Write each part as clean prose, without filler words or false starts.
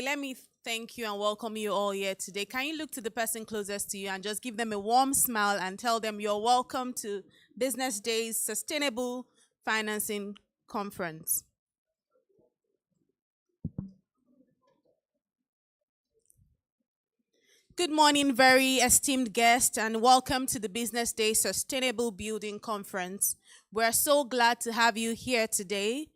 Let me thank you and welcome you all here today. Can you look to the person closest to you and just give them a warm smile and tell them you're welcome to Business Day's Sustainable Financing Conference? Good morning, very esteemed guests, and welcome to the Business Day Sustainable Building Conference. We're so glad to have you here today.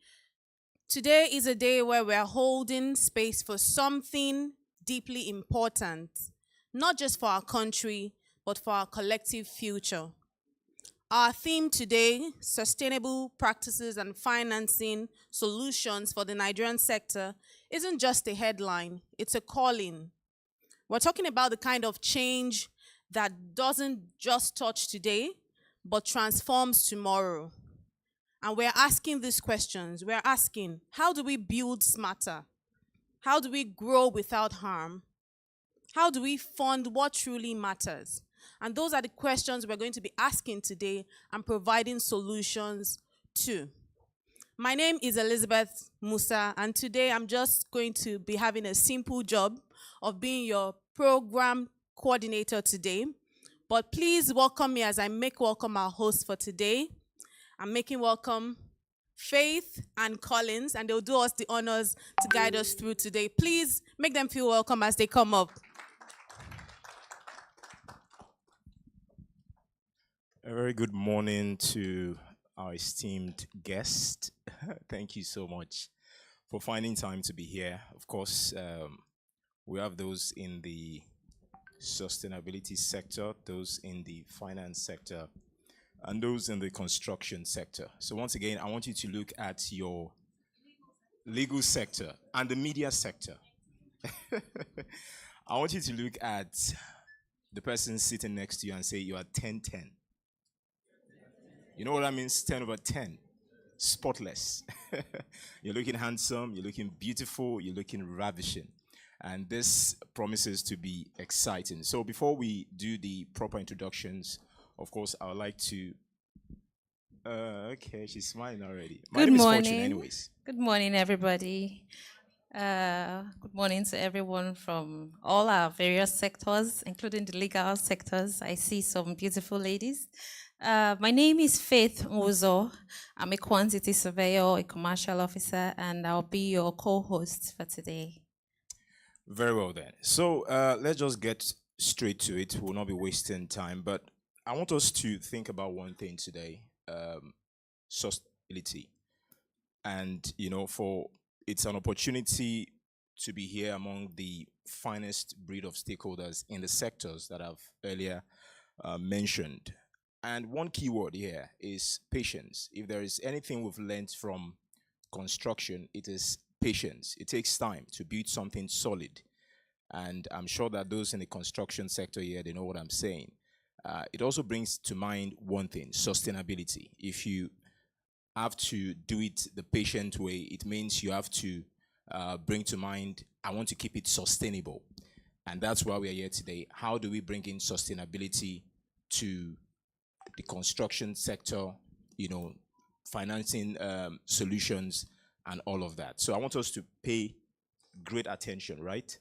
Today is a day where we're holding space for something deeply important, not just for our country, but for our collective future. Our theme today, sustainable practices and financing solutions for the Nigerian sector, isn't just a headline, it's a calling. We're talking about the kind of change that doesn't just touch today, but transforms tomorrow. And we're asking these questions. We're asking, how do we build smarter? How do we grow without harm? How do we fund what truly matters? And those are the questions we're going to be asking today and providing solutions to. My name is Elizabeth Musa, and today I'm just going to be having a simple job of being your program coordinator today. But please welcome me as I make welcome our host for today. I'm making welcome Faith and Collins, and they'll do us the honors to guide us through today. Please make them feel welcome as they come up. A very good morning to our esteemed guest. Thank you so much for finding time to be here. Of course, we have those in the sustainability sector, those in the finance sector, and those in the construction sector. So once again, I want you to look at your legal sector and the media sector. I want you to look at the person sitting next to you and say you are 10-10. You know what that means? 10 over 10. Spotless. You're looking handsome, you're looking beautiful, you're looking ravishing. And this promises to be exciting. So before we do the proper introductions, of course, I would like to... okay, she's smiling already. My Good name is morning. Fortune anyways. Good morning, everybody. Good morning to everyone from all our various sectors, including the legal sectors. I see some beautiful ladies. My name is Faith Uzo. I'm a quantity surveyor, a commercial officer, and I'll be your co-host for today. Very well then. So let's just get straight to it. We'll not be wasting time, but I want us to think about one thing today, sustainability. And, it's an opportunity to be here among the finest breed of stakeholders in the sectors that I've earlier mentioned. And one key word here is patience. If there is anything we've learned from construction, it is patience. It takes time to build something solid. And I'm sure that those in the construction sector here, they know what I'm saying. It also brings to mind one thing, sustainability. If you have to do it the patient way, it means you have to bring to mind, I want to keep it sustainable. And that's why we are here today. How do we bring in sustainability to the construction sector, financing solutions and all of that? So I want us to pay great attention, right?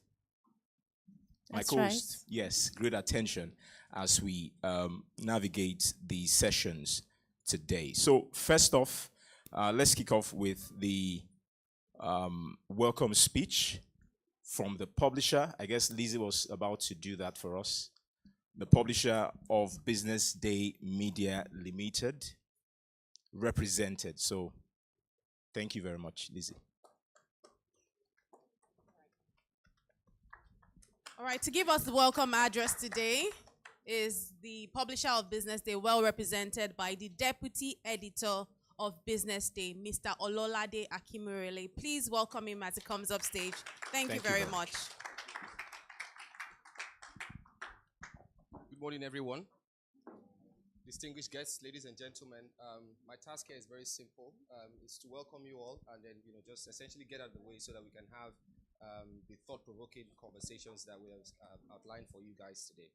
That's My co-host, yes, great attention as we navigate the sessions today. So first off, let's kick off with the welcome speech from the publisher. I guess Lizzie was about to do that for us. The publisher of BusinessDay Media Limited, represented. So thank you very much, Lizzie. All right, to give us the welcome address today is the publisher of BusinessDay, well represented by the deputy editor of BusinessDay, Mr. Ololade Akimurele. Please welcome him as he comes up stage. Thank you very much. Good morning, everyone. Distinguished guests, ladies and gentlemen, my task here is very simple. It's to welcome you all and then, just essentially get out of the way so that we can have the thought-provoking conversations that we have outlined for you guys today.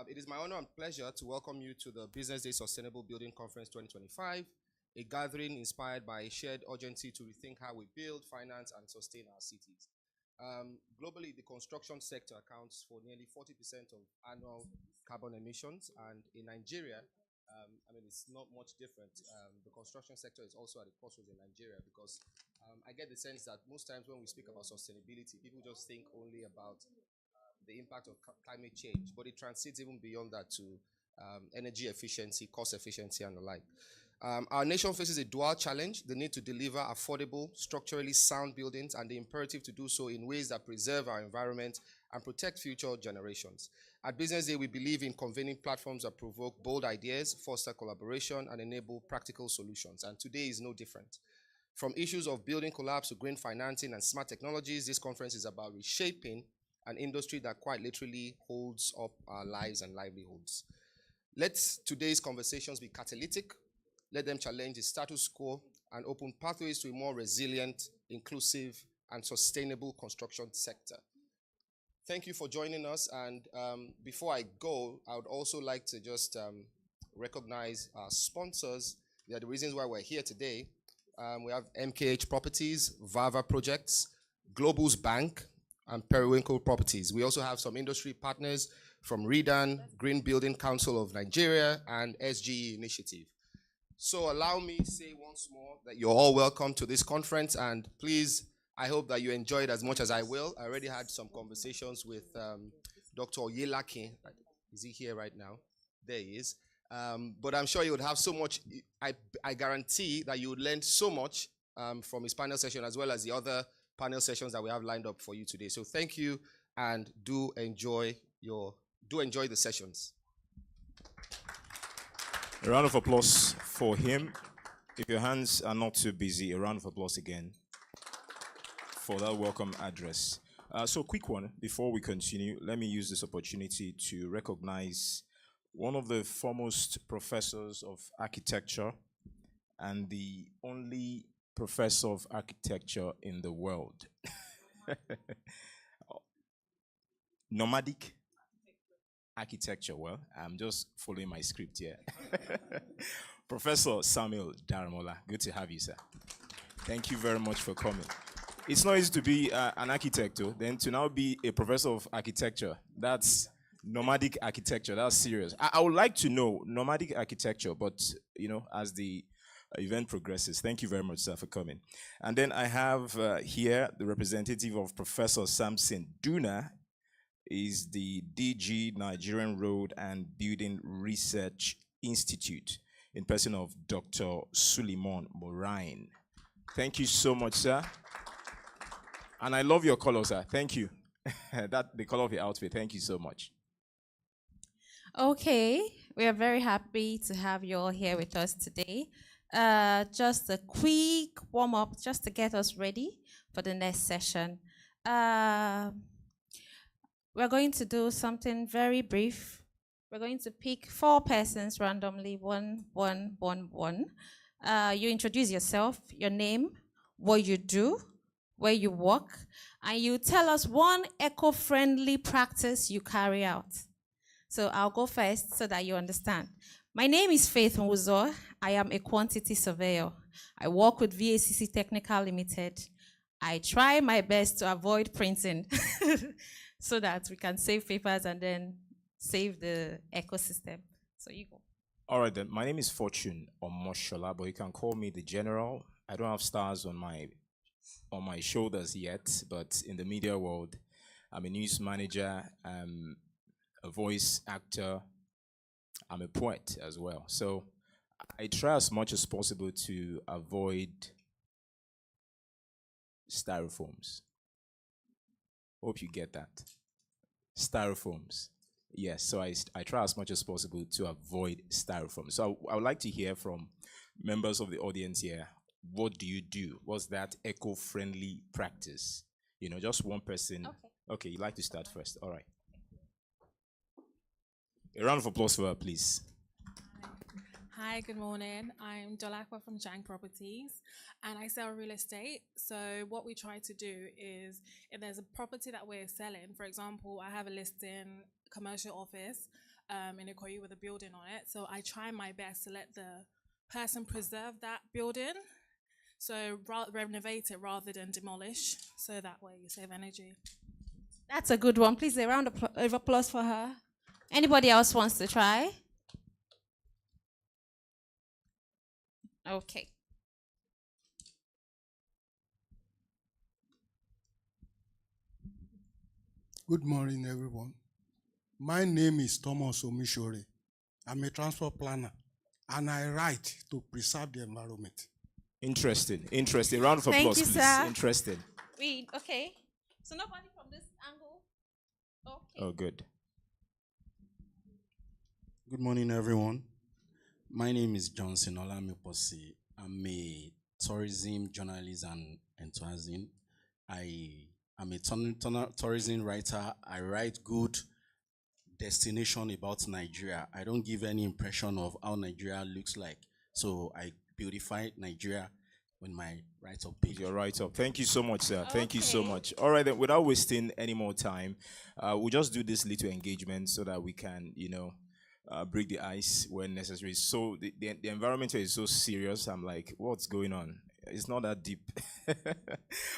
It is my honor and pleasure to welcome you to the Business Day Sustainable Building Conference 2025, a gathering inspired by a shared urgency to rethink how we build, finance, and sustain our cities. Globally, the construction sector accounts for nearly 40% of annual carbon emissions, and in Nigeria, it's not much different. The construction sector is also at a crossroads in Nigeria because I get the sense that most times when we speak about sustainability, people just think only about the impact of climate change, but it transcends even beyond that to energy efficiency, cost efficiency, and the like. Our nation faces a dual challenge: the need to deliver affordable, structurally sound buildings, and the imperative to do so in ways that preserve our environment and protect future generations. At Business Day, we believe in convening platforms that provoke bold ideas, foster collaboration, and enable practical solutions. And today is no different. From issues of building collapse to green financing and smart technologies, this conference is about reshaping an industry that quite literally holds up our lives and livelihoods. Let today's conversations be catalytic. Let them challenge the status quo and open pathways to a more resilient, inclusive, and sustainable construction sector. Thank you for joining us. And before I go, I would also like to just recognize our sponsors. They are the reasons why we're here today. We have MKH Properties, Vava Projects, Global's Bank, and Periwinkle Properties. We also have some industry partners from Redan, Green Building Council of Nigeria, and SGE Initiative. So allow me to say once more that you're all welcome to this conference, and please, I hope that you enjoy it as much as I will. I already had some conversations with Dr. Oyelaki. Is he here right now? There he is. But I'm sure you would have so much. I guarantee that you would learn so much from his panel session as well as the other panel sessions that we have lined up for you today. So thank you, and do enjoy the sessions. A round of applause for him. If your hands are not too busy, a round of applause again for that welcome address. So quick one, before we continue, let me use this opportunity to recognize one of the foremost professors of architecture and the only professor of architecture in the world. Nomadic architecture. Well, I'm just following my script here. Professor Samuel Daramola, good to have you, sir. Thank you very much for coming. It's not easy to be an architect, though. Then to now be a professor of architecture, that's nomadic architecture. That's serious. I would like to know nomadic architecture, but as the event progresses. Thank you very much, sir, for coming. And then I have here the representative of Professor Samson Duna. Is the DG Nigerian Road and Building Research Institute in person of Dr. Suleiman Morain. Thank you so much, sir. And I love your color, sir. Thank you. The color of your outfit. Thank you so much. Okay, we are very happy to have you all here with us today. Just a quick warm-up just to get us ready for the next session. We're going to do something very brief. We're going to pick 4 persons randomly, one. You introduce yourself, your name, what you do, where you work, and you tell us one eco-friendly practice you carry out. So I'll go first so that you understand. My name is Faith Nwuzo. I am a quantity surveyor. I work with VACC Technical Limited. I try my best to avoid printing so that we can save papers and then save the ecosystem. So you go. All right, then. My name is Fortune Omoshola, but you can call me the General. I don't have stars on my shoulders yet, but in the media world, I'm a news manager, I'm a voice actor, I'm a poet as well. So I try as much as possible to avoid styrofoams. Hope you get that. Styrofoams. Yes, so I try as much as possible to avoid styrofoam. So I would like to hear from members of the audience here. What do you do? What's that eco-friendly practice? Just one person. Okay, you'd like to start first. All right. A round of applause for her, please. Hi, good morning. I'm Dolakwa from Jang Properties, and I sell real estate. So what we try to do is, if there's a property that we're selling, for example, I have a listing commercial office in Ikoyi with a building on it. So I try my best to let the person preserve that building. So renovate it rather than demolish, so that way you save energy. That's a good one. Please, a round of applause for her. Anybody else wants to try? Okay. Good morning, everyone. My name is Thomas Omishore. I'm a transport planner, and I write to preserve the environment. Interesting. Interesting. Round of Thank applause, you, please. sir. Interesting. Okay. So nobody from this angle? Okay. Oh, good. Good morning, everyone. My name is Johnson Olamiposi. I'm a tourism journalist and enthusiast. I am a tourism writer. I write good destination about Nigeria. I don't give any impression of how Nigeria looks like. So I beautify Nigeria when my write-up page. Your write-up. Thank you so much, sir. Thank you so Okay. much. All right, then, without wasting any more time, we'll just do this little engagement so that we can, break the ice when necessary. So the environment here is so serious. I'm like, what's going on? It's not that deep.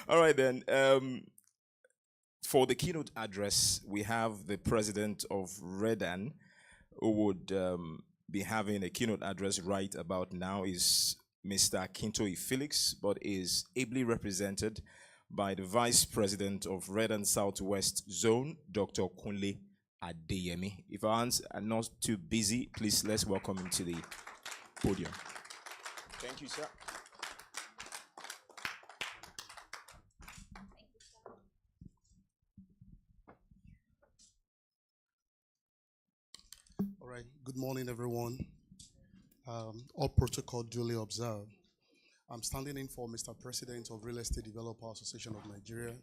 All right, then. For the keynote address, we have the president of Redan, who would be having a keynote address right about now, is Mr. Kintoi Felix, but is ably represented by the vice president of Redan Southwest Zone, Dr. Kunle Adeyemi. If our hands are not too busy, please let's welcome him to the podium. Thank you, sir. All right. Good morning, everyone. All protocol duly observed. I'm standing in for Mr. President of Real Estate Developer Association of Nigeria,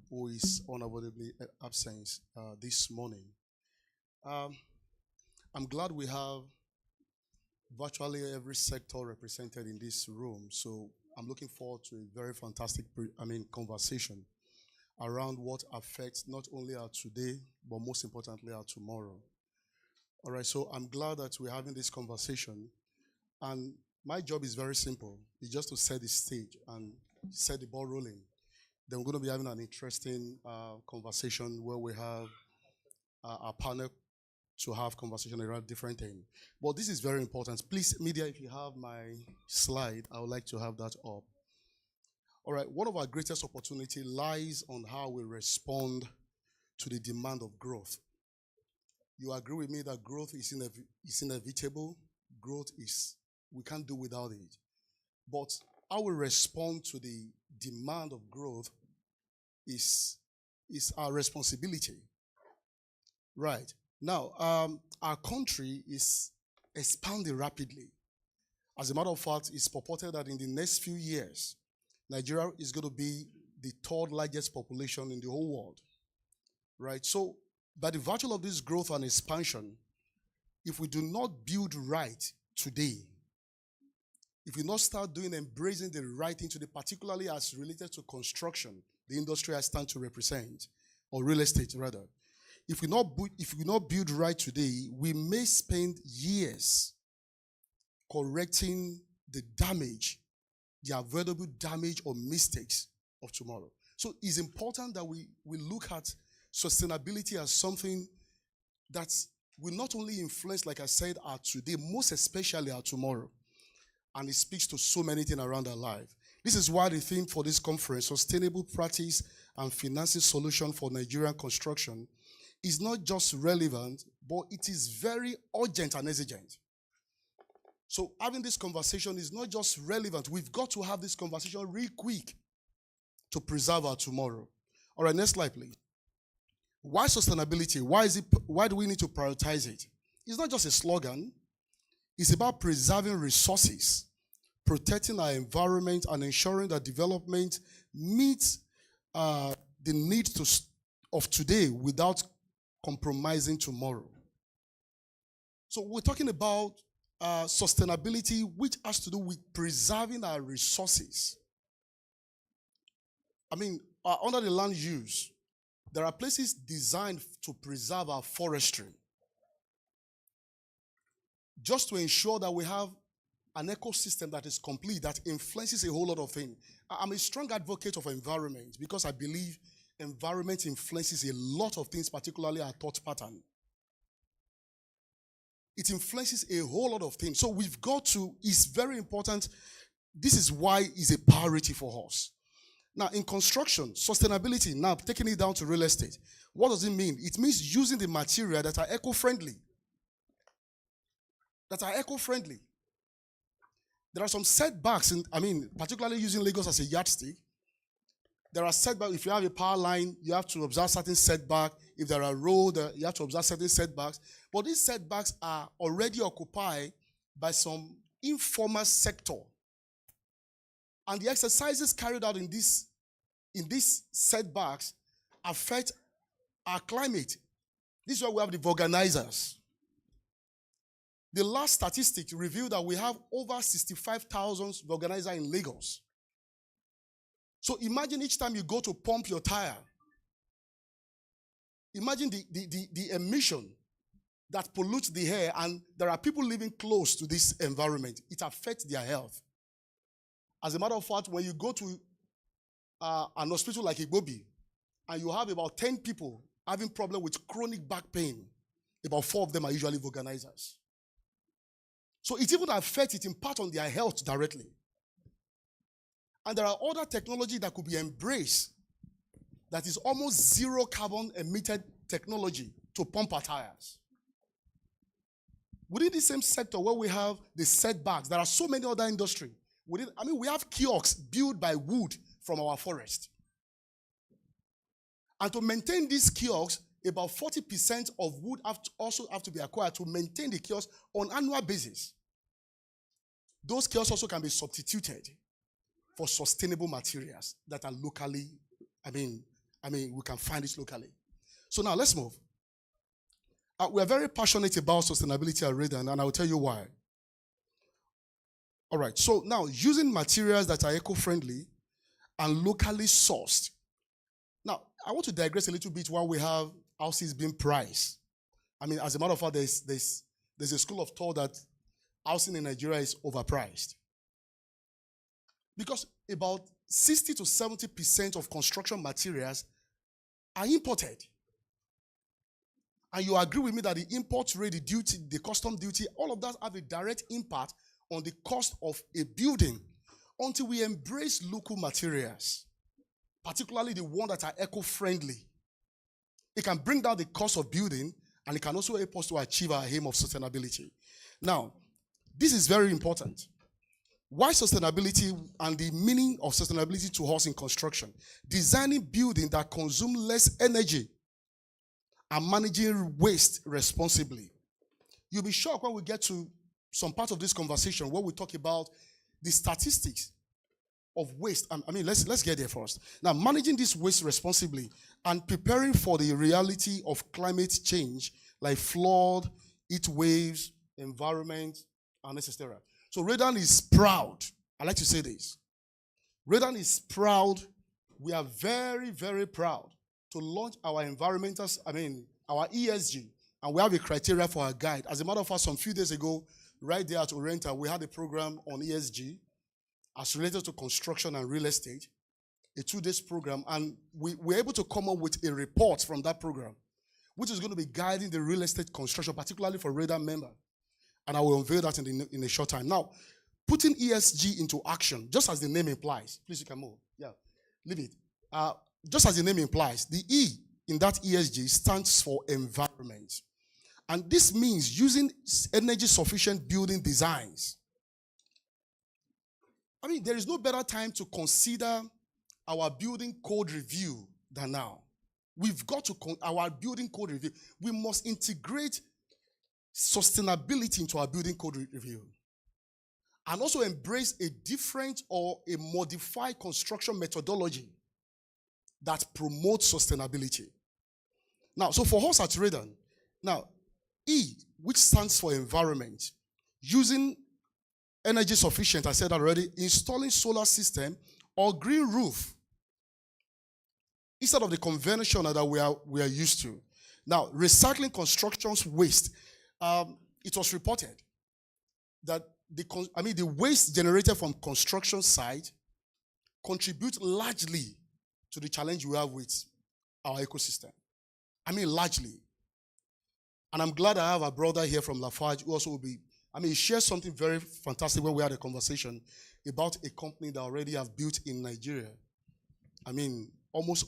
who is unavoidably absent this morning. I'm glad we have virtually every sector represented in this room. So I'm looking forward to a very fantastic conversation around what affects not only our today, but most importantly our tomorrow. All right, so I'm glad that we're having this conversation. And my job is very simple. It's just to set the stage and set the ball rolling. Then we're going to be having an interesting conversation where we have our panel to have conversation around different things. But this is very important. Please, media, if you have my slide, I would like to have that up. All right, one of our greatest opportunity lies on how we respond to the demand of growth. You agree with me that growth is inevitable. Growth is, we can't do without it. But how we respond to the demand of growth is our responsibility. Right. Now, our country is expanding rapidly. As a matter of fact, it's purported that in the next few years, Nigeria is going to be the third largest population in the whole world. Right. So, by the virtue of this growth and expansion, if we do not build right today, if we not start doing embracing the right thing today, particularly as related to construction, the industry I stand to represent, or real estate rather, if we not build right today, we may spend years correcting the damage, the avoidable damage or mistakes of tomorrow. So it's important that we look at sustainability as something that will not only influence, like I said, our today, most especially our tomorrow. And it speaks to so many things around our life. This is why the theme for this conference, Sustainable Practice and Financing Solution for Nigerian Construction, is not just relevant, but it is very urgent and exigent. So having this conversation is not just relevant. We've got to have this conversation real quick to preserve our tomorrow. All right, next slide, please. Why sustainability? Why do we need to prioritize it? It's not just a slogan. It's about preserving resources, protecting our environment, and ensuring that development meets the needs of today without compromising tomorrow. So we're talking about sustainability, which has to do with preserving our resources. Under the land use, there are places designed to preserve our forestry, just to ensure that we have an ecosystem that is complete, that influences a whole lot of things. I'm a strong advocate of environment because I believe environment influences a lot of things, particularly our thought pattern. It influences a whole lot of things. So we've got to, it's very important. This is why it's a priority for us. Now, in construction, sustainability, now taking it down to real estate, what does it mean? It means using the material that are eco-friendly. There are some setbacks, particularly using Lagos as a yardstick. There are setbacks. If you have a power line, you have to observe certain setbacks. If there are roads, you have to observe certain setbacks. But these setbacks are already occupied by some informal sector. And the exercises carried out in these setbacks affect our climate. This is why we have the vulcanizers. The last statistics revealed that we have over 65,000 vulcanizers in Lagos. So imagine each time you go to pump your tire, imagine the emission that pollutes the air, and there are people living close to this environment. It affects their health. As a matter of fact, when you go to an hospital like Igbobi, and you have about 10 people having problem with chronic back pain, about 4 of them are usually vulcanizers. So it even affects, it impacts on their health directly. And there are other technology that could be embraced that is almost zero carbon emitted technology to pump our tires. Within the same sector where we have the setbacks, there are so many other industries. We have kiosks built by wood from our forest. And to maintain these kiosks, about 40% of wood also have to be acquired to maintain the kiosk on annual basis. Those kiosks also can be substituted for sustainable materials that are locally, we can find it locally. So now let's move. We are very passionate about sustainability at Radian, and I will tell you why. All right, so now using materials that are eco-friendly and locally sourced. Now, I want to digress a little bit while we have houses being priced. As a matter of fact, there's a school of thought that housing in Nigeria is overpriced. Because about 60 to 70% of construction materials are imported. And you agree with me that the import rate, the duty, the custom duty, all of that have a direct impact on the cost of a building until we embrace local materials, particularly the ones that are eco-friendly. It can bring down the cost of building, and it can also help us to achieve our aim of sustainability. Now, this is very important. Why sustainability and the meaning of sustainability to us in construction? Designing buildings that consume less energy and managing waste responsibly. You'll be shocked when we get to some part of this conversation where we talk about the statistics of waste. Let's get there first. Now, managing this waste responsibly and preparing for the reality of climate change like flood, heat waves, environment, and etc. So Radian is proud. I like to say this. Radian is proud. We are very, very proud to launch our our ESG, and we have a criteria for our guide. As a matter of fact, some few days ago, right there at Oriental, we had a program on ESG as related to construction and real estate, a 2-day program, and we were able to come up with a report from that program, which is going to be guiding the real estate construction, particularly for Radian members. And I will unveil that in a short time. Now, putting ESG into action, just as the name implies. Please, you can move. Yeah, leave it. Just as the name implies, the E in that ESG stands for environment. And this means using energy-sufficient building designs. There is no better time to consider our building code review than now. We've got to, our building code review, we must integrate sustainability into our building code review. And also embrace a different or a modified construction methodology that promotes sustainability. Now, so for us at Radian, now, E, which stands for environment, using energy sufficient, I said that already, installing solar system or green roof instead of the conventional that we are used to. Now, recycling construction's waste. It was reported that the waste generated from construction site contribute largely to the challenge we have with our ecosystem. Largely. And I'm glad I have a brother here from Lafarge who also will be, he shared something very fantastic when we had a conversation about a company that already have built in Nigeria. Almost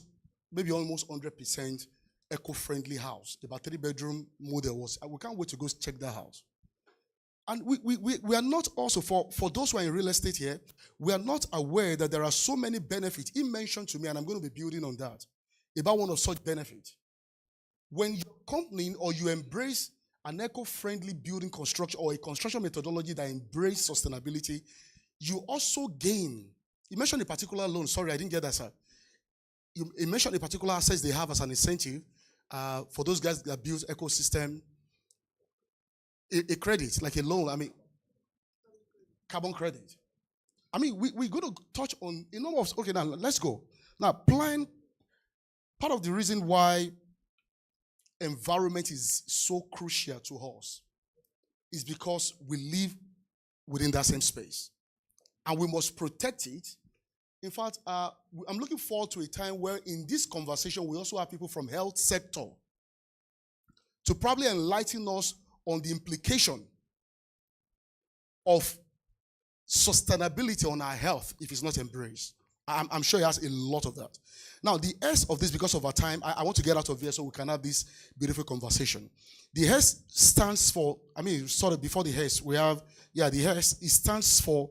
100% eco-friendly house. About 3-bedroom model was. We can't wait to go check that house. And we are not also, for those who are in real estate here, we are not aware that there are so many benefits. He mentioned to me, and I'm going to be building on that, about one of such benefits. When your company or you embrace an eco-friendly building construction or a construction methodology that embraces sustainability, you also gain. You mentioned a particular loan. Sorry, I didn't get that, sir. You mentioned a particular assets they have as an incentive for those guys that build ecosystem. A credit, like a loan, carbon credit. We're going to touch on a number of, okay, now let's go. Now, part of the reason why environment is so crucial to us is because we live within that same space. And we must protect it. In fact, I'm looking forward to a time where in this conversation, we also have people from health sector to probably enlighten us on the implication of sustainability on our health if it's not embraced. I'm sure he has a lot of that. Now, the S of this, because of our time, I want to get out of here so we can have this beautiful conversation. The S stands for, sort of before the S, we have, the S, it stands for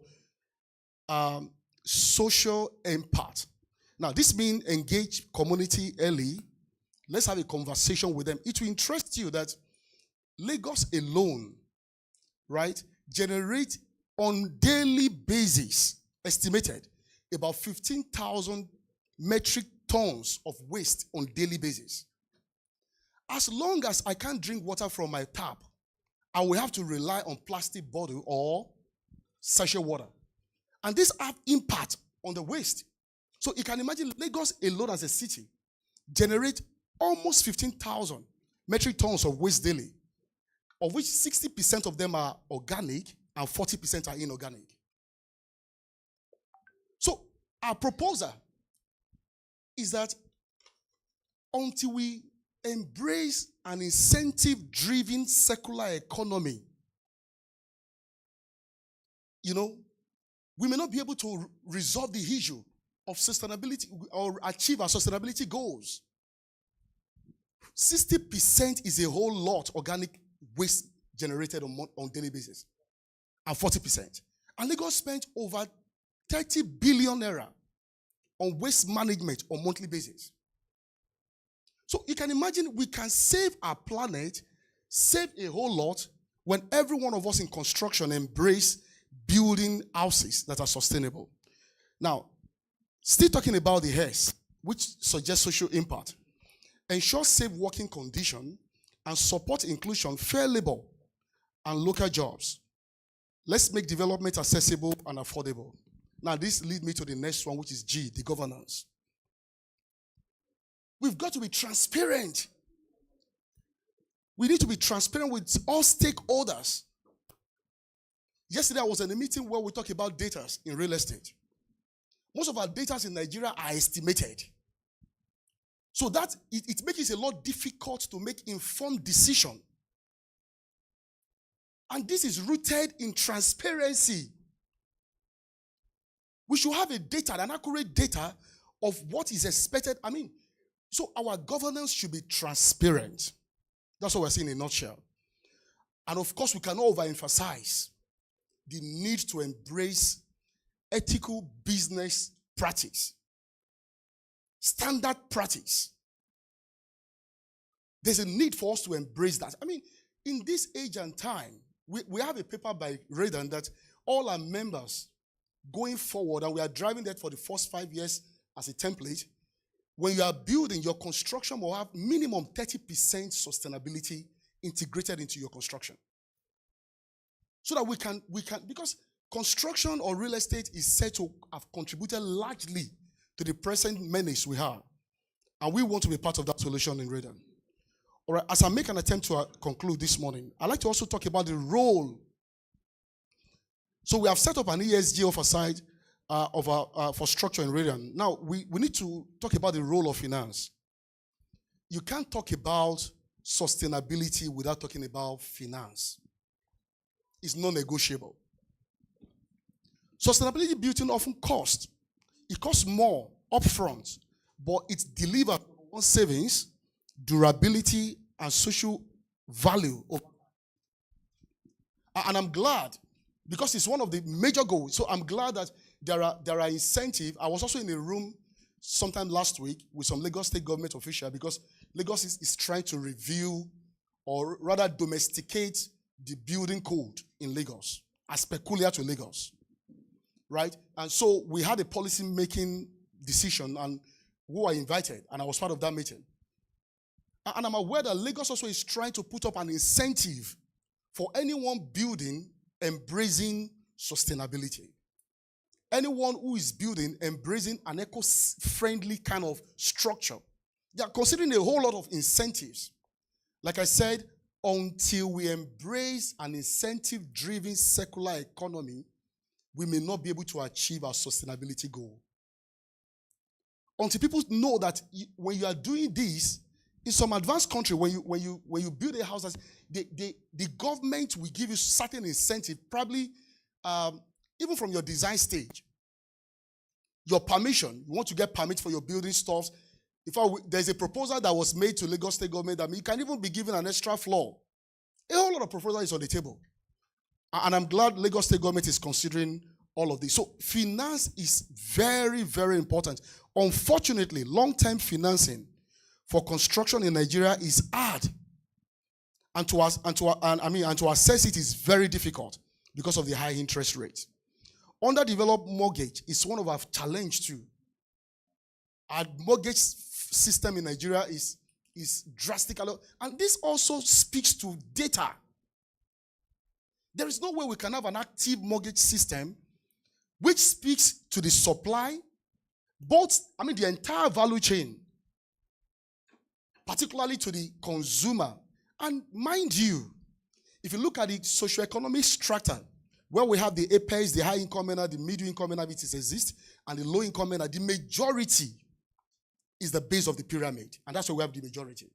social impact. Now, this means engage community early. Let's have a conversation with them. It will interest you that Lagos alone, right, generate on daily basis, estimated, about 15,000 metric tons of waste on daily basis. As long as I can't drink water from my tap, I will have to rely on plastic bottle or sachet water. And this have impact on the waste. So you can imagine Lagos alone as a city generate almost 15,000 metric tons of waste daily, of which 60% of them are organic and 40% are inorganic. So our proposal is that until we embrace an incentive-driven circular economy, we may not be able to resolve the issue of sustainability or achieve our sustainability goals. 60% is a whole lot organic waste generated on daily basis, and 40%. And Lagos spent over 30 billion naira on waste management on monthly basis. So you can imagine we can save our planet, save a whole lot when every one of us in construction embrace building houses that are sustainable. Now, still talking about the HES, which suggests social impact, ensure safe working condition and support inclusion, fair labor, and local jobs. Let's make development accessible and affordable. Now, this leads me to the next one, which is G, the governance. We've got to be transparent. We need to be transparent with all stakeholders. Yesterday, I was in a meeting where we talked about data in real estate. Most of our data in Nigeria are estimated. So that it makes it a lot difficult to make informed decision. And this is rooted in transparency. We should have an accurate data of what is expected. So our governance should be transparent. That's what we're saying in a nutshell. And of course, we cannot overemphasize the need to embrace ethical business practice. Standard practice. There's a need for us to embrace that. In this age and time, we have a paper by Radan that all our members going forward, and we are driving that for the first 5 years as a template, when you are building, your construction will have minimum 30% sustainability integrated into your construction. So that we can, because construction or real estate is said to have contributed largely to the present menace we have. And we want to be part of that solution in Radan. All right, as I make an attempt to conclude this morning, I'd like to also talk about the role So we have set up an ESG oversight for structure and Radiant. Now, we need to talk about the role of finance. You can't talk about sustainability without talking about finance. It's non-negotiable. Sustainability built-in often costs. It costs more upfront, but it delivers on savings, durability, and social value. And I'm glad, because it's one of the major goals. So I'm glad that there are incentives. I was also in a room sometime last week with some Lagos State government official, because Lagos is trying to review, or rather domesticate, the building code in Lagos as peculiar to Lagos, right? And so we had a policy making decision, and who I invited, and I was part of that meeting. And I'm aware that Lagos also is trying to put up an incentive for anyone building embracing sustainability. Anyone who is building embracing an eco-friendly kind of structure. They are considering a whole lot of incentives. Like I said, until we embrace an incentive-driven circular economy, we may not be able to achieve our sustainability goal. Until people know that when you are doing this, in some advanced country, when you build a house, the government will give you certain incentive, probably even from your design stage. Your permission, you want to get permit for your building stuff. In fact, there's a proposal that was made to Lagos State government that you can even be given an extra floor. A whole lot of proposals is on the table. And I'm glad Lagos State government is considering all of this. So finance is very, very important. Unfortunately, long-term financing for construction in Nigeria is hard. And to assess it is very difficult because of the high interest rate. Underdeveloped mortgage is one of our challenges too. Our mortgage system in Nigeria is drastically, and this also speaks to data. There is no way we can have an active mortgage system which speaks to the supply, the entire value chain, particularly to the consumer. And mind you, if you look at the socioeconomic strata, where we have the apex, the high income earner, the medium income earner, which exist, and the low income earner, the majority is the base of the pyramid. And that's where we have the majority.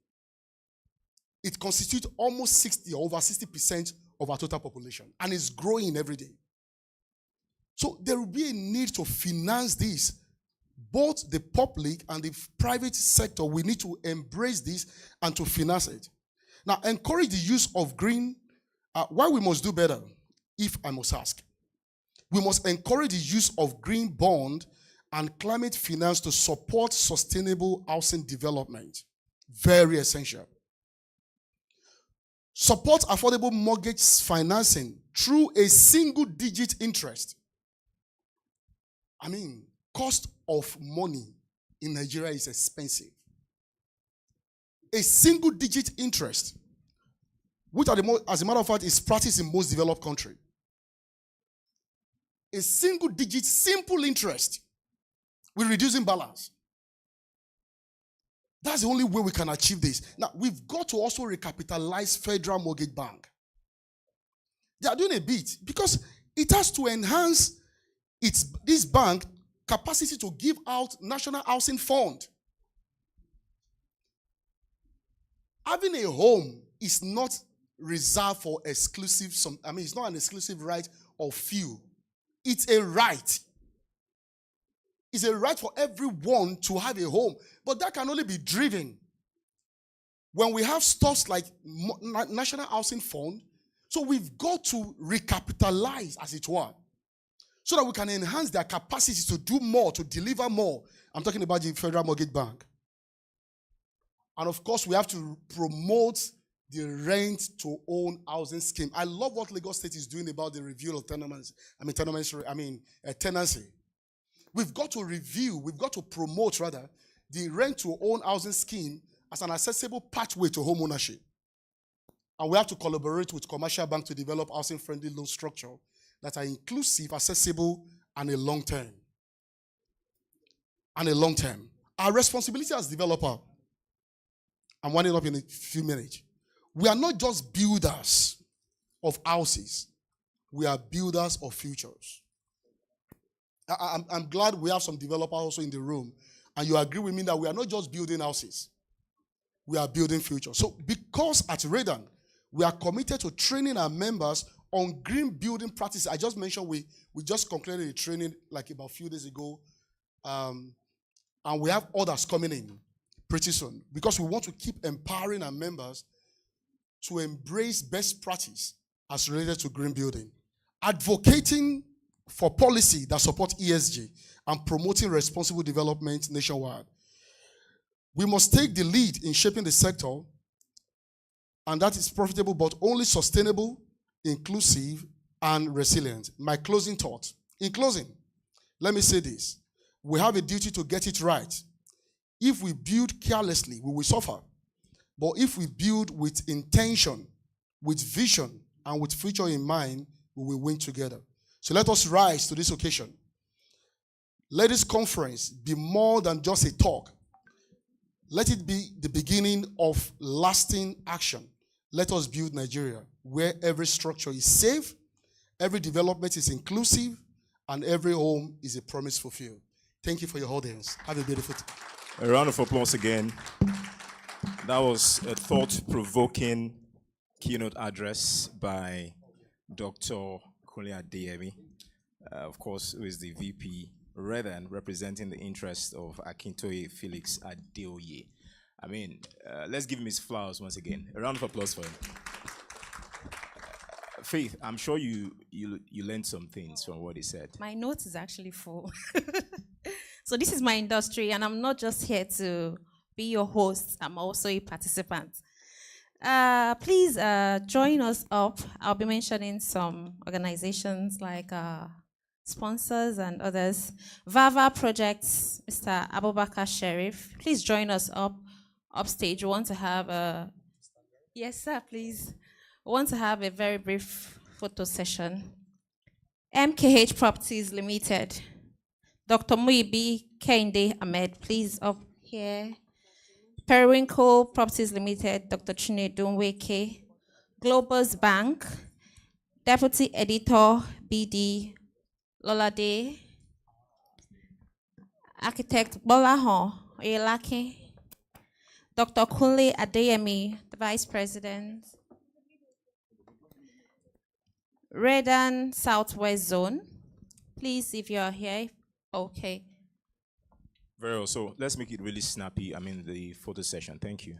It constitutes almost 60 or over 60% of our total population. And it's growing every day. So there will be a need to finance this. Both the public and the private sector, we need to embrace this and to finance it. Now, encourage the use of green. Why we must do better, if I must ask. We must encourage the use of green bond and climate finance to support sustainable housing development. Very essential. Support affordable mortgage financing through a single-digit interest. Cost of money in Nigeria is expensive. A single-digit interest, which as a matter of fact is practiced in most developed countries. A single-digit simple interest with reducing balance. That's the only way we can achieve this. Now, we've got to also recapitalize Federal Mortgage Bank. They are doing a bit because it has to enhance this bank capacity to give out National Housing Fund. Having a home is not reserved for exclusive, it's not an exclusive right of few. It's a right. It's a right for everyone to have a home. But that can only be driven when we have stuff like National Housing Fund. So we've got to recapitalize, as it were, so that we can enhance their capacity to do more, to deliver more. I'm talking about the Federal Mortgage Bank. And of course, we have to promote the rent-to-own housing scheme. I love what Lagos State is doing about the review of tenancy. We've got to promote the rent-to-own housing scheme as an accessible pathway to home ownership. And we have to collaborate with commercial banks to develop housing-friendly loan structure that are inclusive, accessible, and a long-term. Our responsibility as developer, I'm winding up in a few minutes. We are not just builders of houses. We are builders of futures. I'm glad we have some developers also in the room, and you agree with me that we are not just building houses, we are building futures. So because at Redan, we are committed to training our members on green building practices. I just mentioned we just concluded a training like about a few days ago, and we have others coming in pretty soon because we want to keep empowering our members to embrace best practice as related to green building, advocating for policy that support ESG and promoting responsible development nationwide. We must take the lead in shaping the sector, and that is profitable but only sustainable, inclusive, and resilient. My closing thought. In closing, let me say this. We have a duty to get it right. If we build carelessly, we will suffer. But if we build with intention, with vision, and with future in mind, we will win together. So let us rise to this occasion. Let this conference be more than just a talk. Let it be the beginning of lasting action. Let us build Nigeria where every structure is safe, every development is inclusive, and every home is a promise fulfilled. Thank you for your audience. Have a beautiful day. A round of applause again. That was a thought-provoking keynote address by Dr. Kunle Adeyemi, of course, who is the VP, rather than representing the interest of Akintoye Felix Adeoye. I mean, let's give him his flowers once again. A round of applause for him. Faith, I'm sure you learned some things from what he said. My notes is actually full. So this is my industry, and I'm not just here to be your host. I'm also a participant. Please join us up. I'll be mentioning some organizations like sponsors and others. VAVA Projects, Mr. Abubakar Sheriff. Please join us upstage. We want to have a... Yes, sir, please. We want to have a very brief photo session. MKH Properties Limited. Dr. Muibi Kende Ahmed, please up here. Periwinkle Properties Limited, Dr. Chinedu Nweke. Globus Bank, Deputy Editor, BD Lolade. Architect Bolahon Oyelake. Dr. Kunle Adeyemi, the Vice President. Redan Southwest Zone. Please, if you are here, okay. Very well. So let's make it really snappy. I mean, the photo session. Thank you.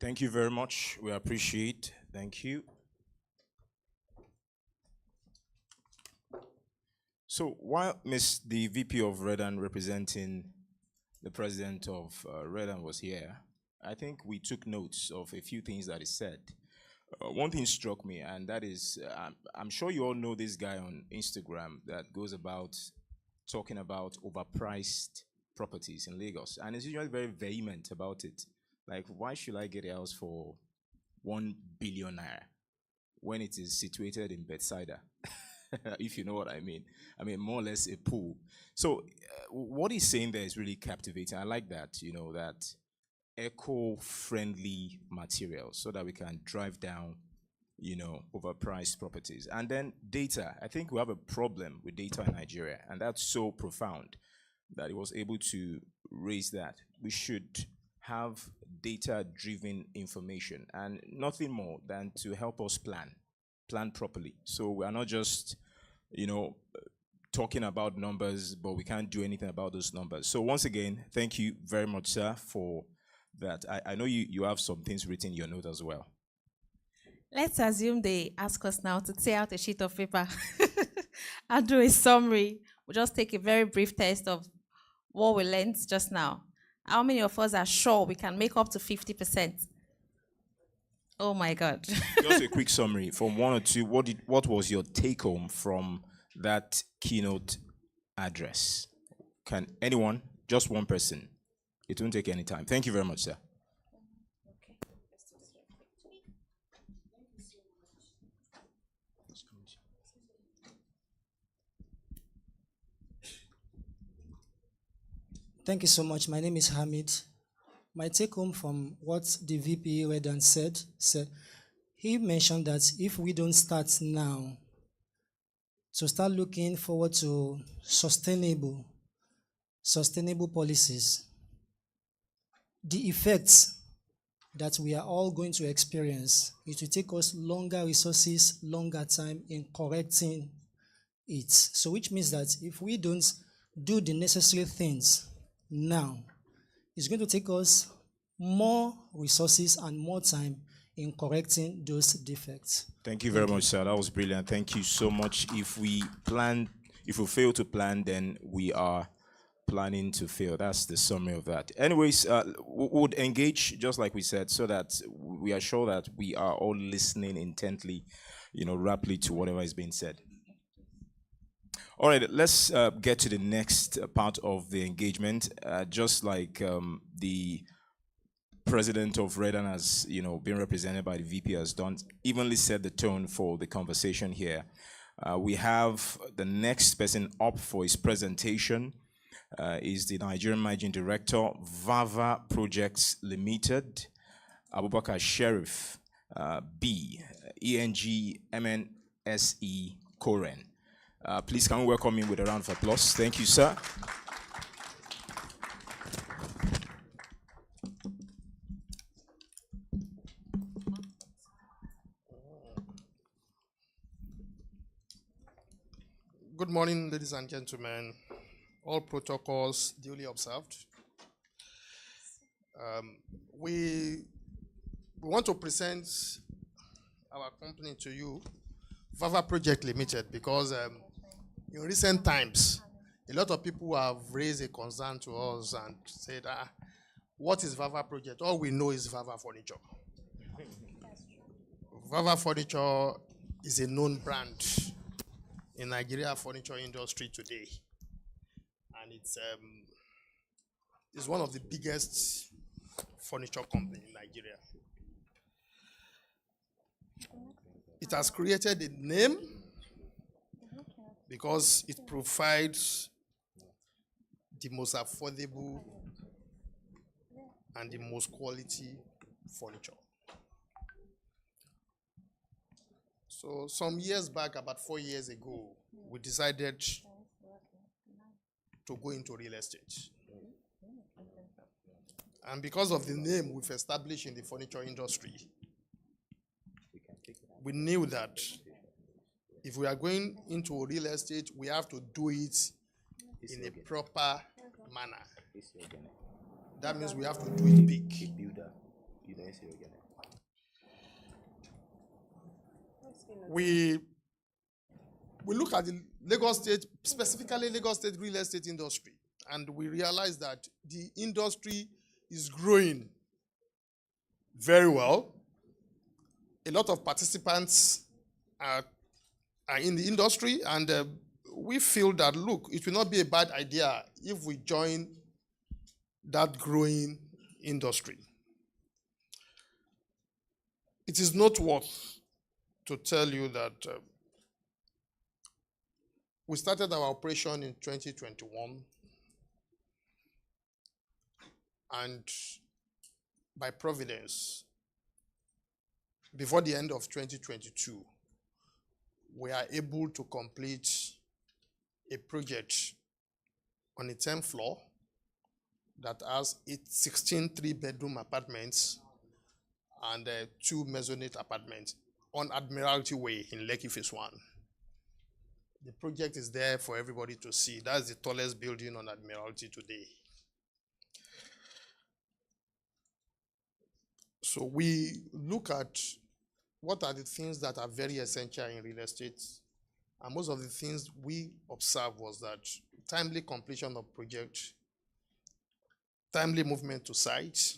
Thank you very much. We appreciate. Thank you. So while the VP of Redan representing the president of Redan was here, I think we took notes of a few things that he said. One thing struck me, and that is, I'm sure you all know this guy on Instagram that goes about talking about overpriced properties in Lagos, and is usually very vehement about it. Like, why should I get a house for 1 billion naira when it is situated in Bethsaida? If you know what I mean. I mean, more or less a pool. So what he's saying there is really captivating. I like that, you know, that eco-friendly material so that we can drive down, you know, overpriced properties. And then data. I think we have a problem with data in Nigeria, and that's so profound that he was able to raise that. We should have data-driven information and nothing more than to help us plan properly. So we are not just, you know, talking about numbers, but we can't do anything about those numbers. So once again, thank you very much, sir, for that. I know you have some things written in your note as well. Let's assume they ask us now to tear out a sheet of paper and do a summary. We'll just take a very brief test of what we learned just now. How many of us are sure we can make up to 50%? Oh my God. Just a quick summary from one or two. What was your take home from that keynote address? Can anyone? Just one person. It won't take any time. Thank you very much, sir. Thank you so much. My name is Hamid. My take home from what the VP read and said, he mentioned that if we don't start now to start looking forward to sustainable policies, the effects that we are all going to experience, it will take us longer resources, longer time in correcting it. So which means that if we don't do the necessary things now, it's going to take us more resources and more time in correcting those defects. Thank you very much, sir. That was brilliant. Thank you so much. If we fail to plan, then we are planning to fail. That's the summary of that. Anyways, we would engage, just like we said, so that we are sure that we are all listening intently, rapidly to whatever is being said. All right, let's get to the next part of the engagement. Just like the president of Redan has, been represented by the VP has done, evenly set the tone for the conversation here. We have the next person up for his presentation is the Nigerian Managing Director, Vava Projects Limited, Abubakar Sheriff, B, ENG MNSE Koren. Please can we welcome him with a round of applause. Thank you, sir. Good morning, ladies and gentlemen. All protocols duly observed. We want to present our company to you, Vava Project Limited, because in recent times, a lot of people have raised a concern to us and said, what is Vava Project? All we know is Vava Furniture. Vava Furniture is a known brand in Nigeria furniture industry today. And it's one of the biggest furniture companies in Nigeria. It has created a name because it provides the most affordable and the most quality furniture. So some years back, about 4 years ago, we decided to go into real estate. And because of the name we've established in the furniture industry, we knew that if we are going into real estate, we have to do it in a proper manner. That means we have to do it big. We look at the Lagos State, specifically Lagos State real estate industry, and we realize that the industry is growing very well. A lot of participants are in the industry, and we feel that, look, it will not be a bad idea if we join that growing industry. It is not worth to tell you that we started our operation in 2021, and by providence, before the end of 2022, we are able to complete a project on the 10th floor that has 16 three-bedroom apartments and 2 maisonette apartments on Admiralty Way in Lekki Phase 1. The project is there for everybody to see. That's the tallest building on Admiralty today. So we look at what are the things that are very essential in real estate? And most of the things we observed was that timely completion of project, timely movement to site,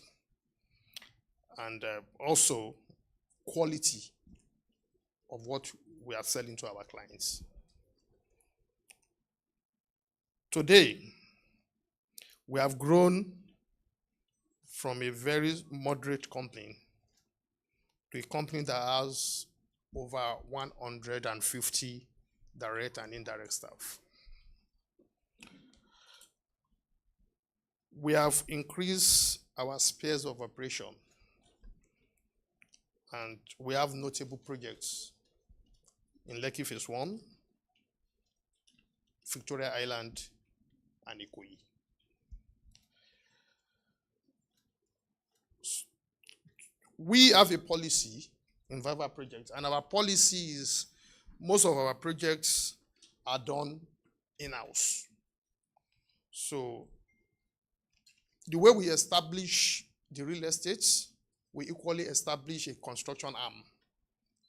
and also quality of what we are selling to our clients. Today, we have grown from a very moderate company to a company that has over 150 direct and indirect staff. We have increased our spheres of operation, and we have notable projects in Lekki Phase 1, Victoria Island, and Ikoyi. We have a policy in Viva projects, and our policy is most of our projects are done in-house. So the way we establish the real estate, we equally establish a construction arm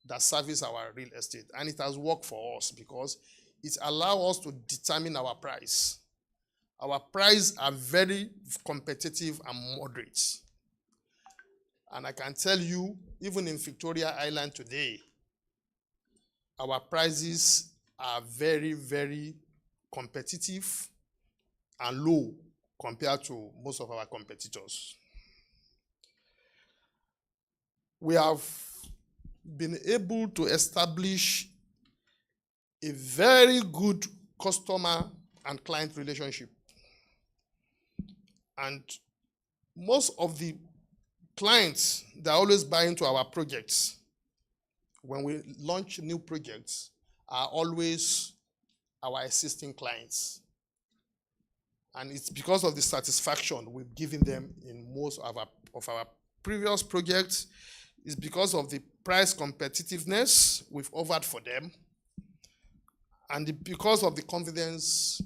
that services our real estate. And it has worked for us because it allows us to determine our price. Our prices are very competitive and moderate. And I can tell you, even in Victoria Island today, our prices are very, very competitive and low compared to most of our competitors. We have been able to establish a very good customer and client relationship. And most of the clients that always buy into our projects, when we launch new projects, are always our existing clients. And it's because of the satisfaction we've given them in most of our previous projects. It's because of the price competitiveness we've offered for them, and because of the confidence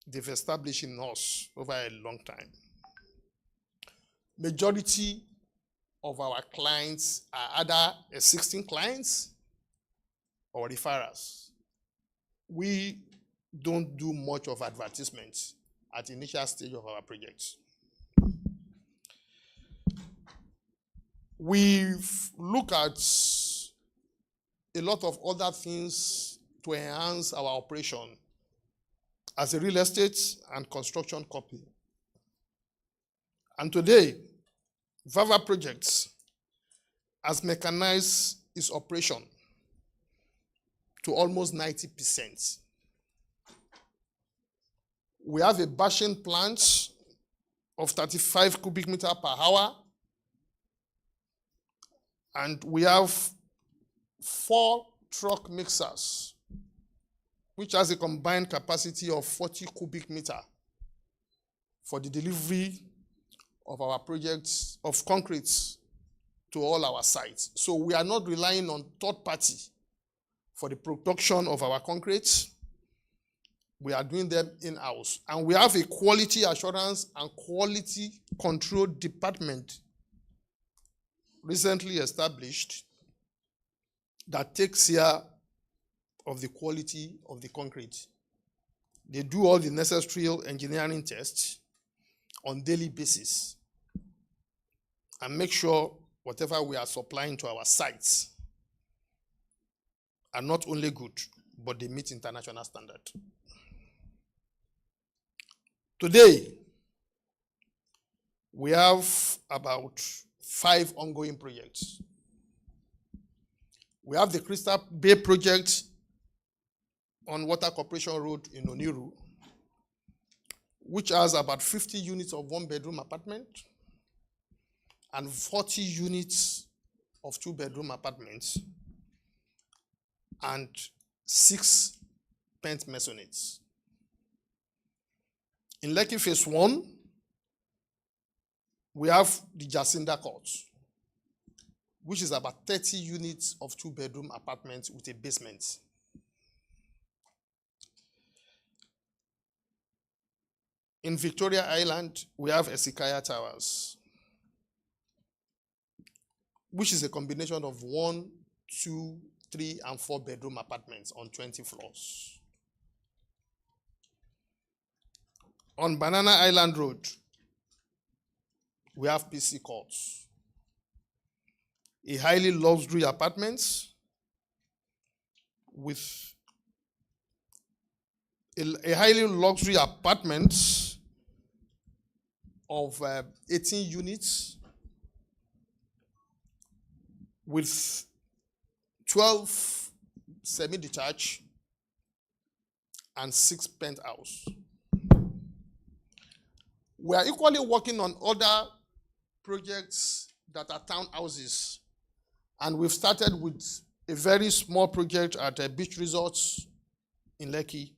they've established in us over a long time. Majority of our clients are either existing clients or referrals. We don't do much of advertisement at the initial stage of our projects. We've looked at a lot of other things to enhance our operation as a real estate and construction company. And today, Viva Projects has mechanized its operation to almost 90%. We have a bashing plant of 35 cubic meters per hour, and we have 4 truck mixers, which has a combined capacity of 40 cubic meters for the delivery of our projects of concrete to all our sites. So we are not relying on third party for the production of our concrete. We are doing them in-house. And we have a quality assurance and quality control department recently established that takes care of the quality of the concrete. They do all the necessary engineering tests on daily basis and make sure whatever we are supplying to our sites are not only good, but they meet international standard. Today, we have about 5 ongoing projects. We have the Crystal Bay project on Water Corporation Road in Oniru, which has about 50 units of 1-bedroom apartment and 40 units of 2-bedroom apartments and 6 pent maisonettes. In Lekki Phase 1, we have the Jacinda Court, which is about 30 units of 2-bedroom apartments with a basement. In Victoria Island, we have Esikaya Towers, which is a combination of 1, 2, 3, and 4 bedroom apartments on 20 floors. On Banana Island Road, we have PC Courts, a highly luxury apartments with a highly luxury apartments of 18 units with 12 semi-detached and 6 penthouse. We are equally working on other projects that are townhouses, and we've started with a very small project at a beach resorts in Lekki,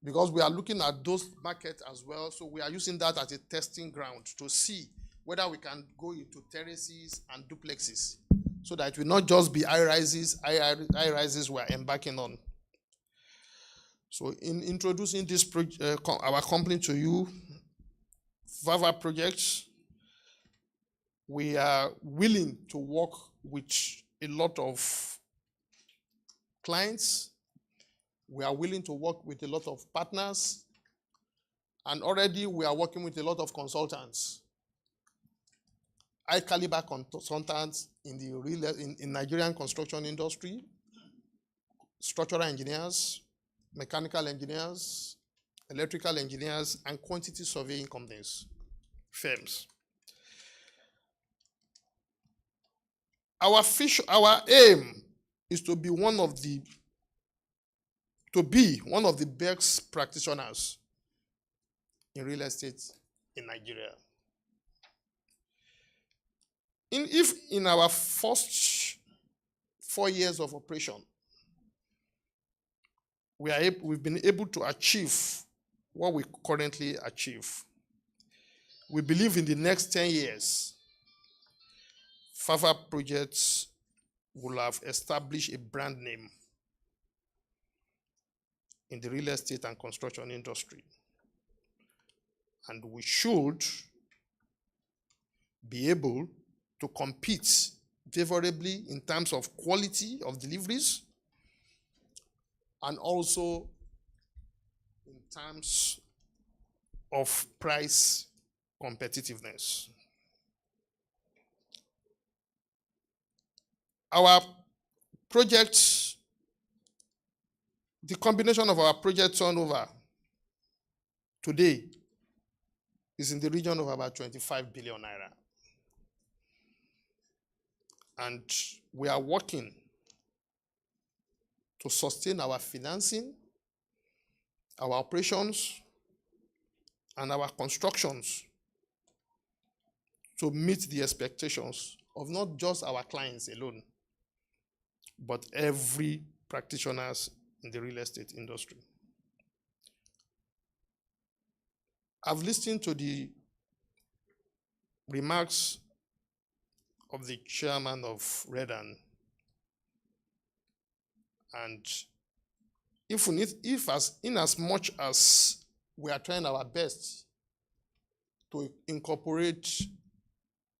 because we are looking at those markets as well. So we are using that as a testing ground to see whether we can go into terraces and duplexes, so that it will not just be high rises we are embarking on. So in introducing this our company to you, Vava Projects, we are willing to work with a lot of clients. We are willing to work with a lot of partners, and already we are working with a lot of consultants, high caliber consultants in the in Nigerian construction industry, structural engineers, mechanical engineers, electrical engineers, and quantity surveying companies, firms. Our aim is to be one of the best practitioners in real estate in Nigeria. If in our first 4 years of operation, we've been able to achieve what we currently achieve, we believe in the next 10 years, Fafa Projects will have established a brand name in the real estate and construction industry. And we should be able to compete favorably in terms of quality of deliveries and also in terms of price competitiveness. Our projects, the combination of our project turnover today is in the region of about 25 billion naira. And we are working to sustain our financing, our operations, and our constructions to meet the expectations of not just our clients alone, but every practitioners in the real estate industry. I've listened to the remarks of the chairman of Redan, and in as much as we are trying our best to incorporate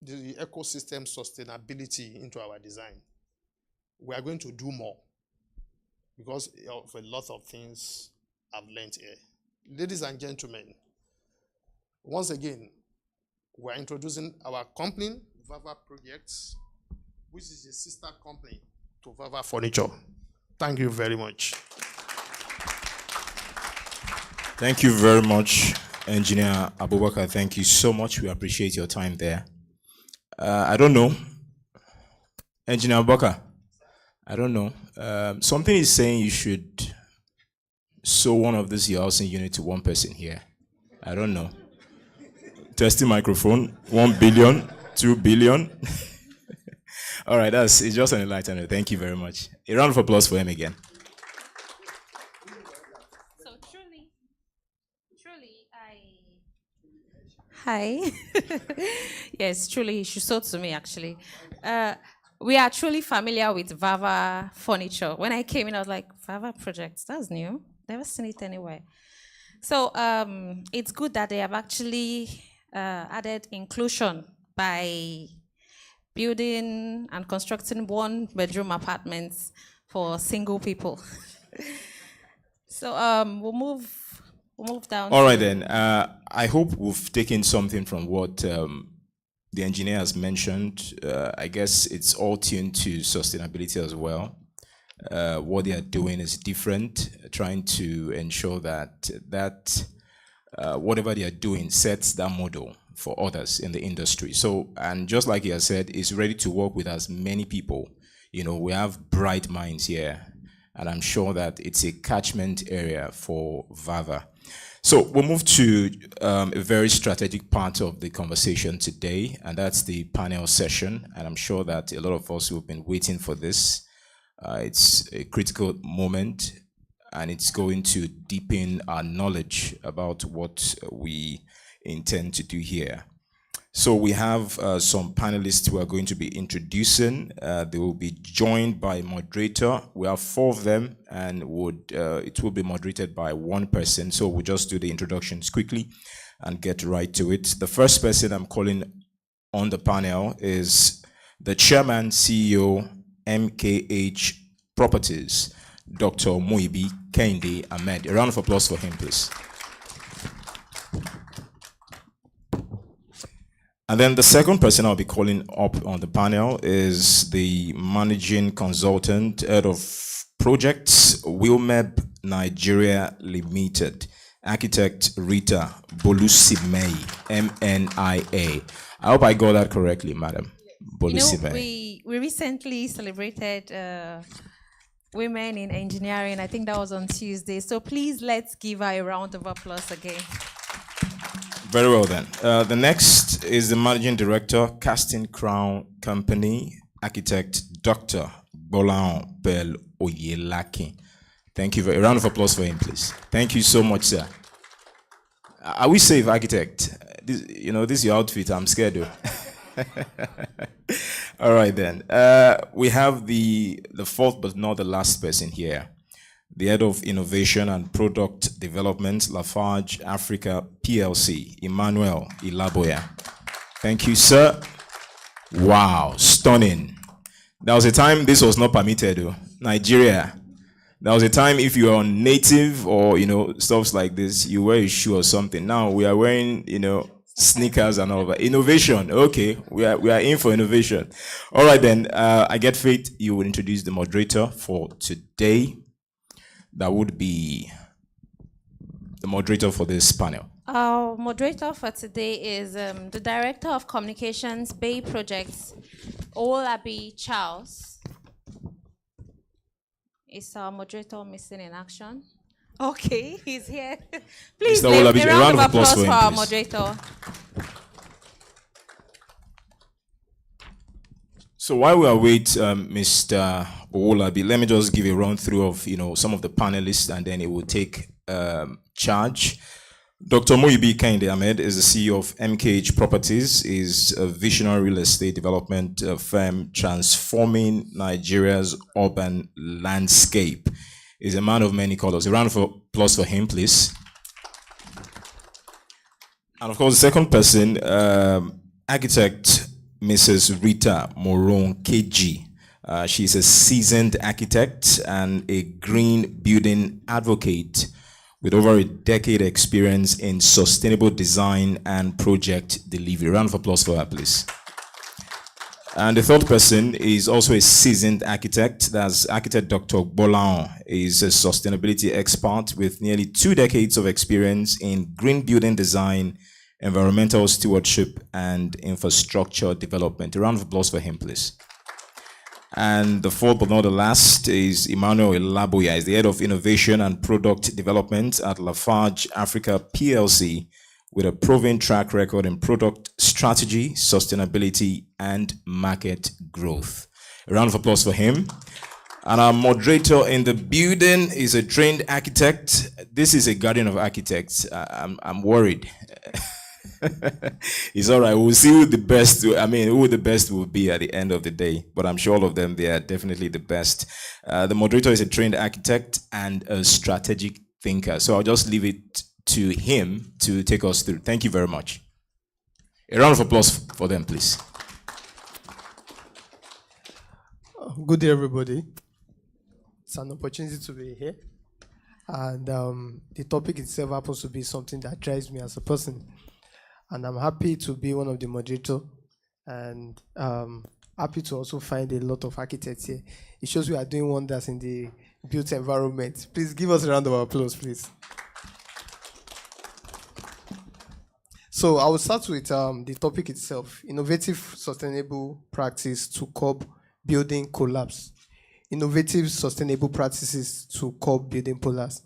the ecosystem sustainability into our design, we are going to do more because of a lot of things I've learned here. Ladies and gentlemen, once again, we're introducing our company, Vava Projects, which is a sister company to Vava Furniture. Thank you very much. Thank you very much, Engineer Abubakar. Thank you so much. We appreciate your time there. I don't know. Engineer Abubakar, I don't know. Something is saying you should sow one of this your housing unit to one person here. I don't know. Testing microphone, 1 billion, 2 billion. All right, it's just an enlightenment. Thank you very much. A round of applause for him again. So hi. Yes, truly, he should sow to me, actually. We are truly familiar with Vava Furniture. When I came in, I was like, Vava Projects, that's new. Never seen it anywhere. So it's good that they have actually added inclusion by building and constructing one-bedroom apartments for single people. So we'll move down. All right then. I hope we've taken something from what the engineer has mentioned. I guess it's all tuned to sustainability as well. What they are doing is different, trying to ensure that whatever they are doing sets that model for others in the industry. So, and just like he has said, is ready to work with as many people. You know, we have bright minds here, and I'm sure that it's a catchment area for VAVA. So we'll move to a very strategic part of the conversation today, and that's the panel session. And I'm sure that a lot of us who have been waiting for this, it's a critical moment, and it's going to deepen our knowledge about what we intend to do here. So we have some panelists who are going to be introducing. They will be joined by a moderator. We have 4 of them, and it will be moderated by one person. So we'll just do the introductions quickly and get right to it. The first person I'm calling on the panel is the Chairman, CEO, MKH Properties, Dr. Muibi Kehinde Ahmed. A round of applause for him, please. And then the second person I'll be calling up on the panel is the managing consultant, head of projects, Wilmeb Nigeria Limited, architect Rita Bolusimei, MNIA. I hope I got that correctly, madam. Bolusimei. We recently celebrated Women in Engineering. I think that was on Tuesday. So please let's give her a round of applause again. Very well then. The next is the Managing Director, Casting Crown Company, Architect Dr. Bolan Bell Oyelaki. Thank you. A round of applause for him, please. Thank you so much, sir. Are we safe, architect? This is your outfit. I'm scared though. All right then. We have the fourth but not the last person here. The Head of Innovation and Product Development, Lafarge Africa PLC, Emmanuel Ilaboya. Thank you, sir. Wow, stunning. There was a time this was not permitted, though. Nigeria. There was a time if you are native or, stuff like this, you wear a shoe or something. Now we are wearing, sneakers and all that. Innovation. Okay, we are in for innovation. All right then, I get faith you will introduce the moderator for today. That would be the moderator for this panel. Our moderator for today is the Director of Communications, Bay Projects, Owolabi Charles. Is our moderator missing in action? Okay, he's here. Please, Mr. Owolabi, a round of applause for our moderator. So while we await Mr. Owolabi, let me just give a run through of some of the panelists, and then it will take charge. Dr. Muibi Kehinde Ahmed is the CEO of MKH Properties, is a visionary real estate development firm transforming Nigeria's urban landscape. He's a man of many colors. A round of applause for him, please. And of course, the second person, architect Mrs. Rita Moron KG. She's a seasoned architect and a green building advocate with over a decade experience in sustainable design and project delivery. A round of applause for her, please. And the third person is also a seasoned architect. That's architect Dr. Bolan. He's a sustainability expert with nearly 2 decades of experience in green building design, environmental stewardship, and infrastructure development. A round of applause for him, please. And the fourth but not the last is Emmanuel Ilaboya. He's the Head of Innovation and Product Development at Lafarge Africa PLC, with a proven track record in product strategy, sustainability, and market growth. A round of applause for him. And our moderator in the building is a trained architect. This is a guardian of architects. I'm worried. It's all right. We'll see who the best will be at the end of the day. But I'm sure all of them, they are definitely the best. The moderator is a trained architect and a strategic thinker. So I'll just leave it to him to take us through. Thank you very much. A round of applause for them, please. Good day, everybody. It's an opportunity to be here. And the topic itself happens to be something that drives me as a person. And I'm happy to be one of the moderators and happy to also find a lot of architects here. It shows we are doing wonders in the built environment. Please give us a round of applause, please. So I will start with the topic itself, innovative sustainable practice to curb building collapse. Innovative sustainable practices to curb building collapse.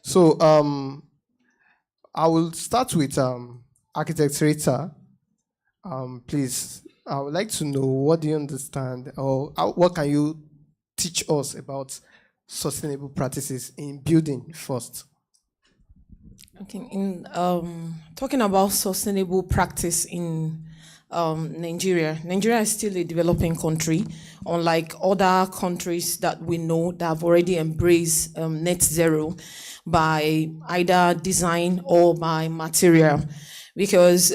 So I will start with Architect Rita. Please, I would like to know, what do you understand, or what can you teach us about sustainable practices in building first? Okay, in talking about sustainable practice in Nigeria is still a developing country, unlike other countries that we know that have already embraced net zero by either design or by material. Because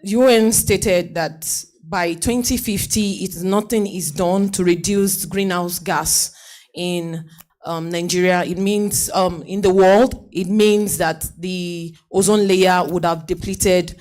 UN stated that by 2050, nothing is done to reduce greenhouse gas in Nigeria. It means in the world, it means that the ozone layer would have depleted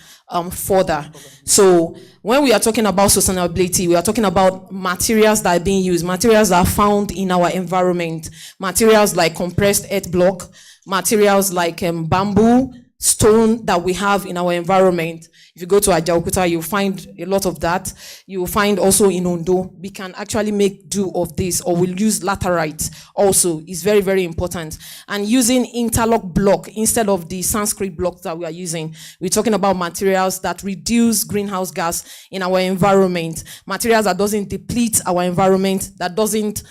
further. So when we are talking about sustainability, we are talking about materials that are being used, materials that are found in our environment, materials like compressed earth block, materials like bamboo, stone that we have in our environment. If you go to Ajaokuta, you'll find a lot of that. You will find also in Ondo, we can actually make do of this, or we'll use laterite also. Is very, very important. And using interlock block instead of the Sanskrit blocks that we are using. We're talking about materials that reduce greenhouse gas in our environment. Materials that doesn't deplete our environment, that doesn't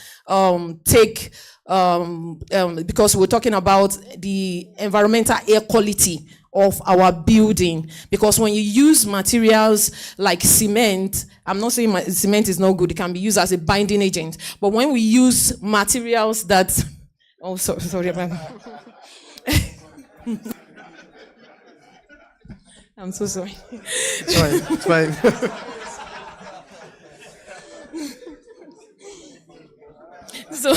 take because we're talking about the environmental air quality of our building. Because when you use materials like cement, I'm not saying cement is not good, it can be used as a binding agent. But when we use materials that, sorry about I'm so sorry. It's fine. So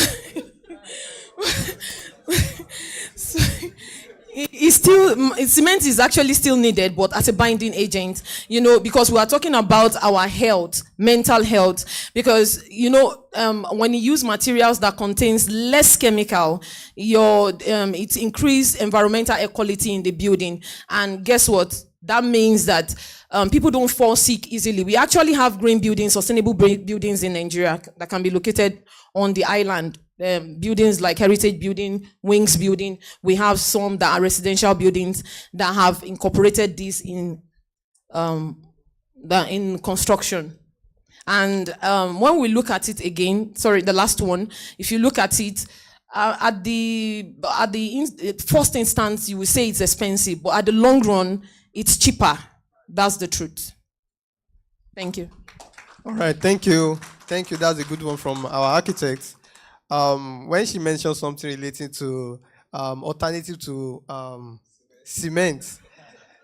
it's still, cement is actually still needed, but as a binding agent, because we are talking about our health, mental health, because, when you use materials that contains less chemical, it increase environmental air quality in the building. And guess what? That means that people don't fall sick easily. We actually have green buildings, sustainable buildings in Nigeria that can be located on the island. Buildings like Heritage Building, Wings Building. We have some that are residential buildings that have incorporated this in construction. And when we look at it again, the last one, if you look at it, at the first instance, you will say it's expensive, but at the long run, it's cheaper. That's the truth. Thank you. All right, thank you. Thank you. That's a good one from our architect. When she mentioned something relating to alternative to cement,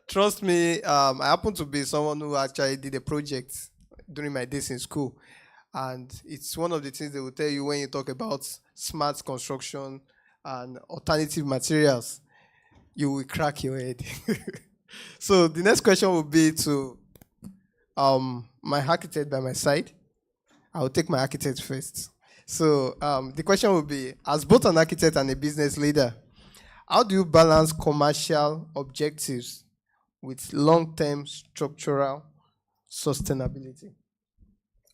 trust me, I happen to be someone who actually did a project during my days in school. And it's one of the things they will tell you when you talk about smart construction and alternative materials. You will crack your head. So the next question will be to my architect by my side. I will take my architect first. So the question will be, as both an architect and a business leader, how do you balance commercial objectives with long-term structural sustainability?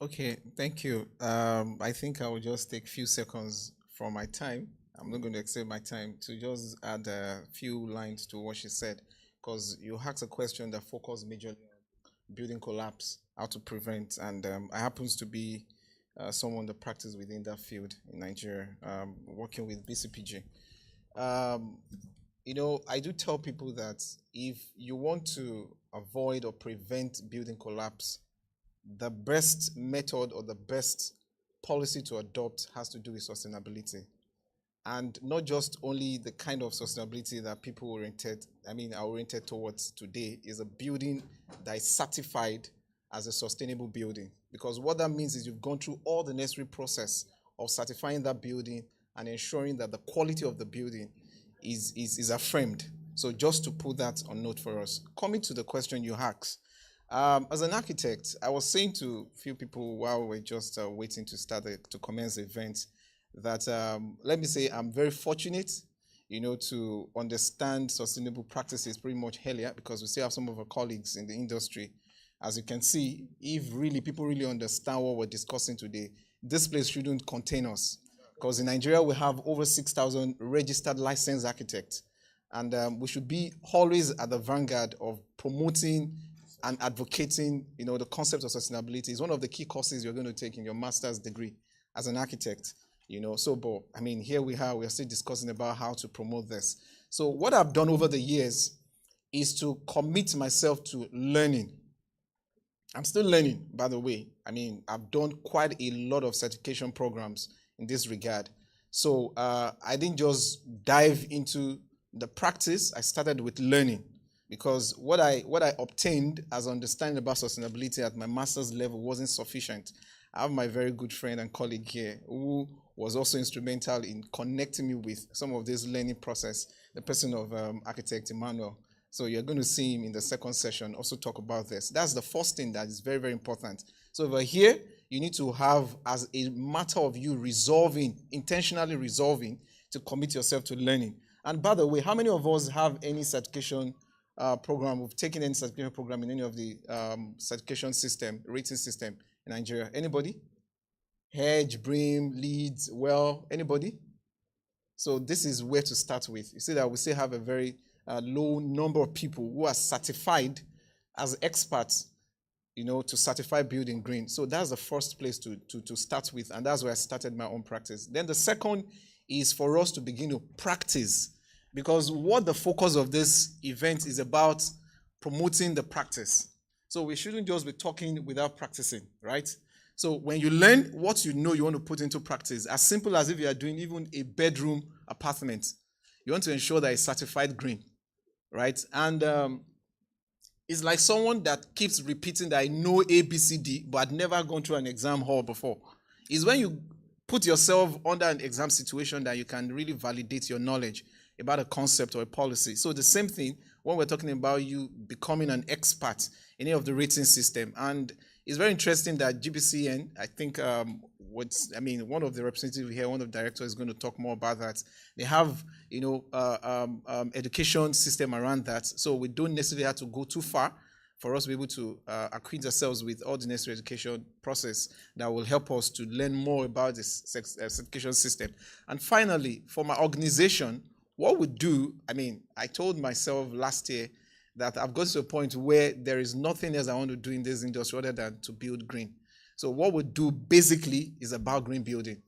Okay, thank you. I think I will just take a few seconds from my time. I'm not going to extend my time to just add a few lines to what she said, because you asked a question that focused majorly on building collapse, how to prevent, and I happens to be someone that practices within that field in Nigeria, working with BCPG. I do tell people that if you want to avoid or prevent building collapse, the best method or the best policy to adopt has to do with sustainability. And not just only the kind of sustainability that are oriented towards today, is a building that is certified as a sustainable building. Because what that means is you've gone through all the necessary process of certifying that building and ensuring that the quality of the building is affirmed. So just to put that on note for us. Coming to the question you asked, as an architect, I was saying to a few people while we're just waiting to start to commence the event that let me say I'm very fortunate, to understand sustainable practices pretty much earlier, because we still have some of our colleagues in the industry. As you can see, if really people really understand what we're discussing today, this place shouldn't contain us. Because in Nigeria, we have over 6,000 registered licensed architects. And we should be always at the vanguard of promoting and advocating, the concept of sustainability. Is one of the key courses you're going to take in your master's degree as an architect. But here we are still discussing about how to promote this. So what I've done over the years is to commit myself to learning. I'm still learning, by the way. I've done quite a lot of certification programs in this regard. So I didn't just dive into the practice. I started with learning, because what I obtained as understanding about sustainability at my master's level wasn't sufficient. I have my very good friend and colleague here who was also instrumental in connecting me with some of this learning process, the person of architect Emmanuel. So you're going to see him in the second session also talk about this. That's the first thing that is very, very important. So over here, you need to have, as a matter of you intentionally resolving, to commit yourself to learning. And by the way, how many of us have any certification program? We've taken any certification program in any of the certification system, rating system in Nigeria? Anybody? Hedge, Brim, Leeds, Well, anybody? So this is where to start with. You see that we still have a very low number of people who are certified as experts, to certify building green. So that's the first place to start with, and that's where I started my own practice. Then the second is for us to begin to practice, because what the focus of this event is about, promoting the practice. So we shouldn't just be talking without practicing, right? So when you learn what you want to put into practice, as simple as if you are doing even a bedroom apartment, you want to ensure that it's certified green, right? And it's like someone that keeps repeating that I know A, B, C, D, but had never gone through an exam hall before. It's when you put yourself under an exam situation that you can really validate your knowledge about a concept or a policy. So the same thing when we're talking about you becoming an expert in any of the rating system. And it's very interesting that GBCN, I think one of the representatives here, one of the directors is going to talk more about that. They have, education system around that. So we don't necessarily have to go too far for us to be able to acquaint ourselves with all the necessary education process that will help us to learn more about this certification system. And finally, for my organization, what we do, I told myself last year that I've got to a point where there is nothing else I want to do in this industry other than to build green. So what we do basically is about green building.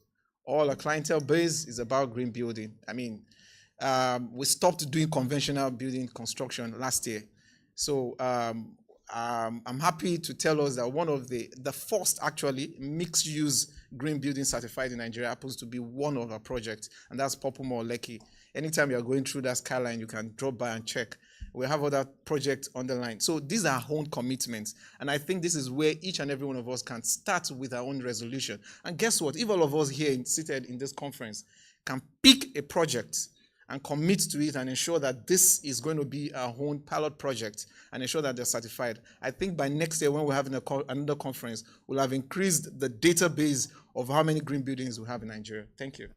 All our clientele base is about green building. We stopped doing conventional building construction last year. So I'm happy to tell us that one of the first actually mixed-use green building certified in Nigeria happens to be one of our projects, and that's Popumo Lekki. Anytime you're going through that skyline, you can drop by and check. We have other projects on the line. So these are our own commitments. And I think this is where each and every one of us can start with our own resolution. And guess what? If all of us here seated in this conference can pick a project and commit to it and ensure that this is going to be our own pilot project and ensure that they're certified, I think by next year when we're having another conference, we'll have increased the database of how many green buildings we have in Nigeria. Thank you.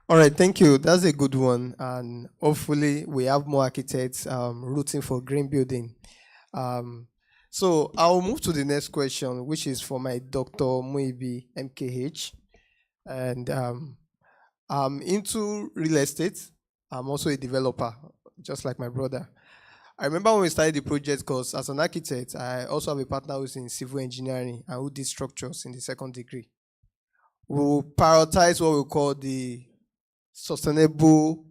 All right, thank you. That's a good one. And hopefully we have more architects rooting for green building. So I'll move to the next question, which is for my Dr. Muibi, MKH. And I'm into real estate. I'm also a developer, just like my brother. I remember when we started the project, because as an architect, I also have a partner who's in civil engineering and who did structures in the second degree. We'll prioritize what we call the sustainable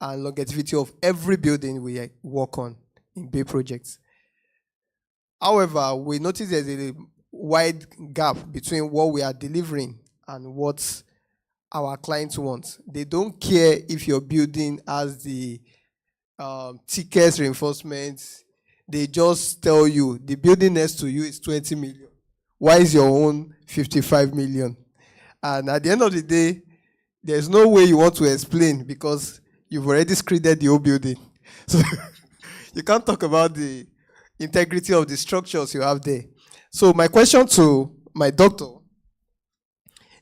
and longevity of every building we work on in Bay projects. However, we notice there's a wide gap between what we are delivering and what our clients want. They don't care if your building has the tickets, reinforcements. They just tell you the building next to you is 20 million. Why is your own 55 million? And at the end of the day, there's no way you want to explain because you've already screened the whole building. So you can't talk about the integrity of the structures you have there. So my question to my doctor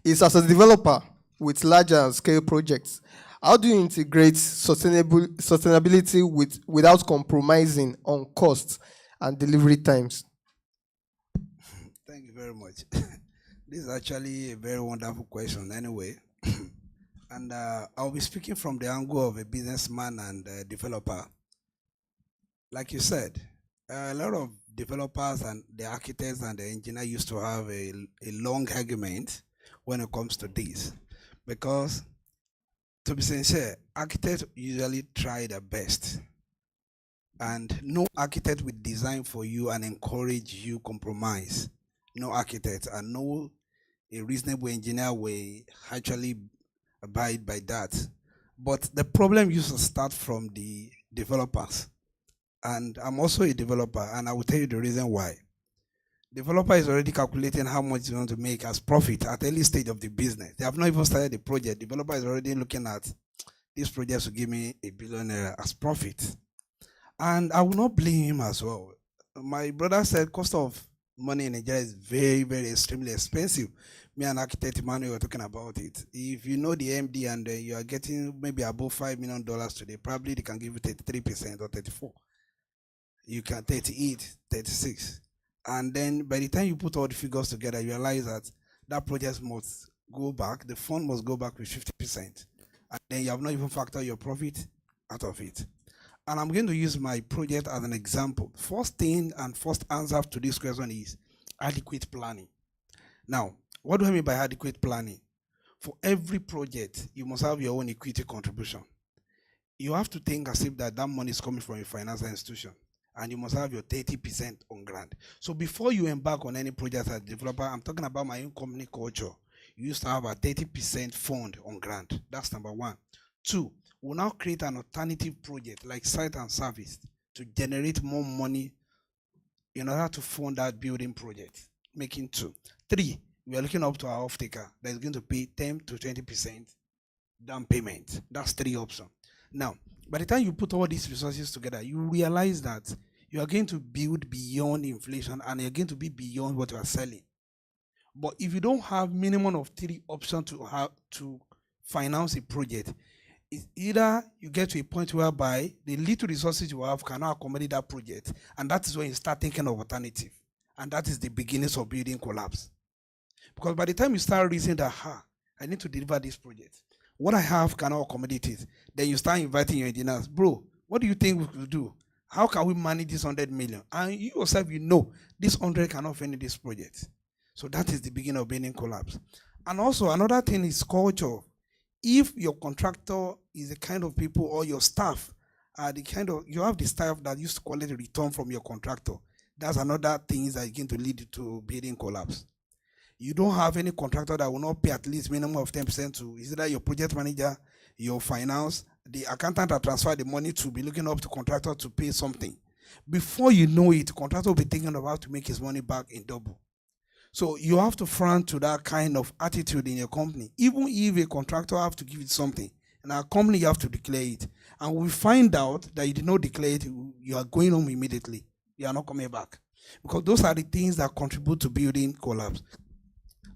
is, as a developer with larger scale projects, how do you integrate sustainability without compromising on costs and delivery times? Thank you very much. This is actually a very wonderful question anyway. And I'll be speaking from the angle of a businessman and a developer. Like you said, a lot of developers and the architects and the engineers used to have a long argument when it comes to this. Because, to be sincere, architects usually try their best. And no architect will design for you and encourage you compromise. No architect and no a reasonable engineer will actually abide by that. But the problem used to start from the developers. And I'm also a developer, and I will tell you the reason why. Developer is already calculating how much you want to make as profit at early stage of the business. They have not even started the project. Developer is already looking at this project to give me $1 billion as profit. And I will not blame him as well. My brother said cost of money in Nigeria is very, very extremely expensive. Me and architect Emmanuel were talking about it. If you know the MD and you are getting maybe above $5 million today, probably they can give you 33% or 34%. You can 38, 36. And then by the time you put all the figures together, you realize that that project must go back, the fund must go back with 50%. And then you have not even factored your profit out of it. And I'm going to use my project as an example. First thing and first answer to this question is adequate planning. Now, what do I mean by adequate planning? For every project, you must have your own equity contribution. You have to think as if that money is coming from a financial institution. And you must have your 30% on grant. So before you embark on any project as a developer, I'm talking about my own company culture. You used to have a 30% fund on grant. That's number one. Two, we'll now create an alternative project like site and service to generate more money in order to fund that building project. Making two. Three, we are looking up to our off-taker that is going to pay 10 to 20% down payment. That's three options. Now, by the time you put all these resources together, you realize that you are going to build beyond inflation and you're going to be beyond what you are selling. But if you don't have minimum of three options to have to finance a project, it's either you get to a point whereby the little resources you have cannot accommodate that project, and that is when you start thinking of alternative. And that is the beginnings of building collapse. Because by the time you start reasoning that, I need to deliver this project, what I have cannot accommodate it. Then you start inviting your engineers. Bro, what do you think we could do? How can we manage this 100 million? And you yourself, you know, this 100 cannot finish this project. So that is the beginning of building collapse. And also another thing is culture. If your contractor is the kind of people or your staff are the kind of, you have the staff that used to collect a return from your contractor. That's another thing that is going to lead to building collapse. You don't have any contractor that will not pay at least minimum of 10% to either your project manager, your finance, the accountant that transfer the money to be looking up to contractor to pay something. Before you know it, contractor will be thinking about how to make his money back in double. So you have to front to that kind of attitude in your company. Even if a contractor have to give it something, in our company you have to declare it. And we find out that you did not declare it, you are going home immediately. You are not coming back. Because those are the things that contribute to building collapse.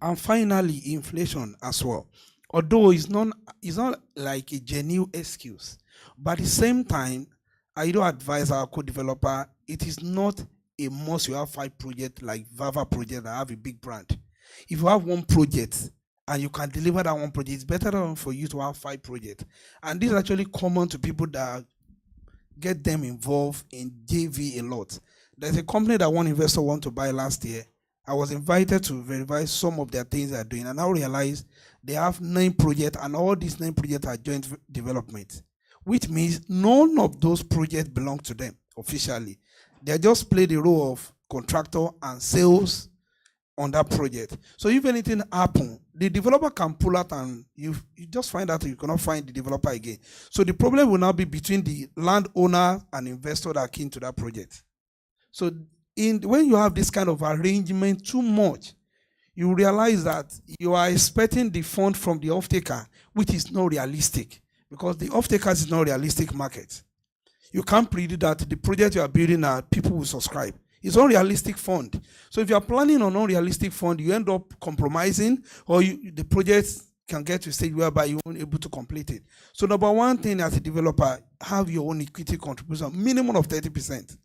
And finally, inflation as well. Although it's not like a genuine excuse, but at the same time, I do advise our co-developer, it is not a must you have 5 projects like Vava project that have a big brand. If you have one project and you can deliver that one project, it's better for you to have 5 projects. And this is actually common to people that get them involved in JV a lot. There's a company that one investor wanted to buy last year. I was invited to verify some of their things they are doing, and I realized they have 9 projects, and all these 9 projects are joint development, which means none of those projects belong to them officially. They just play the role of contractor and sales on that project. So if anything happen, the developer can pull out and you just find out you cannot find the developer again. So the problem will now be between the landowner and investor that are keen to that project. So when you have this kind of arrangement too much, you realize that you are expecting the fund from the off-taker, which is not realistic, because the off-takers is not realistic market. You can't predict that the project you are building, people will subscribe. It's unrealistic fund. So if you are planning on unrealistic fund, you end up compromising, or the project can get to a stage whereby you won't be able to complete it. So number one thing as a developer, have your own equity contribution, minimum of 30%.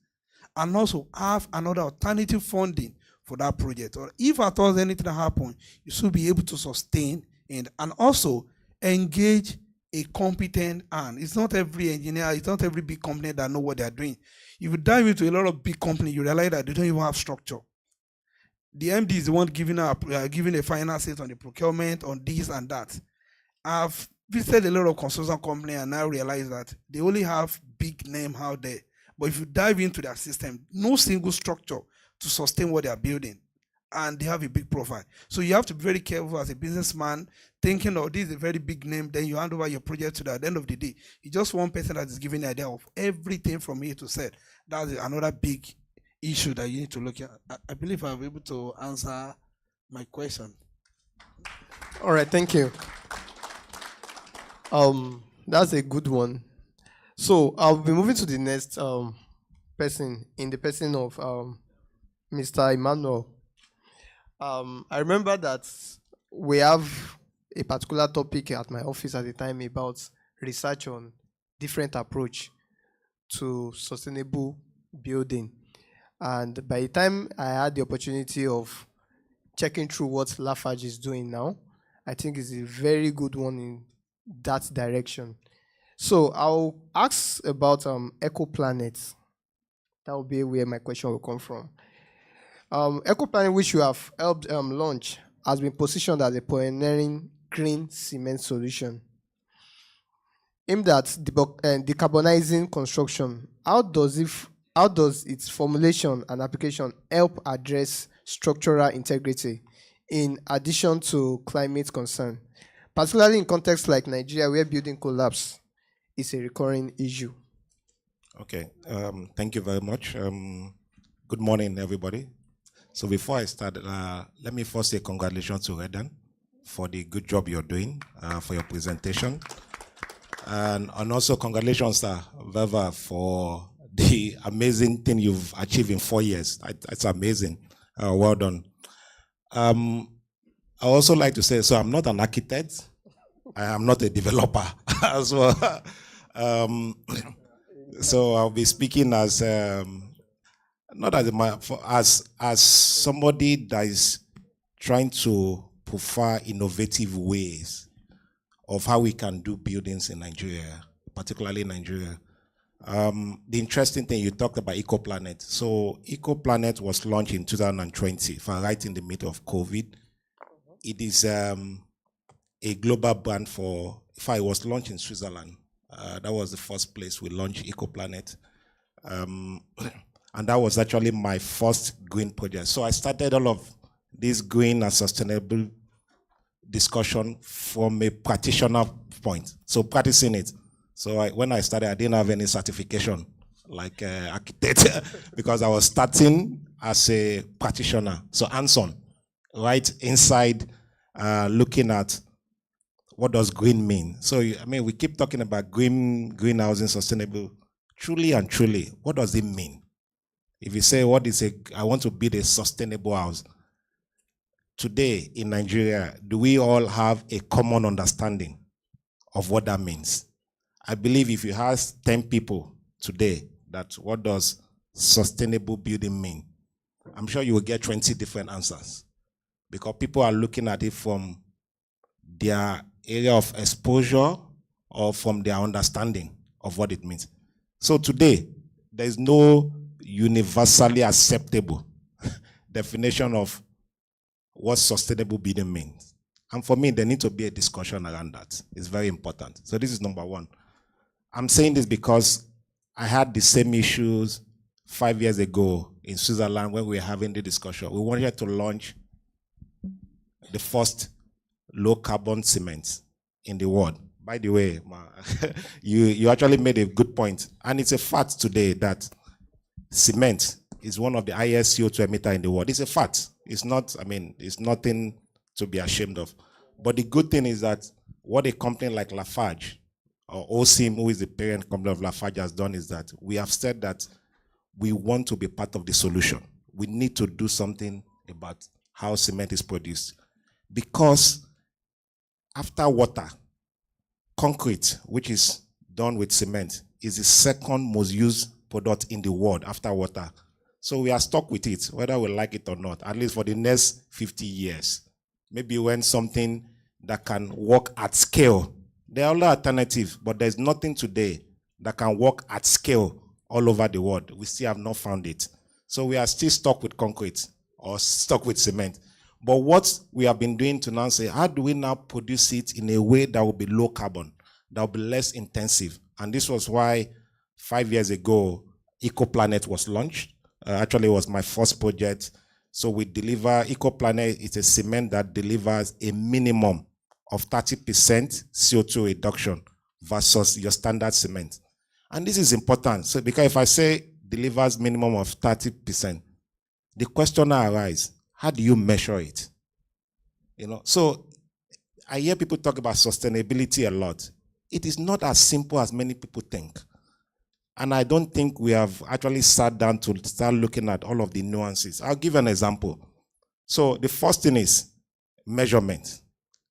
And also have another alternative funding for that project. Or if at all anything happens, you should be able to sustain and also engage a competent hand. It's not every engineer, it's not every big company that know what they're doing. If you dive into a lot of big companies, you realize that they don't even have structure. The MD is the one giving a final say on the procurement, on this and that. I've visited a lot of consultant companies and now realize that they only have big name out there. But if you dive into their system, no single structure to sustain what they are building, and they have a big profile. So you have to be very careful as a businessman, thinking, oh, this is a very big name, then you hand over your project to that. At the end of the day, it's just one person that is giving the idea of everything from A to Z. That's another big issue that you need to look at. I believe I'll be able to answer my question. All right, thank you. That's a good one. So I'll be moving to the next person, in the person of Mr. Emmanuel. I remember that we have a particular topic at my office at the time about research on different approach to sustainable building. And by the time I had the opportunity of checking through what Lafarge is doing now, I think it's a very good one in that direction. So I'll ask about EcoPlanet. That will be where my question will come from. EcoPlanet, which you have helped launch, has been positioned as a pioneering green cement solution aimed at decarbonizing construction. How does its formulation and application help address structural integrity in addition to climate concern, particularly in contexts like Nigeria, where building collapse is a recurring issue? Okay, thank you very much. Good morning, everybody. So before I start, let me first say congratulations to Redan for the good job you're doing, for your presentation. And also congratulations, Veva, for the amazing thing you've achieved in 4 years. It's amazing. Well done. I also like to say, so I'm not an architect. I am not a developer as well. So I'll be speaking as not as somebody that is trying to prefer innovative ways of how we can do buildings in Nigeria, particularly Nigeria. The interesting thing you talked about EcoPlanet. So EcoPlanet was launched in 2020, right in the middle of COVID. It is a global brand it was launched in Switzerland. That was the first place we launched EcoPlanet. And that was actually my first green project. So I started all of this green and sustainable discussion from a practitioner point. So practicing it. So when I started, I didn't have any certification like architect because I was starting as a practitioner. So hands-on, right inside, looking at what does green mean. So I mean, we keep talking about green housing, sustainable. Truly and truly, what does it mean? If you say, I want to build a sustainable house. Today in Nigeria, do we all have a common understanding of what that means? I believe if you ask 10 people today that what does sustainable building mean, I'm sure you will get 20 different answers because people are looking at it from their area of exposure or from their understanding of what it means. So today, there is no universally acceptable definition of what sustainable building means. And for me, there needs to be a discussion around that. It's very important. So this is number one. I'm saying this because I had the same issues 5 years ago in Switzerland when we were having the discussion. We wanted to launch the first low carbon cement in the world. By the way, you actually made a good point. And it's a fact today that cement is one of the highest CO2 emitter in the world. It's a fact. It's not, it's nothing to be ashamed of. But the good thing is that what a company like Lafarge or OSIM, who is the parent company of Lafarge, has done is that we have said that we want to be part of the solution. We need to do something about how cement is produced. Because after water, concrete, which is done with cement, is the second most used product in the world after water. So we are stuck with it, whether we like it or not, at least for the next 50 years. Maybe when something that can work at scale. There are other alternatives, but there's nothing today that can work at scale all over the world. We still have not found it. So we are still stuck with concrete or stuck with cement. But what we have been doing to now say, how do we now produce it in a way that will be low carbon, that will be less intensive? And this was why 5 years ago, EcoPlanet was launched. Actually, it was my first project. So we deliver, EcoPlanet is a cement that delivers a minimum of 30% CO2 reduction versus your standard cement. And this is important. So because if I say delivers minimum of 30%, the question now arises, how do you measure it? So I hear people talk about sustainability a lot. It is not as simple as many people think. And I don't think we have actually sat down to start looking at all of the nuances. I'll give an example. So the first thing is measurement.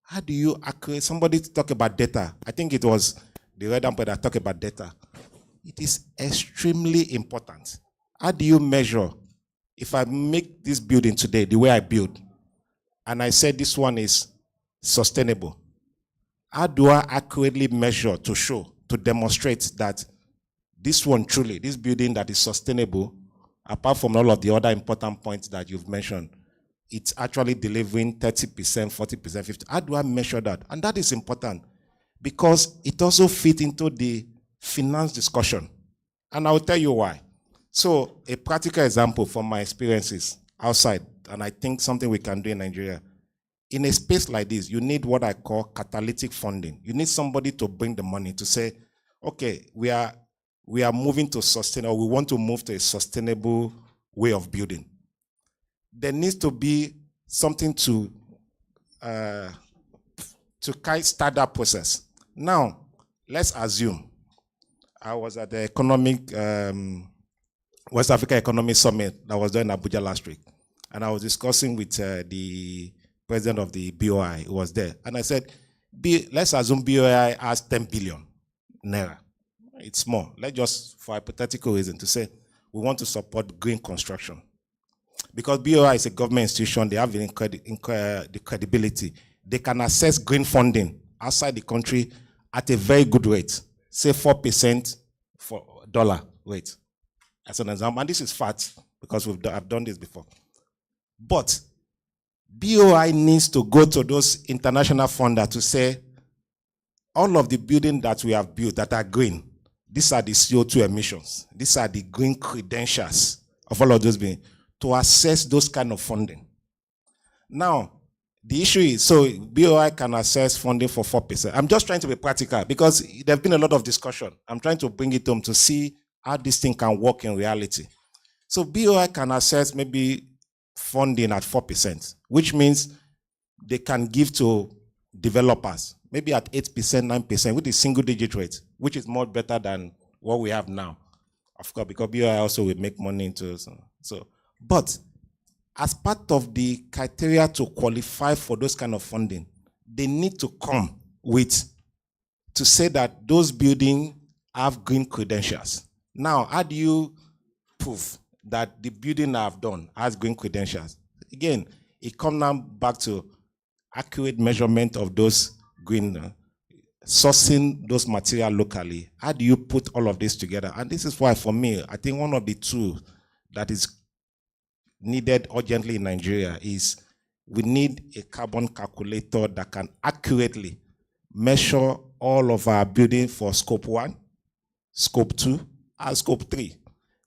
How do you accurate? Somebody talk about data. I think it was the Red Amp that talked about data. It is extremely important. How do you measure? If I make this building today the way I build, and I said this one is sustainable, how do I accurately measure to show, to demonstrate that this one truly, this building that is sustainable, apart from all of the other important points that you've mentioned, it's actually delivering 30%, 40%, 50%. How do I measure that? And that is important because it also fits into the finance discussion. And I will tell you why. So a practical example from my experiences outside, and I think something we can do in Nigeria. In a space like this, you need what I call catalytic funding. You need somebody to bring the money to say, okay, we are moving to sustainable, we want to move to a sustainable way of building. There needs to be something to start that process. Now, let's assume I was at the West Africa Economic Summit that was done in Abuja last week. And I was discussing with the president of the BOI who was there. And I said, let's assume BOI has 10 billion naira. It's small. Let's just, for hypothetical reason, to say we want to support green construction. Because BOI is a government institution, they have the credibility. They can access green funding outside the country at a very good rate, say 4% for dollar rate. As an example, and this is fact because I've done this before. But BOI needs to go to those international funders to say, all of the buildings that we have built that are green, these are the CO2 emissions. These are the green credentials of all of those buildings to assess those kind of funding. Now, the issue is, so BOI can access funding for 4%. I'm just trying to be practical because there's been a lot of discussion. I'm trying to bring it home to see how this thing can work in reality. So BOI can access maybe funding at 4%, which means they can give to developers, maybe at 8%, 9%, with a single-digit rate, which is more better than what we have now. Of course, because BOI also will make money into it. But as part of the criteria to qualify for those kind of funding, they need to come with, to say that those buildings have green credentials. Now, how do you prove that the building I've done has green credentials? Again, it comes now back to accurate measurement of those green, sourcing those materials locally. How do you put all of this together? And this is why, for me, I think one of the tools that is needed urgently in Nigeria is we need a carbon calculator that can accurately measure all of our building for scope 1, scope 2, and scope 3,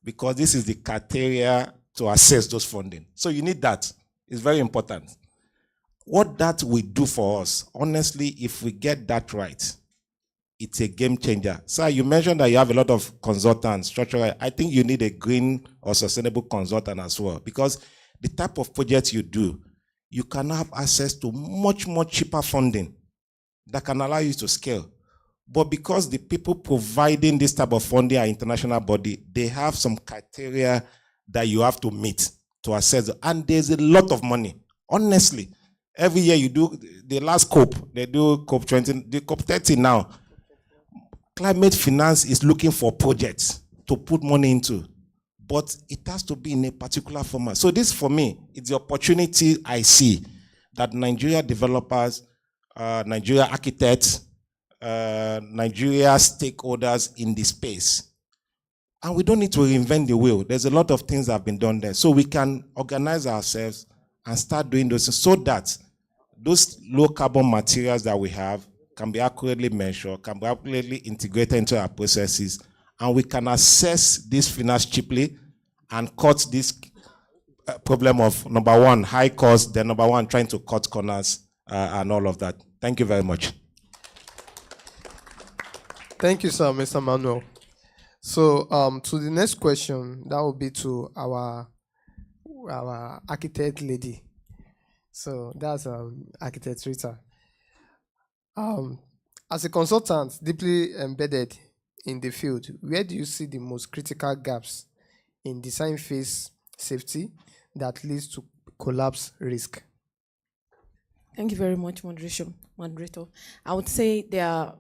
because this is the criteria to assess those funding. So you need that. It's very important. what that will do for us, honestly, if we get that right, it's a game changer. Sir, you mentioned that you have a lot of consultants, structural. I think you need a green or sustainable consultant as well, because the type of projects you do, you can have access to much, much cheaper funding that can allow you to scale. But because the people providing this type of funding are international body, they have some criteria that you have to meet to assess. And there's a lot of money. Honestly, every year you do the last COP, they do COP 20, the COP 30 now. Climate finance is looking for projects to put money into, but it has to be in a particular format. So this, for me, it's the opportunity I see that Nigeria developers, Nigeria architects, Nigeria stakeholders in the space. And we don't need to reinvent the wheel. There's a lot of things that have been done there. So we can organize ourselves and start doing those things so that those low carbon materials that we have can be accurately measured, can be accurately integrated into our processes, and we can assess this finance cheaply and cut this problem of, number one, high cost, then number one, trying to cut corners and all of that. Thank you very much. Thank you, sir, Mr. Manuel. So to the next question, that will be to our architect lady. So that's architect Rita. As a consultant deeply embedded in the field, where do you see the most critical gaps in design phase safety that leads to collapse risk? Thank you very much, moderator. I would say there are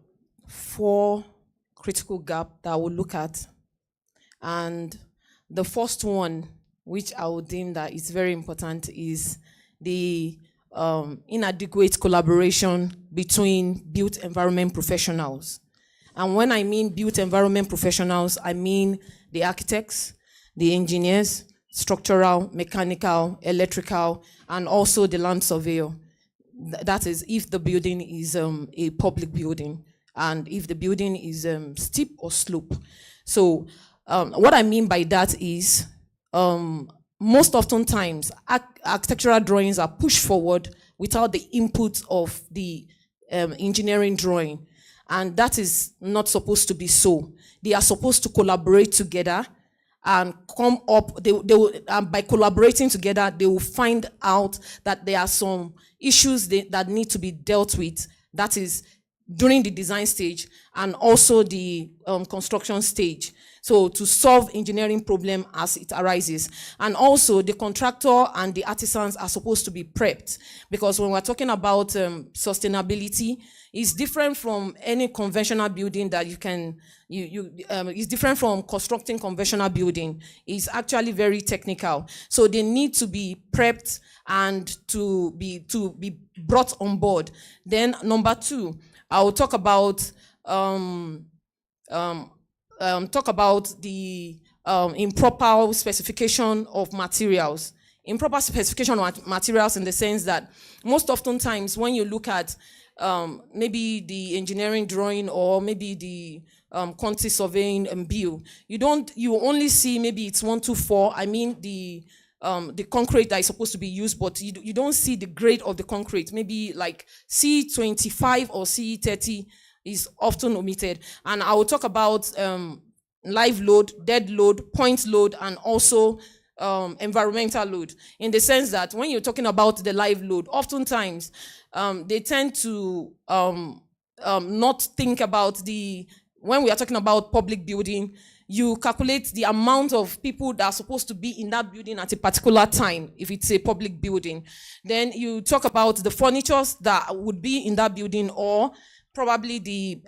4 critical gaps that I will look at. And the first one, which I would deem that is very important, is the inadequate collaboration between built environment professionals. And when I mean built environment professionals, I mean the architects, the engineers, structural, mechanical, electrical, and also the land surveyor. That is if the building is a public building and if the building is steep or slope. So what I mean by that is most often times architectural drawings are pushed forward without the input of the engineering drawing. And that is not supposed to be so. They are supposed to collaborate together and come up, by collaborating together, they will find out that there are some issues that need to be dealt with. That is during the design stage and also the construction stage. So to solve engineering problem as it arises. And also the contractor and the artisans are supposed to be prepped, because when we're talking about sustainability, it's different from any conventional building that you can, it's different from constructing conventional building. It's actually very technical. So they need to be prepped and to be brought on board. Then number 2, I will talk about the improper specification of materials. Improper specification of materials in the sense that most often times when you look at maybe the engineering drawing or maybe the quantity surveying and bill, you only see maybe it's 124. I mean the concrete that is supposed to be used, but you don't see the grade of the concrete. Maybe like C25 or C30 is often omitted. And I will talk about live load, dead load, point load, and also environmental load, in the sense that when you're talking about the live load, oftentimes they tend to not think about when we are talking about public building, you calculate the amount of people that are supposed to be in that building at a particular time, if it's a public building. Then you talk about the furnitures that would be in that building, or probably the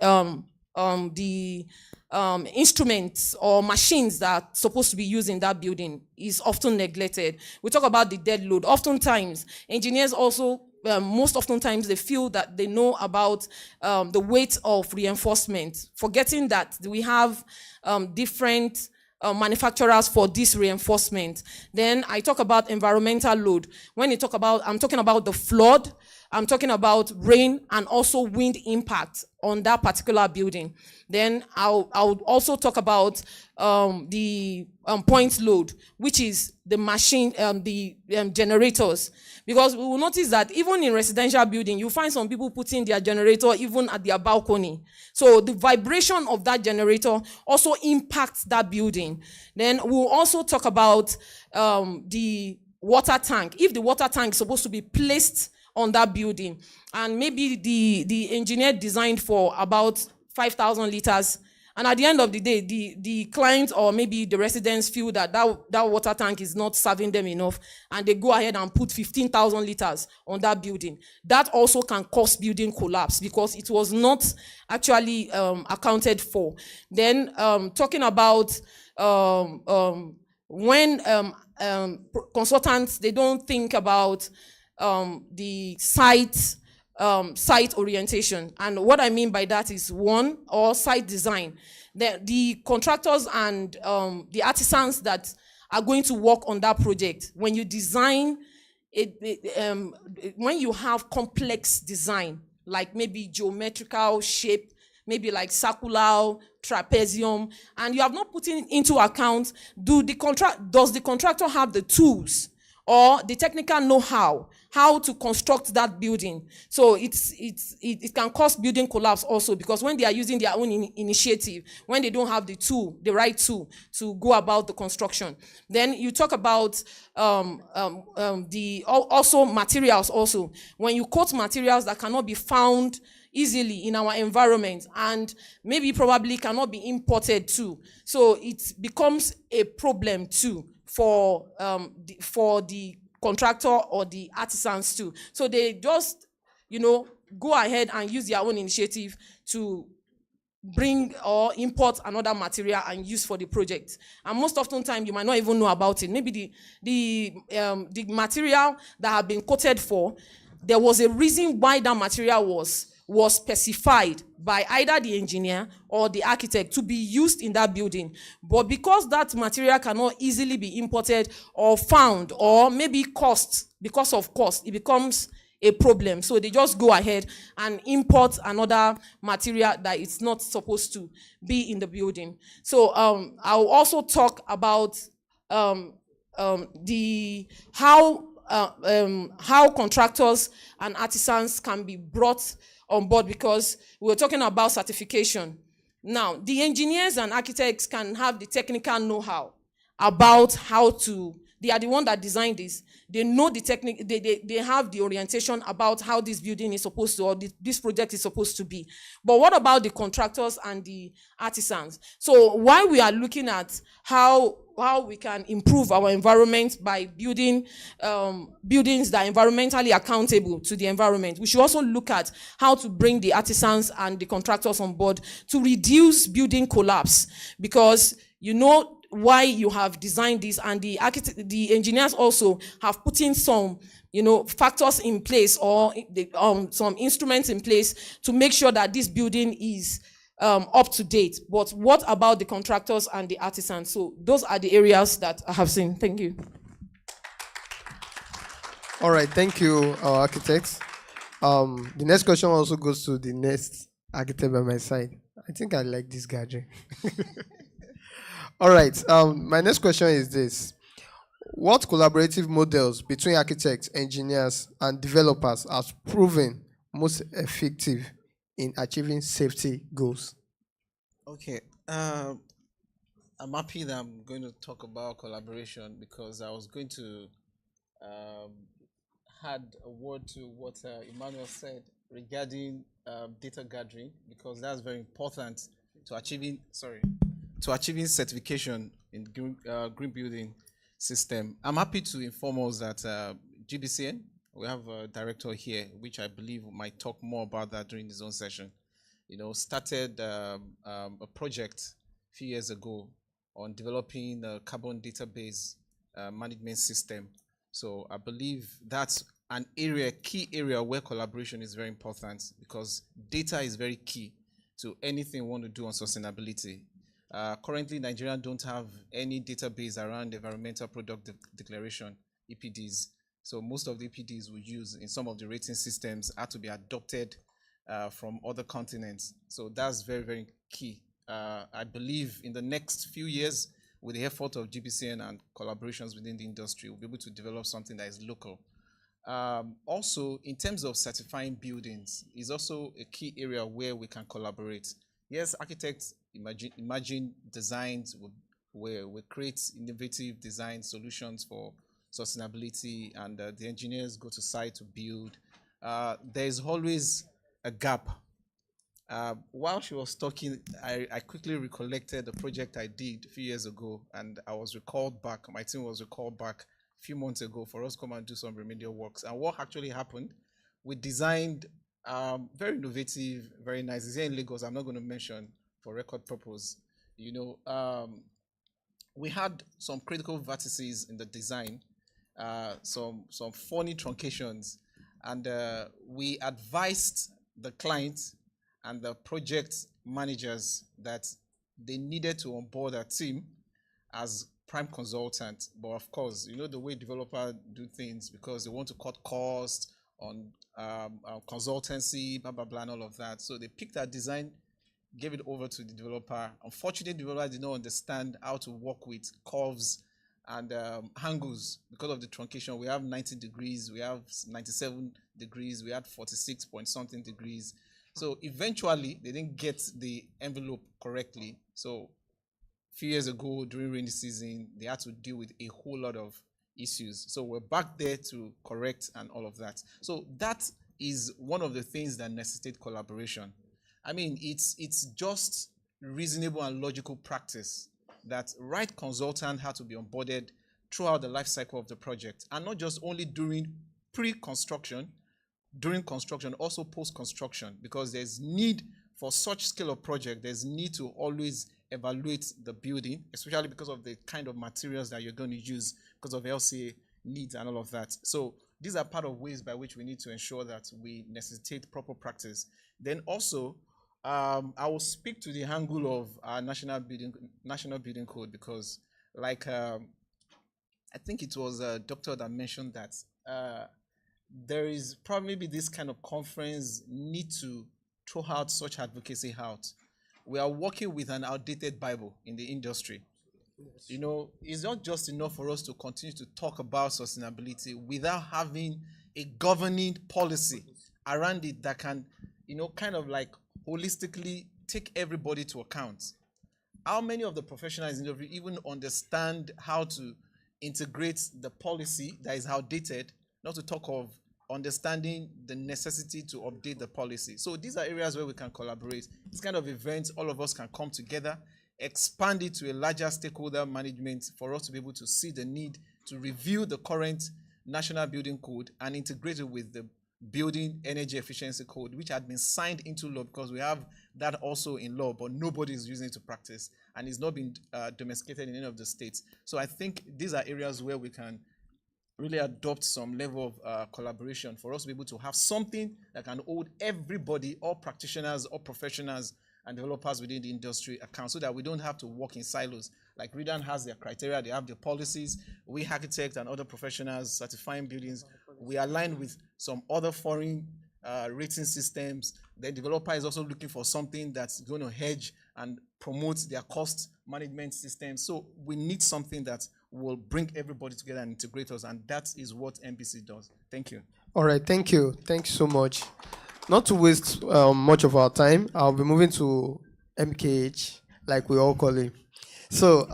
instruments or machines that are supposed to be used in that building is often neglected. We talk about the dead load. Oftentimes, engineers also, most often times, they feel that they know about the weight of reinforcement, forgetting that we have different manufacturers for this reinforcement. Then I talk about environmental load. When you talk about, I'm talking about the flood I'm talking about rain and also wind impact on that particular building. Then I'll also talk about the point load, which is the machine, the generators. Because we will notice that even in residential building, you find some people putting their generator even at their balcony. So the vibration of that generator also impacts that building. Then we'll also talk about the water tank. If the water tank is supposed to be placed on that building, and maybe the engineer designed for about 5,000 liters, and at the end of the day, the client or maybe the residents feel that water tank is not serving them enough, and they go ahead and put 15,000 liters on that building. That also can cause building collapse because it was not actually accounted for. Then talking about when consultants, they don't think about the site orientation. And what I mean by that is site design. The contractors and the artisans that are going to work on that project, when you design when you have complex design, like maybe geometrical shape, maybe like circular, trapezium, and you have not put into account, does the contractor have the tools or the technical know-how how to construct that building? So it can cause building collapse also, because when they are using their own initiative, when they don't have the right tool to go about the construction. Then you talk about also materials also. When you quote materials that cannot be found easily in our environment and maybe probably cannot be imported too, so it becomes a problem too for the contractor or the artisans too. So they just, go ahead and use their own initiative to bring or import another material and use for the project. And most often time, you might not even know about it. Maybe the material that have been quoted for, there was a reason why that material was specified by either the engineer or the architect to be used in that building. But because that material cannot easily be imported or found, or maybe because of cost, it becomes a problem. So they just go ahead and import another material that it's not supposed to be in the building. So I'll also talk about how contractors and artisans can be brought on board, because we're talking about certification. Now, the engineers and architects can have the technical know-how about how to, they are the one that designed this. They know the technique, they have the orientation about how this building is supposed to, or this project is supposed to be. But what about the contractors and the artisans? So while we are looking at how we can improve our environment by building buildings that are environmentally accountable to the environment, we should also look at how to bring the artisans and the contractors on board to reduce building collapse, because why you have designed this, and the engineers also have put in some factors in place, or some instruments in place to make sure that this building is up to date. But what about the contractors and the artisans? So those are the areas that I have seen. Thank you. All right, thank you, our architects. The next question also goes to the next architect by my side. I think I like this gadget. All right, my next question is this. What collaborative models between architects, engineers, and developers have proven most effective in achieving safety goals? Okay, I'm happy that I'm going to talk about collaboration, because I was going to add a word to what Emmanuel said regarding data gathering, because that's very important to achieving certification in green building system. I'm happy to inform us that GBCN, we have a director here, which I believe might talk more about that during his own session. Started a project a few years ago on developing a carbon database management system. So I believe that's an key area where collaboration is very important, because data is very key to anything we want to do on sustainability. Currently, Nigeria don't have any database around environmental product declaration, EPDs. So most of the EPDs we use in some of the rating systems had to be adopted from other continents. So that's very, very key. I believe in the next few years, with the effort of GPCN and collaborations within the industry, we'll be able to develop something that is local. Also, in terms of certifying buildings, is also a key area where we can collaborate. Yes, architects imagine designs, we create innovative design solutions for sustainability, and the engineers go to site to build. There's always a gap. While she was talking, I quickly recollected the project I did a few years ago, and I was recalled back, my team was recalled back a few months ago for us to come and do some remedial works. And what actually happened, we designed very innovative, very nice. It's here in Lagos, I'm not going to mention for record purpose. You know, we had some critical vertices in the design, some funny truncations, and we advised the client and the project managers that they needed to onboard a team as prime consultant. But of course, you know the way developers do things, because they want to cut costs on consultancy, blah, blah, blah, and all of that. So they picked that design, gave it over to the developer. Unfortunately, the developer did not understand how to work with curves and angles because of the truncation. We have 90 degrees, we have 97 degrees, we had 46 point something degrees. So eventually, they didn't get the envelope correctly. So a few years ago, during rainy season, they had to deal with a whole lot of issues. So we're back there to correct and all of that. So that is one of the things that necessitate collaboration. I mean, it's just reasonable and logical practice that right consultant had to be onboarded throughout the life cycle of the project, and not just only during pre-construction, during construction, also post-construction, because there's need for such scale of project, there's need to always evaluate the building, especially because of the kind of materials that you're going to use, because of LCA needs and all of that. So these are part of ways by which we need to ensure that we necessitate proper practice. Then also, I will speak to the angle of our national building code, because like I think it was a doctor that mentioned that there is probably this kind of conference need to throw out such advocacy out. We are working with an outdated Bible in the industry. Yes. You know, it's not just enough for us to continue to talk about sustainability without having a governing policy around it that can, you know, kind of like holistically take everybody to account. How many of the professionals in the industry even understand how to integrate the policy that is outdated, not to talk of understanding the necessity to update the policy? So these are areas where we can collaborate. This kind of events, all of us can come together, expand it to a larger stakeholder management for us to be able to see the need to review the current national building code and integrate it with the building energy efficiency code, which had been signed into law, because we have that also in law, but nobody is using it to practice, and it's not been domesticated in any of the states. So I think these are areas where we can really adopt some level of collaboration for us to be able to have something that can hold everybody, all practitioners, all professionals, and developers within the industry account, so that we don't have to work in silos. Like Redan has their criteria, they have their policies. We architects and other professionals certifying buildings, we align with some other foreign rating systems. The developer is also looking for something that's going to hedge and promote their cost management system. So we need something that will bring everybody together and integrate us, and that is what MBC does. Thank you. All right, thank you. Thank you so much. Not to waste much of our time, I'll be moving to MKH, like we all call him. So,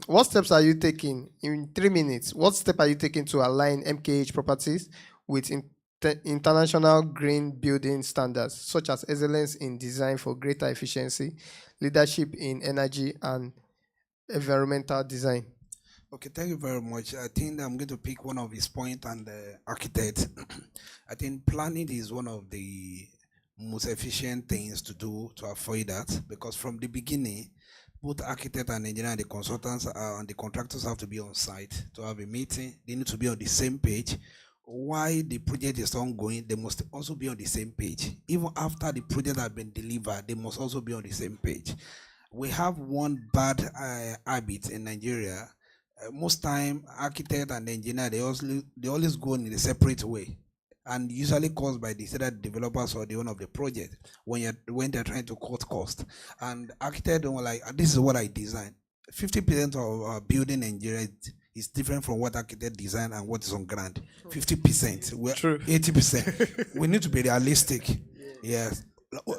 what steps are you taking in 3 minutes? What step are you taking to align MKH properties with international green building standards, such as excellence in design for greater efficiency, leadership in energy, and environmental design? Okay, thank you very much. I think I'm going to pick one of his points, and the architect. I think planning is one of the most efficient things to do to avoid that, because from the beginning, both architect and engineer and the consultants and the contractors have to be on site to have a meeting. They need to be on the same page. Why the project is ongoing, they must also be on the same page. Even after the project has been delivered, they must also be on the same page. We have one bad habit in Nigeria. Most time, architect and engineer, they always go in a separate way, and usually caused by the either developers or the owner of the project when they're trying to cut cost. And architect don't like, this is what I designed. 50% of our building in Nigeria is different from what architect design and what is on ground. 50%, we're 80%. We need to be realistic. Yes.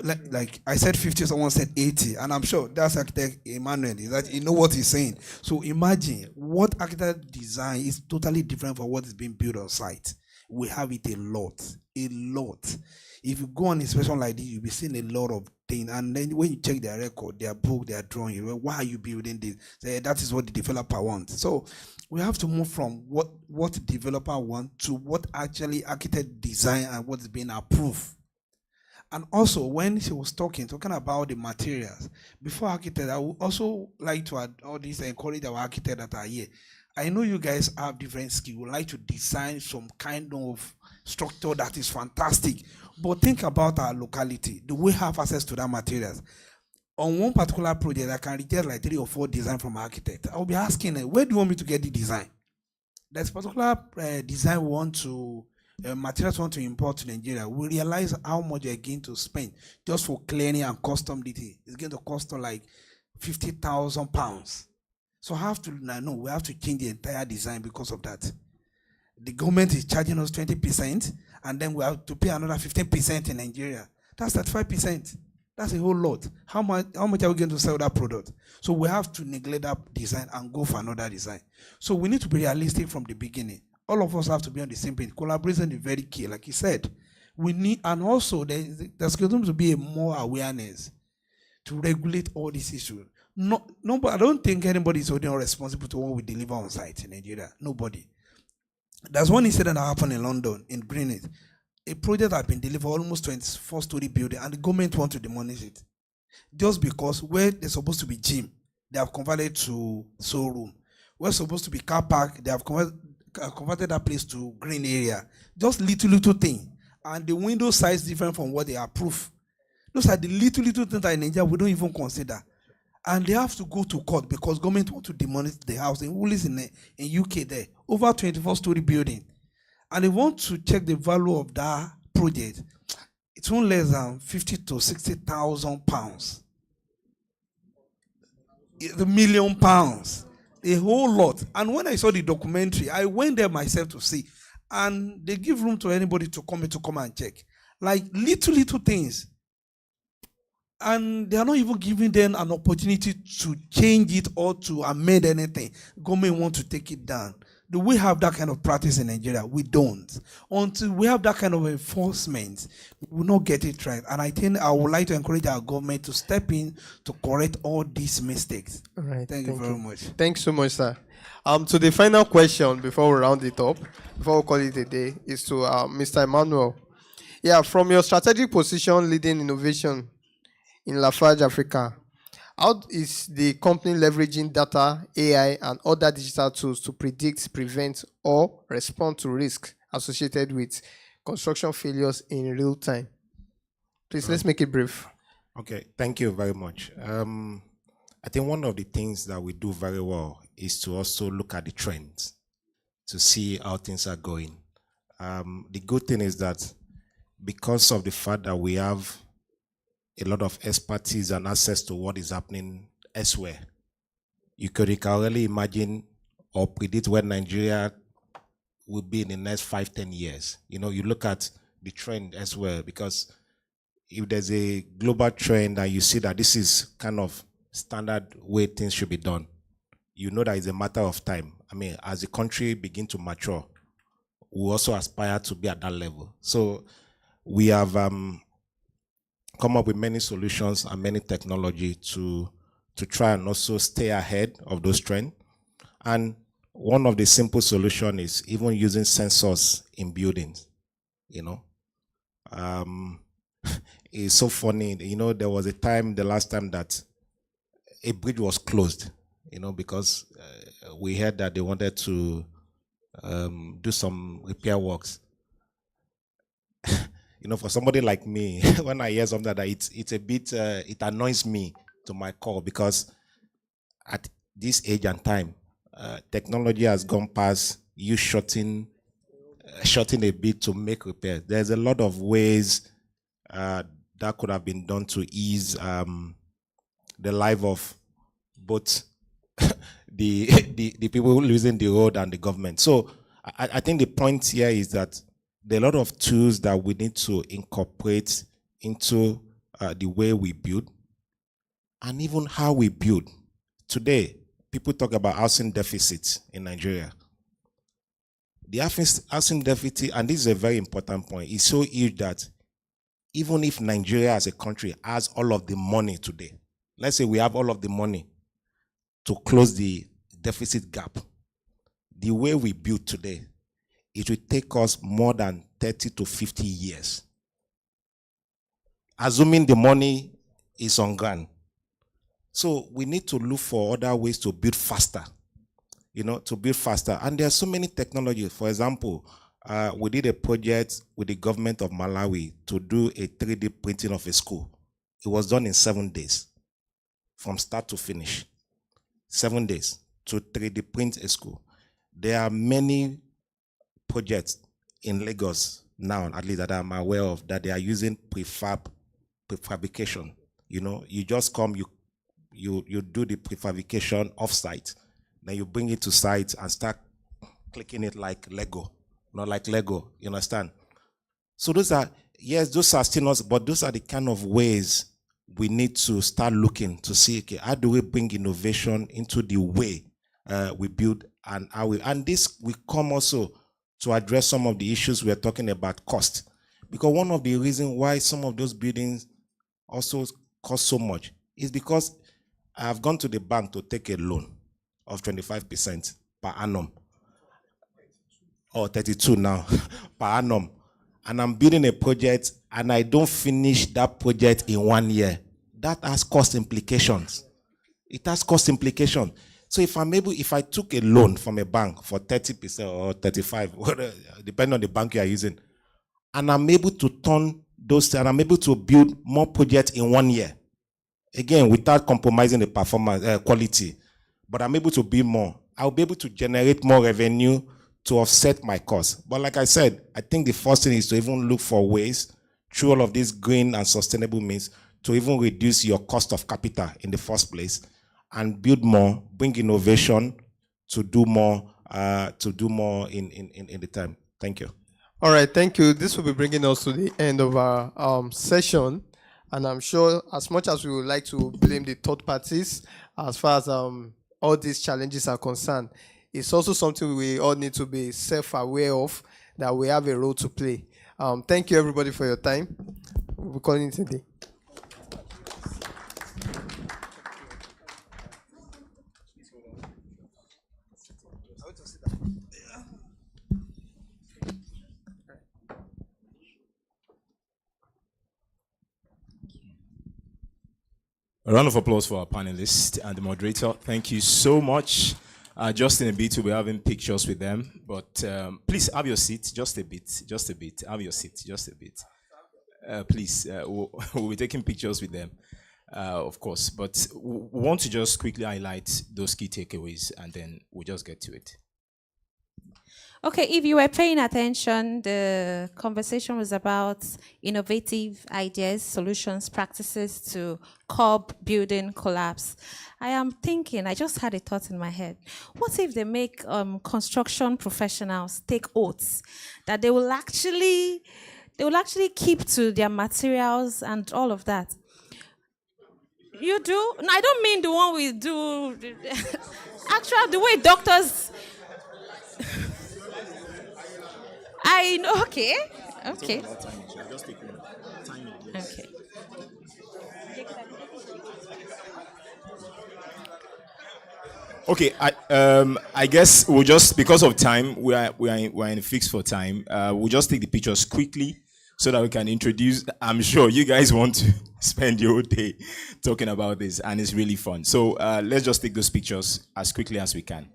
Like I said 50, someone said 80, and I'm sure that's architect Emmanuel, is that you know what he's saying. So imagine what architect design is totally different from what is being built on site. We have it a lot. If you go on inspection like this, you'll be seeing a lot of things, and then when you check their record, their book, their drawing, you why are you building this? Say, that is what the developer wants. So we have to move from what the developer wants to what actually architect design and what is being approved. And also, when she was talking about the materials, before architect, I would also like to add all this and encourage our architects that are here. I know you guys have different skills. Would like to design some kind of structure that is fantastic. But think about our locality. Do we have access to that materials? On one particular project, I can reject like 3 or 4 designs from architect. I'll be asking, where do you want me to get the design? There's particular design we want to materials want to import to Nigeria. We realize how much you're going to spend just for cleaning and custom detail. It's going to cost like £50,000. So we have to change the entire design because of that. The government is charging us 20%, and then we have to pay another 15% in Nigeria. That's 35%. That's a whole lot. How much are we going to sell that product? So we have to neglect that design and go for another design. So we need to be realistic from the beginning. All of us have to be on the same page. Collaboration is very key, like he said. We need, and also there's going to be a more awareness to regulate all these issues. No, but I don't think anybody is holding responsible to what we deliver on site in Nigeria. Nobody. There's one incident that happened in London, in Greenwich. A project had been delivered, almost 24-story building, and the government want to demolish it. Just because where they're supposed to be gym, they have converted to showroom. Where supposed to be car park, they have converted that place to green area. Just little thing. And the window size different from what they approve. Those are the little things that in Nigeria we don't even consider. And they have to go to court because government want to demolish the house. In Woolies in UK there, over 24-story building. And they want to check the value of that project. It's only less than 50 to 60,000 pounds. The £1 million. A whole lot. And when I saw the documentary, I went there myself to see. And they give room to anybody to come and check. Like little things. And they are not even giving them an opportunity to change it or to amend anything. Government want to take it down. Do we have that kind of practice in Nigeria? We don't. Until we have that kind of enforcement, we will not get it right. And I think I would like to encourage our government to step in to correct all these mistakes. All right. Thank you very much. Thanks so much, sir. So the final question before we round it up, before we call it a day, is to Mr. Emmanuel. Yeah, from your strategic position leading innovation in Lafarge Africa, how is the company leveraging data, AI, and other digital tools to predict, prevent, or respond to risk associated with construction failures in real time? Please, let's make it brief. Okay, thank you very much. I think one of the things that we do very well is to also look at the trends to see how things are going. The good thing is that because of the fact that we have a lot of expertise and access to what is happening elsewhere, you can really imagine or predict where Nigeria will be in the next 5-10 years. You know, you look at the trend elsewhere, because if there's a global trend and you see that this is kind of standard way things should be done, you know that it's a matter of time. I mean, as the country begin to mature, we also aspire to be at that level. So we have come up with many solutions and many technology to try and also stay ahead of those trends. And one of the simple solutions is even using sensors in buildings. You know, it's so funny. You know, there was a time, the last time, that a bridge was closed. You know, because we heard that they wanted to do some repair works. You know, for somebody like me, when I hear something like that, it's a bit, it annoys me to my core, because at this age and time, technology has gone past you shorting a bit to make repairs. There's a lot of ways that could have been done to ease the life of both the people using the road and the government. So I think the point here is that there are a lot of tools that we need to incorporate into the way we build and even how we build. Today, people talk about housing deficits in Nigeria. The housing deficit, and this is a very important point, is so huge that even if Nigeria as a country has all of the money today, let's say we have all of the money to close the deficit gap, the way we build today, it will take us more than 30 to 50 years. Assuming the money is on ground. So we need to look for other ways to build faster, to build faster. And there are so many technologies. For example, we did a project with the government of Malawi to do a 3D printing of a school. It was done in 7 days, from start to finish. 7 days to 3D print a school. There are many projects in Lagos now, at least that I'm aware of, that they are using prefabrication. You just come, you do the prefabrication off-site, then you bring it to site and start clicking it like Lego. Not like Lego, you understand? So those are still not, but those are the kind of ways we need to start looking to see, okay, how do we bring innovation into the way we build and this will come also to address some of the issues we are talking about, cost. Because one of the reasons why some of those buildings also cost so much is because I have gone to the bank to take a loan of 25% per annum, or 32 now, per annum. And I'm building a project and I don't finish that project in 1 year. That has cost implications. It has cost implications. So if I took a loan from a bank for 30% or 35%, depending on the bank you are using, and I'm able to turn those, and I'm able to build more projects in 1 year, again, without compromising the performance quality, but I'm able to build more, I'll be able to generate more revenue to offset my costs. But like I said, I think the first thing is to even look for ways through all of these green and sustainable means to even reduce your cost of capital in the first place and build more, bring innovation to do more in the time. Thank you. All right, thank you. This will be bringing us to the end of our session. And I'm sure as much as we would like to blame the third parties as far as all these challenges are concerned, it's also something we all need to be self-aware of, that we have a role to play. Thank you, everybody, for your time. We'll be calling it today. A round of applause for our panelists and the moderator. Thank you so much. Just in a bit, we'll be having pictures with them. But please have your seat, just a bit. Have your seat, just a bit. Please, we'll be taking pictures with them, of course. But we want to just quickly highlight those key takeaways, and then we'll just get to it. Okay, if you were paying attention, the conversation was about innovative ideas, solutions, practices to curb building collapse. I just had a thought in my head. What if they make construction professionals take oaths that they will actually keep to their materials and all of that? You do? No, I don't mean the one we do. Actually, the way doctors... I know. Okay. Okay. Okay, I guess we'll just, because of time, we're in a fix for time. We'll just take the pictures quickly so that we can introduce. I'm sure you guys want to spend your whole day talking about this, and it's really fun. So let's just take those pictures as quickly as we can.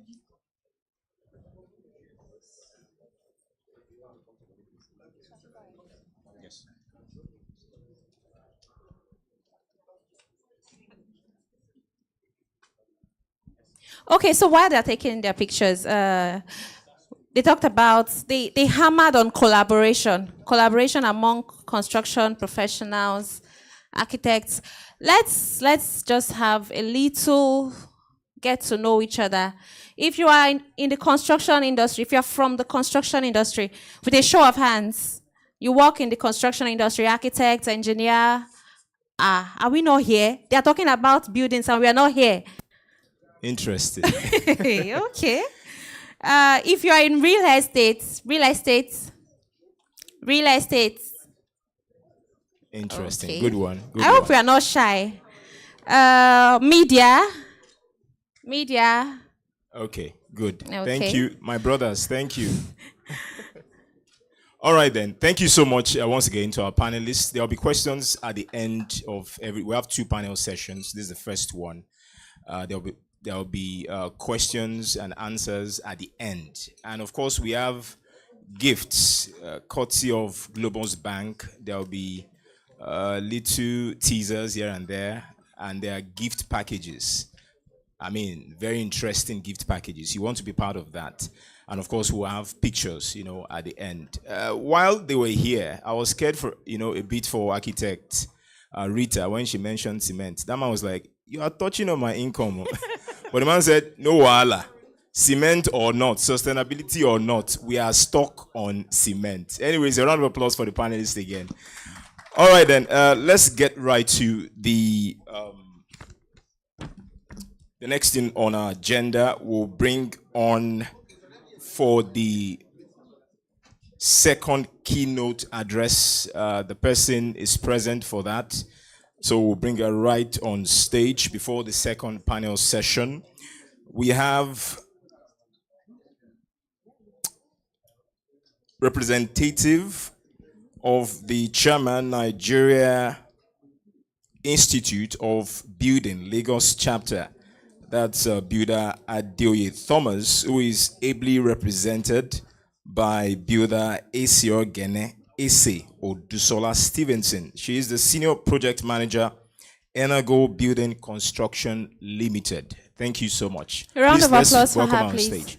Okay, so while they're taking their pictures, they talked about, they hammered on collaboration among construction professionals, architects. Let's just have a little get to know each other. If you are in the construction industry, if you're from the construction industry, with a show of hands, you work in the construction industry, architect, engineer, are we not here? They are talking about buildings and we are not here. Interesting. Okay. If you are in real estate. Interesting. Okay. Good one. Good I hope one. we are not shy. Media. Okay, good. Okay. Thank you, my brothers. Thank you. All right, then. Thank you so much once again to our panelists. There will be questions at the end of we have 2 panel sessions. This is the first one. There will be questions and answers at the end. And of course, we have gifts, courtesy of Globus Bank. There will be little teasers here and there are gift packages. I mean, very interesting gift packages. You want to be part of that. And of course, we'll have pictures, at the end. While they were here, I was scared for, a bit for architect Rita when she mentioned cement. That man was like, "You are touching on my income." But the man said, "No wahala. Cement or not, sustainability or not, we are stuck on cement." Anyways, a round of applause for the panelists again. All right, then. Let's get right to the next thing on our agenda. We'll bring on for the second keynote address. The person is present for that. So we'll bring her right on stage before the second panel session. We have representative of the chairman, Nigeria Institute of Building, Lagos chapter. That's Builder Adeoye Thomas, who is ably represented by Builder Asio Gene Ese Odusola Stevenson. She is the Senior Project Manager, Energo Building Construction Limited. Thank you so much. A round Please, of let's applause for welcome her, her on please. stage.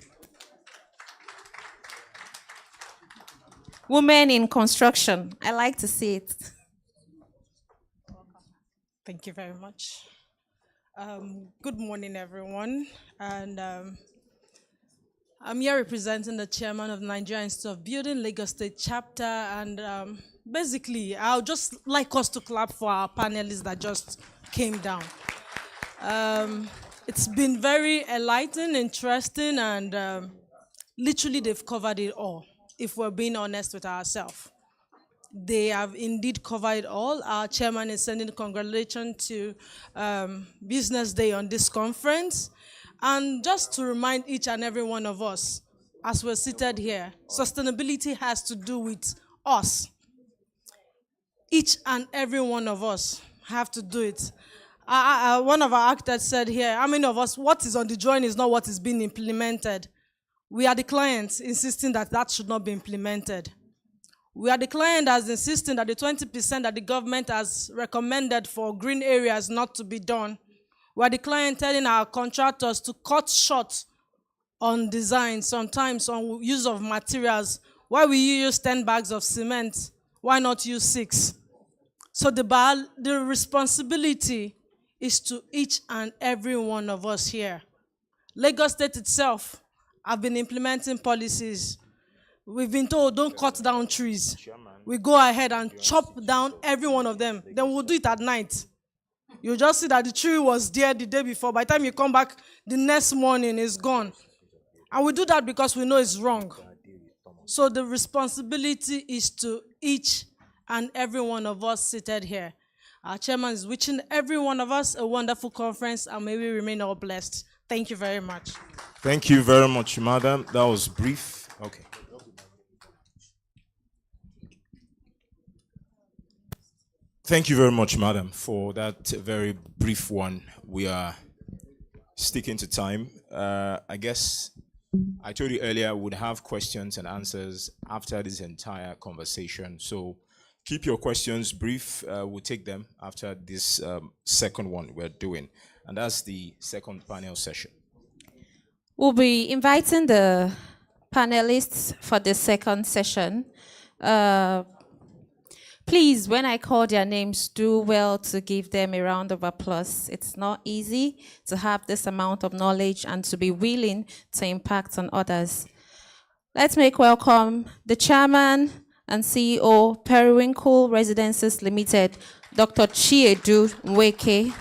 Women in construction. I like to see it. Thank you very much. Good morning, everyone. And I'm here representing the chairman of the Nigerian Institute of Building, Lagos State chapter. And basically, I would just like us to clap for our panelists that just came down. It's been very enlightening, interesting, and literally they've covered it all, if we're being honest with ourselves. They have indeed covered it all. Our chairman is sending congratulations to Business Day on this conference. And just to remind each and every one of us, as we're seated here, sustainability has to do with us. Each and every one of us have to do it. One of our architects said here, how many of us, what is on the drawing is not what is being implemented. We are the clients insisting that that should not be implemented. We are the client that's insisting that the 20% that the government has recommended for green areas not to be done. We are the client telling our contractors to cut short on design, sometimes on use of materials. Why will you use 10 bags of cement? Why not use 6? So the responsibility is to each and every one of us here. Lagos State itself have been implementing policies. We've been told don't cut down trees. We go ahead and chop down every one of them. Then we'll do it at night. You just see that the tree was there the day before. By the time you come back, the next morning it's gone. And we do that because we know it's wrong. So the responsibility is to each and every one of us seated here. Our chairman is wishing every one of us a wonderful conference, and may we remain all blessed. Thank you very much. Thank you very much, madam. That was brief. Okay. Thank you very much, madam, for that very brief one. We are sticking to time. I guess I told you earlier we'd have questions and answers after this entire conversation. So keep your questions brief. We'll take them after this second one we're doing. And that's the second panel session. We'll be inviting the panelists for the second session. Please, when I call their names, do well to give them a round of applause. It's not easy to have this amount of knowledge and to be willing to impact on others. Let's make welcome the chairman and CEO, Periwinkle Residences Limited, Dr. Chiedu Nweke.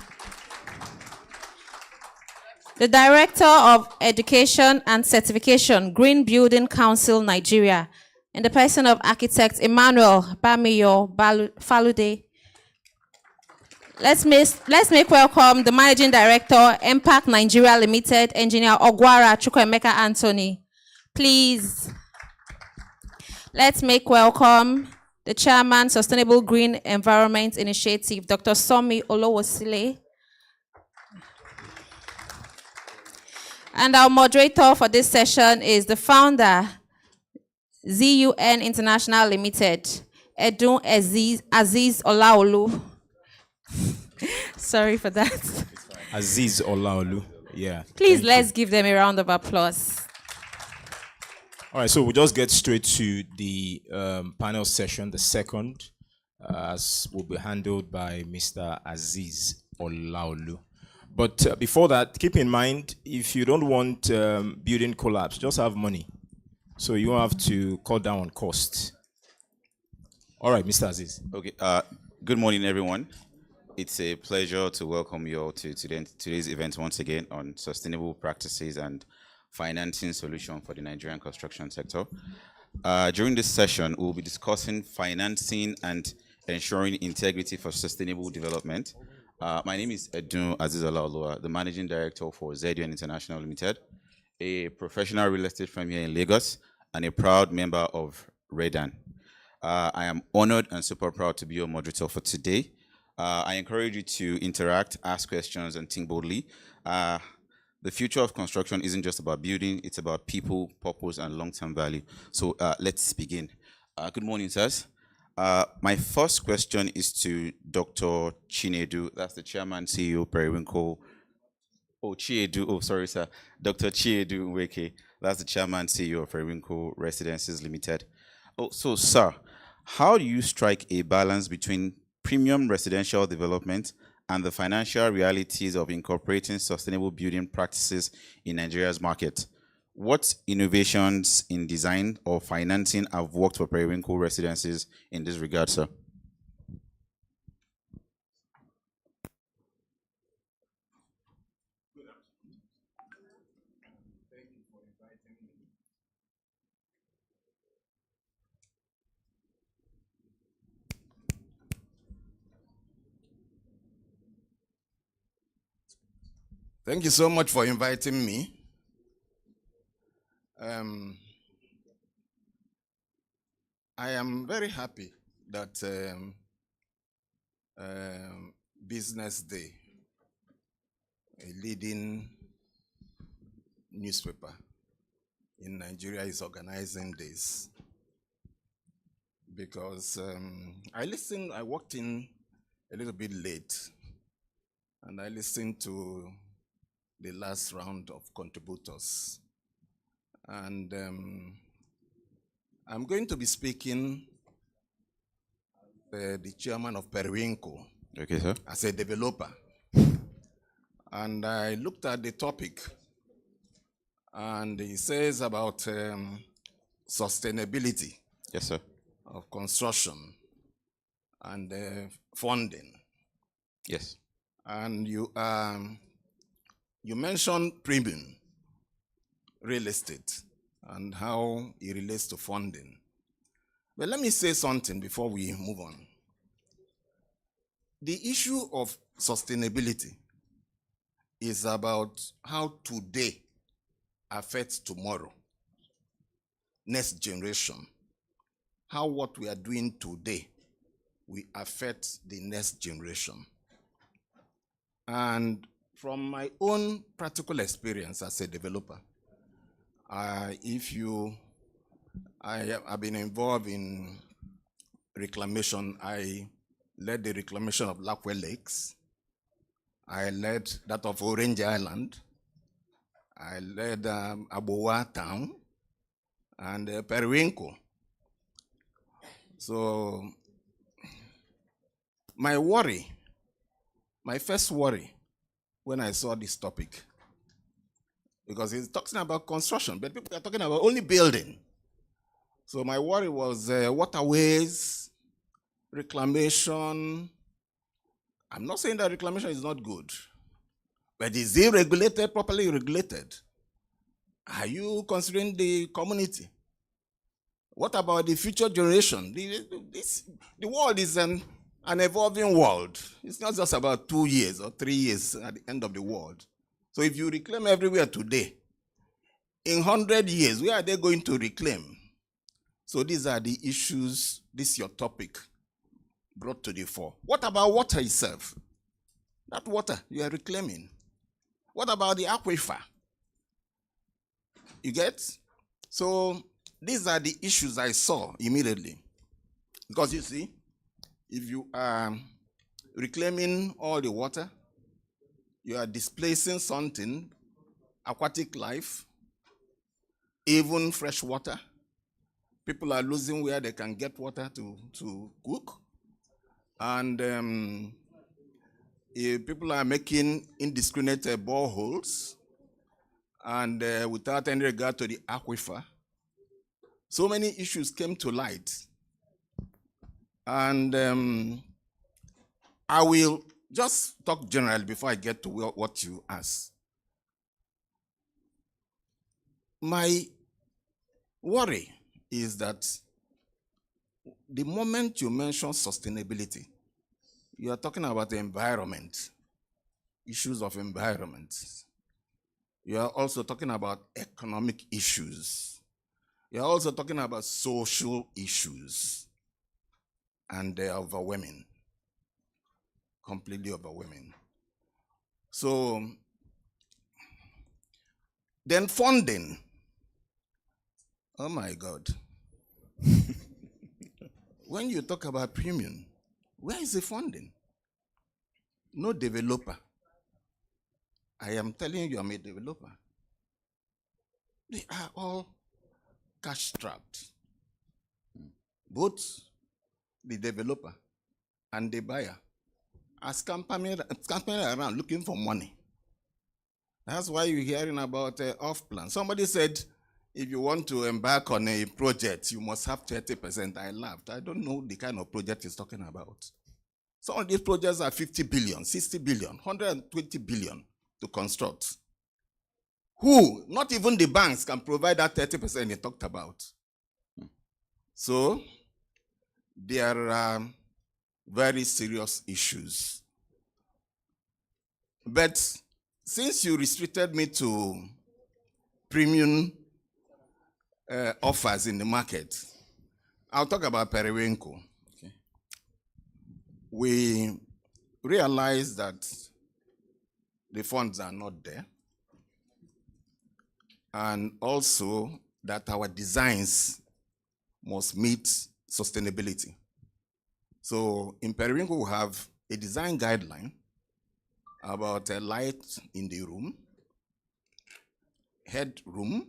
The Director of Education and Certification, Green Building Council, Nigeria, in the person of architect Emmanuel Bamiyo Falude. Let's make welcome the Managing Director, Impact Nigeria Limited, Engineer Ogwara Chukwemeka Anthony. Please. Let's make welcome the Chairman, Sustainable Green Environment Initiative, Dr. Somi Olowosile. And our moderator for this session is the founder, ZUN International Limited, Edun Aziz Olaolu. Sorry for that. Aziz Olaolu. Yeah. Please, let's give them a round of applause. All right, so we'll just get straight to the panel session, the second, as will be handled by Mr. Aziz Olaolu. But before that, keep in mind, if you don't want building collapse, just have money. So you have to cut down on costs. All right, Mr. Aziz. Okay. Good morning, everyone. It's a pleasure to welcome you all to today's event once again on sustainable practices and financing solution for the Nigerian construction sector. During this session, we'll be discussing financing and ensuring integrity for sustainable development. My name is Edun Aziz Olaoluwa, the Managing Director for ZUN International Limited, a professional real estate firm here in Lagos, and a proud member of REDAN. I am honored and super proud to be your moderator for today. I encourage you to interact, ask questions, and think boldly. The future of construction isn't just about building, it's about people, purpose, and long-term value. So let's begin. Good morning, sirs. My first question is to Dr. Chinedu, that's the Chairman, CEO, Periwinkle. Sorry, sir. Dr. Chiedu Nweke, that's the Chairman, CEO of Periwinkle Residences Limited. So, sir, how do you strike a balance between premium residential development and the financial realities of incorporating sustainable building practices in Nigeria's market? What innovations in design or financing have worked for Periwinkle Residences in this regard, sir? Thank you so much for inviting me. I am very happy that BusinessDay, a leading newspaper in Nigeria, is organizing this. Because I walked in a little bit late, and I listened to the last round of contributors. And I'm going to be speaking the chairman of Periwinkle. Okay, sir. As a developer. And I looked at the topic, and he says about sustainability. Yes, sir. Of construction and funding. Yes. And you mentioned premium real estate and how it relates to funding. But let me say something before we move on. The issue of sustainability is about how today affects tomorrow, next generation. How what we are doing today will affect the next generation. And from my own practical experience as a developer, I've been involved in reclamation. I led the reclamation of Blackwell Lakes. I led that of Orange Island. I led Abowa Town and Periwinkle. So my first worry when I saw this topic, because it's talking about construction, but people are talking about only building. So my worry was waterways, reclamation. I'm not saying that reclamation is not good, but is it regulated, properly regulated? Are you considering the community? What about the future generation? The world is an evolving world. It's not just about 2 years or 3 years at the end of the world. So if you reclaim everywhere today, in 100 years, where are they going to reclaim? So these are the issues, this is your topic, brought to the fore. What about water itself? That water you are reclaiming. What about the aquifer? You get? So these are the issues I saw immediately. Because you see, if you are reclaiming all the water, you are displacing something, aquatic life, even fresh water. People are losing where they can get water to cook. And people are making indiscriminate boreholes and without any regard to the aquifer. So many issues came to light. And I will just talk generally before I get to what you asked. My worry is that the moment you mention sustainability, you are talking about the environment, issues of environment. You are also talking about economic issues. You are also talking about social issues. And they are overwhelming, completely overwhelming. So, then funding. Oh my God. When you talk about premium, where is the funding? No developer. I am telling you, I'm a developer. They are all cash-strapped. Both the developer and the buyer are scampering around looking for money. That's why you're hearing about off-plan. Somebody said, if you want to embark on a project, you must have 30%. I laughed. I don't know the kind of project he's talking about. Some of these projects are 50 billion, 60 billion, 120 billion to construct. Who? Not even the banks can provide that 30% he talked about. So, there are very serious issues. But since you restricted me to premium offers in the market, I'll talk about Periwinkle. Okay. We realized that the funds are not there, and also that our designs must meet sustainability. So in Periwinkle, we have a design guideline about a light in the room, headroom,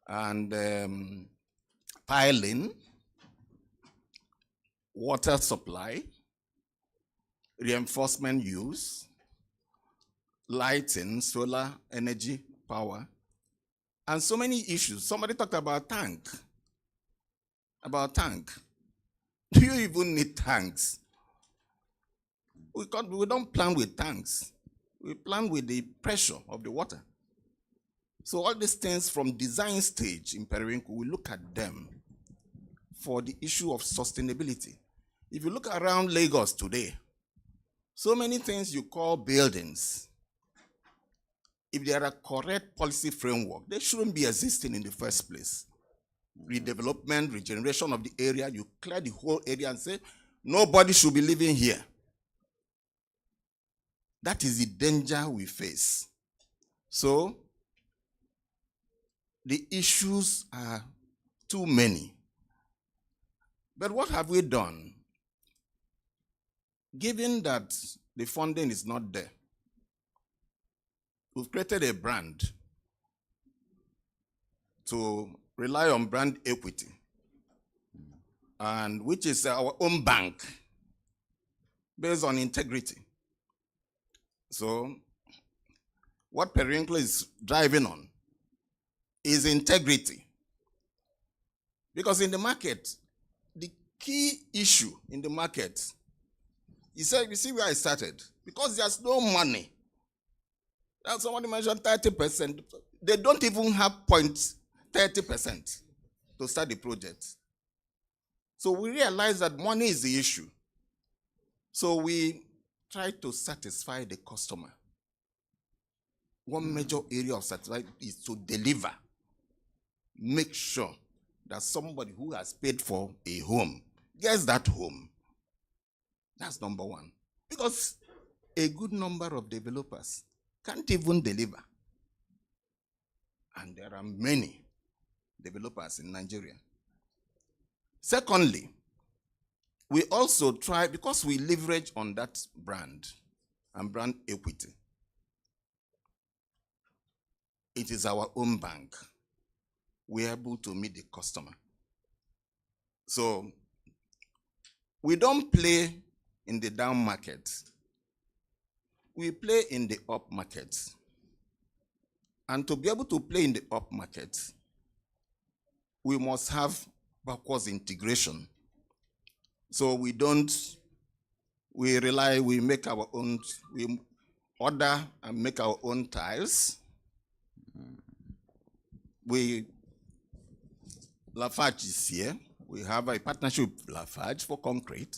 and piling, water supply, reinforcement use, lighting, solar energy, power, and so many issues. Somebody talked about tank. Do you even need tanks? We don't plan with tanks. We plan with the pressure of the water. So all these things from design stage in Periwinkle, we look at them for the issue of sustainability. If you look around Lagos today, so many things you call buildings, if there are correct policy framework, they shouldn't be existing in the first place. Redevelopment, regeneration of the area, you clear the whole area and say, nobody should be living here. That is the danger we face. So, the issues are too many. But what have we done? Given that the funding is not there, we've created a brand to rely on brand equity, and which is our own bank based on integrity. So what Periwinkle is driving on is integrity. Because in the market, the key issue in the market, you see where I started, because there's no money. Now somebody mentioned 30%. They don't even have 30% to start the project. So we realize that money is the issue. So we try to satisfy the customer. One major area of satisfaction is to deliver. Make sure that somebody who has paid for a home gets that home. That's number one. Because a good number of developers can't even deliver. And there are many developers in Nigeria. Secondly, we also try, because we leverage on that brand and brand equity, it is our own bank. We are able to meet the customer. So we don't play in the down market. We play in the up market. And to be able to play in the up market, we must have backwards integration. So we make our own, we order and make our own tiles. Lafarge is here. We have a partnership with Lafarge for concrete.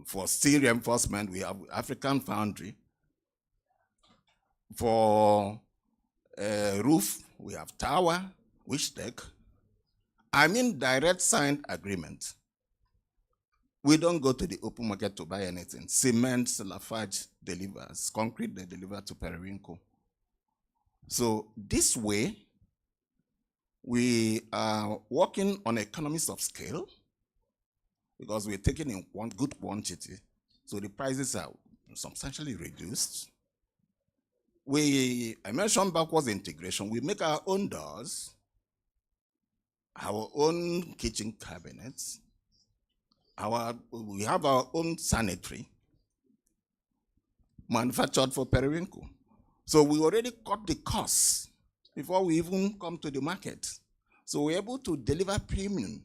For steel reinforcement, we have African Foundry. For roof, we have Tower, Wishtec. I mean direct signed agreement. We don't go to the open market to buy anything. Cement, Lafarge delivers. Concrete, they deliver to Periwinkle. So this way, we are working on economies of scale because we're taking in one good quantity. So the prices are substantially reduced. I mentioned backwards integration. We make our own doors, our own kitchen cabinets, we have our own sanitary manufactured for Periwinkle. So we already cut the costs before we even come to the market. So we're able to deliver premium.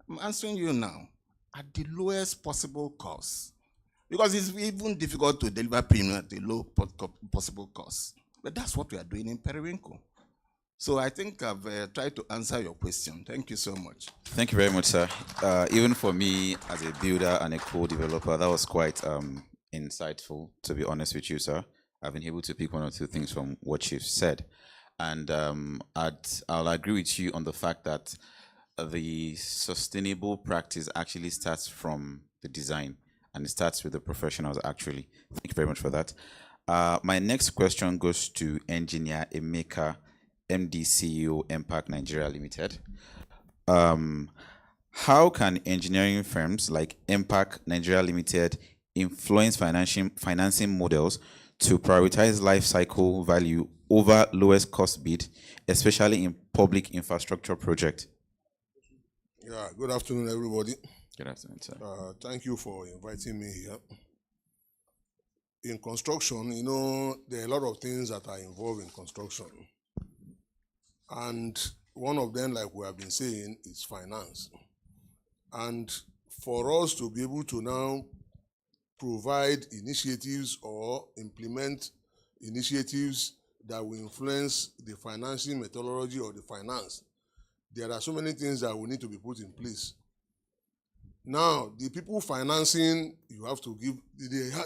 I'm answering you now at the lowest possible cost. Because it's even difficult to deliver premium at the low possible cost. But that's what we are doing in Periwinkle. So I think I've tried to answer your question. Thank you so much. Thank you very much, sir. Even for me, as a builder and a co-developer, that was quite insightful, to be honest with you, sir. I've been able to pick one or two things from what you've said. And I'll agree with you on the fact that the sustainable practice actually starts from the design, and it starts with the professionals, actually. Thank you very much for that. My next question goes to Engineer Emeka, MD CEO, Impact Nigeria Limited. How can engineering firms like Impact Nigeria Limited influence financing models to prioritize life cycle value over lowest cost bid, especially in public infrastructure projects? Yeah, good afternoon, everybody. Good afternoon, sir. Thank you for inviting me here. In construction, you know, there are a lot of things that are involved in construction. And one of them, like we have been saying, is finance. And for us to be able to now provide initiatives or implement initiatives that will influence the financing methodology of the finance, there are so many things that will need to be put in place. Now, the people financing, you have to give,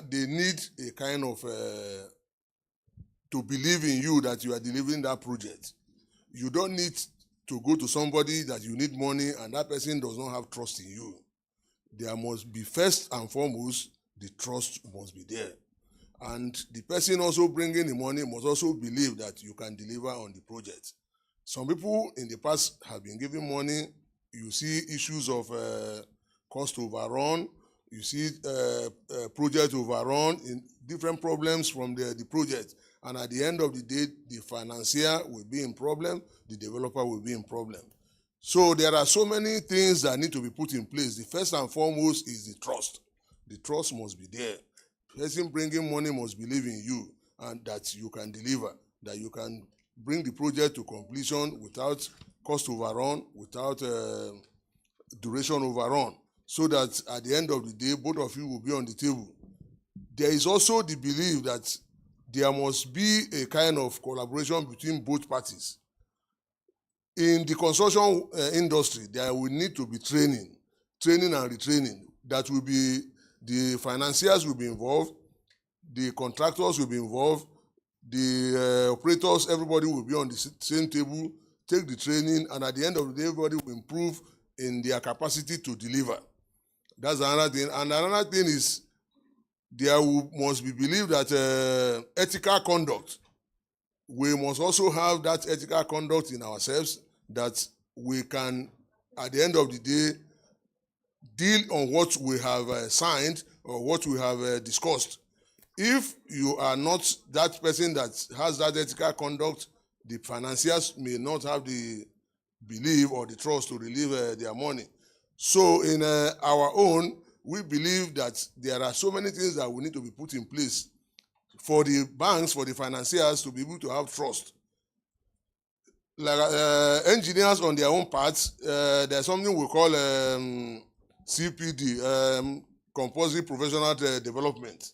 they need a kind of, to believe in you that you are delivering that project. You don't need to go to somebody that you need money and that person does not have trust in you. There must be, first and foremost, the trust must be there. And the person also bringing the money must also believe that you can deliver on the project. Some people in the past have been giving money. You see issues of cost overrun. You see project overrun, in different problems from the project. And at the end of the day, the financier will be in problem, the developer will be in problem. So there are so many things that need to be put in place. The first and foremost is the trust. The trust must be there. Person bringing money must believe in you and that you can deliver, that you can bring the project to completion without cost overrun, without duration overrun, so that at the end of the day, both of you will be on the table. There is also the belief that there must be a kind of collaboration between both parties. In the construction industry, there will need to be training and retraining. That will be, the financiers will be involved, the contractors will be involved, the operators, everybody will be on the same table, take the training, and at the end of the day, everybody will improve in their capacity to deliver. That's another thing. And another thing is, there must be believed that ethical conduct, we must also have that ethical conduct in ourselves, that we can, at the end of the day, deal on what we have signed or what we have discussed. If you are not that person that has that ethical conduct, the financiers may not have the belief or the trust to relieve their money. So in our own, we believe that there are so many things that will need to be put in place for the banks, for the financiers to be able to have trust. Like engineers on their own parts, there's something we call CPD, Compulsory Professional Development.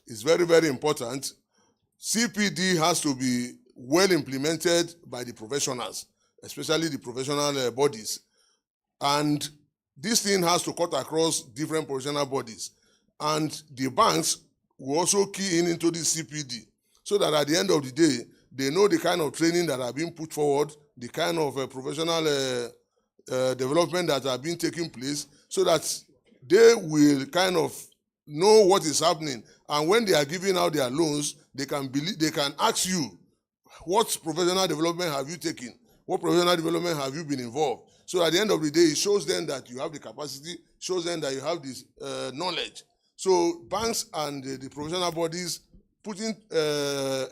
It's very, very important. CPD has to be well implemented by the professionals, especially the professional bodies. And this thing has to cut across different professional bodies. And the banks will also key into this CPD, so that at the end of the day, they know the kind of training that are being put forward, the kind of professional development that are being taken place, so that they will kind of know what is happening. And when they are giving out their loans, they can ask you, what professional development have you taken? What professional development have you been involved? So at the end of the day, it shows them that you have the capacity, shows them that you have this knowledge. So banks and the professional bodies putting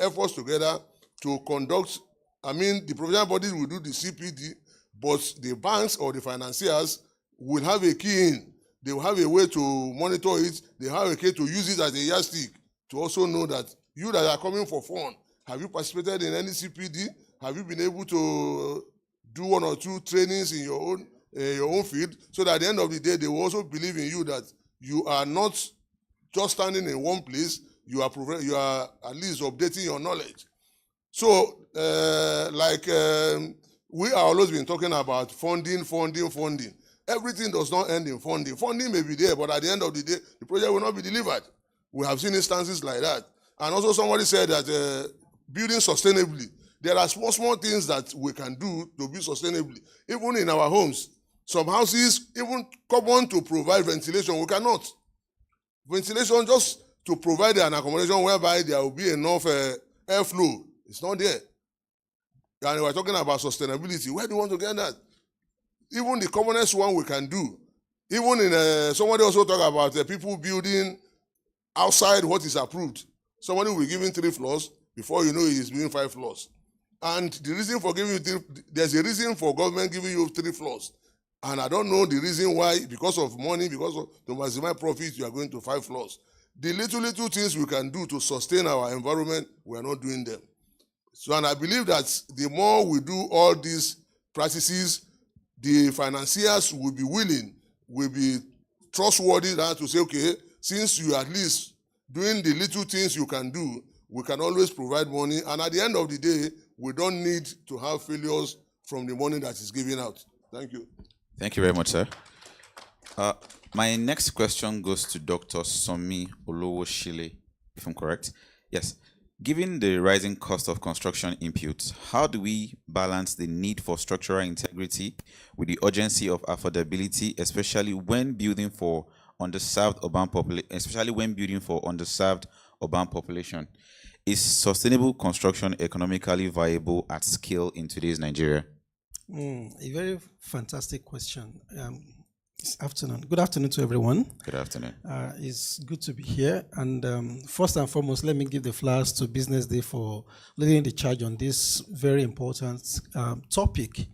efforts together to conduct, the professional bodies will do the CPD, but the banks or the financiers will have a key in. They will have a way to monitor it. They have a way to use it as a yardstick to also know that you that are coming for fun, have you participated in any CPD? Have you been able to do one or two trainings in your own field? So that at the end of the day, they will also believe in you, that you are not just standing in one place. You are at least updating your knowledge. So, we are always been talking about funding. Everything does not end in funding. Funding may be there, but at the end of the day, the project will not be delivered. We have seen instances like that. And also somebody said that building sustainably, there are small things that we can do to build sustainably. Even in our homes, some houses, even common to provide ventilation, we cannot. Ventilation just to provide an accommodation whereby there will be enough airflow. It's not there. And we're talking about sustainability. Where do you want to get that? Even the commonest one we can do. Even in somebody also talk about people building outside what is approved. Somebody will be given 3 floors, before you know he is doing 5 floors. And the reason for giving you there's a reason for government giving you 3 floors. And I don't know the reason why, because of money, because of to maximize profit, you are going to 5 floors. The little things we can do to sustain our environment, we are not doing them. So, and I believe that the more we do all these practices, the financiers will be willing, will be trustworthy to say, okay, since you are at least doing the little things you can do, we can always provide money. And at the end of the day, we don't need to have failures from the money that is given out. Thank you. Thank you very much, sir. My next question goes to Dr. Somi Olowoshile, if I'm correct. Yes. Given the rising cost of construction inputs, how do we balance the need for structural integrity with the urgency of affordability, especially when building for underserved urban population? Is sustainable construction economically viable at scale in today's Nigeria? A very fantastic question. It's afternoon. Good afternoon to everyone. Good afternoon. It's good to be here. And first and foremost, let me give the flowers to Business Day for leading the charge on this very important topic.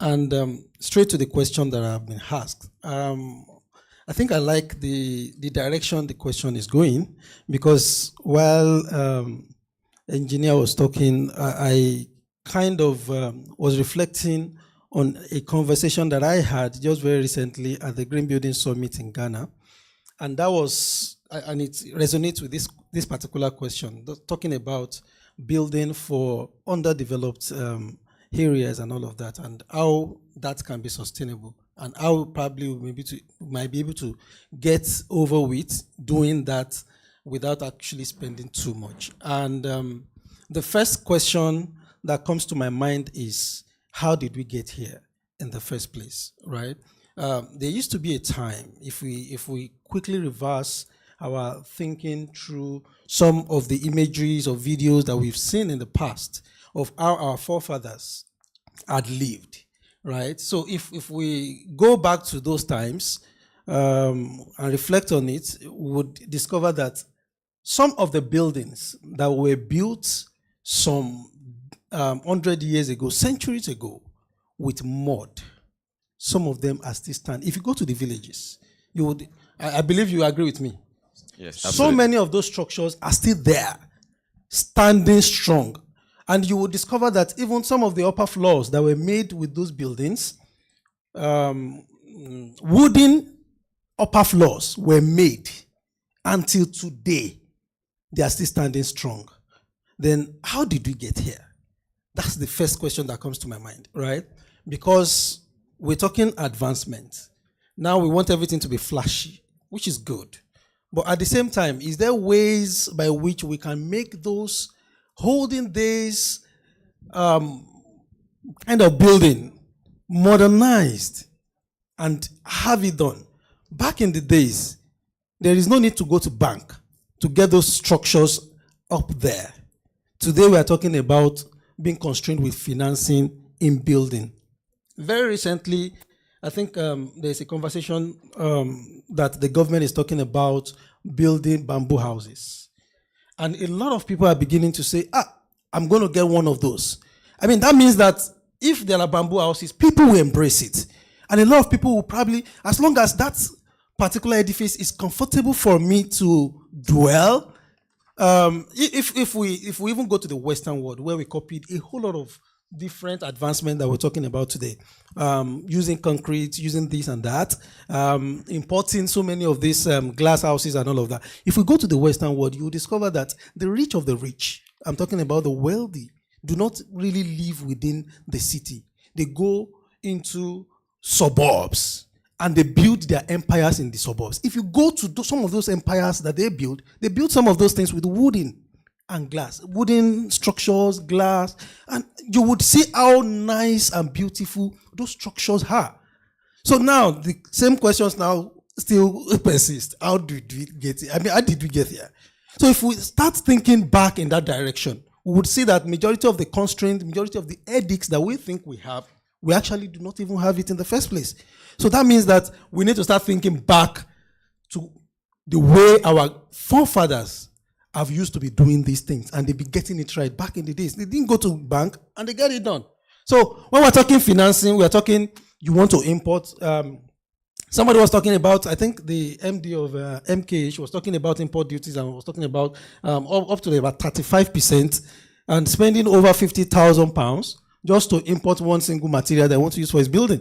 And straight to the question that I've been asked. I think I like the direction the question is going, because while engineer was talking, I kind of was reflecting on a conversation that I had just very recently at the Green Building Summit in Ghana. And that was, and it resonates with this particular question, talking about building for underdeveloped areas and all of that, and how that can be sustainable, and how probably we might be able to get over with doing that without actually spending too much. And the first question that comes to my mind is, how did we get here in the first place, right? There used to be a time, if we quickly reverse our thinking through some of the imageries or videos that we've seen in the past of how our forefathers had lived, right? So if we go back to those times and reflect on it, we would discover that some of the buildings that were built some 100 years ago, centuries ago, with mud, some of them are still standing. If you go to the villages, you would, I believe you agree with me. Yes, so absolutely. many of those structures are still there, standing strong. And you will discover that even some of the upper floors that were made with those buildings, wooden upper floors were made until today. They are still standing strong. Then how did we get here? That's the first question that comes to my mind, right? Because we're talking advancement. Now we want everything to be flashy, which is good. But at the same time, is there ways by which we can make those olden days kind of building modernized and have it done? Back in the days, there is no need to go to bank to get those structures up there. Today we are talking about being constrained with financing in building. Very recently, I think there's a conversation that the government is talking about building bamboo houses. And a lot of people are beginning to say, I'm going to get one of those. I mean, that means that if there are bamboo houses, people will embrace it. And a lot of people will probably, as long as that particular edifice is comfortable for me to dwell, if we even go to the Western world, where we copied a whole lot of different advancement that we're talking about today, using concrete, using this and that, importing so many of these glass houses and all of that. If we go to the Western world, you will discover that the rich of the rich, I'm talking about the wealthy, do not really live within the city. They go into suburbs and they build their empires in the suburbs. If you go to some of those empires that they build some of those things with wooden and glass, wooden structures, glass, and you would see how nice and beautiful those structures are. So now the same questions now still persist. How did we get here? I mean, how did we get here? So if we start thinking back in that direction, we would see that majority of the constraints, majority of the edicts that we think we have, we actually do not even have it in the first place. So that means that we need to start thinking back to the way our forefathers have used to be doing these things, and they've been getting it right back in the days. They didn't go to bank and they get it done. So when we're talking financing, we're talking, you want to import. Somebody was talking about, I think the MD of MKH was talking about import duties and was talking about up to about 35% and spending over £50,000 just to import one single material they want to use for his building.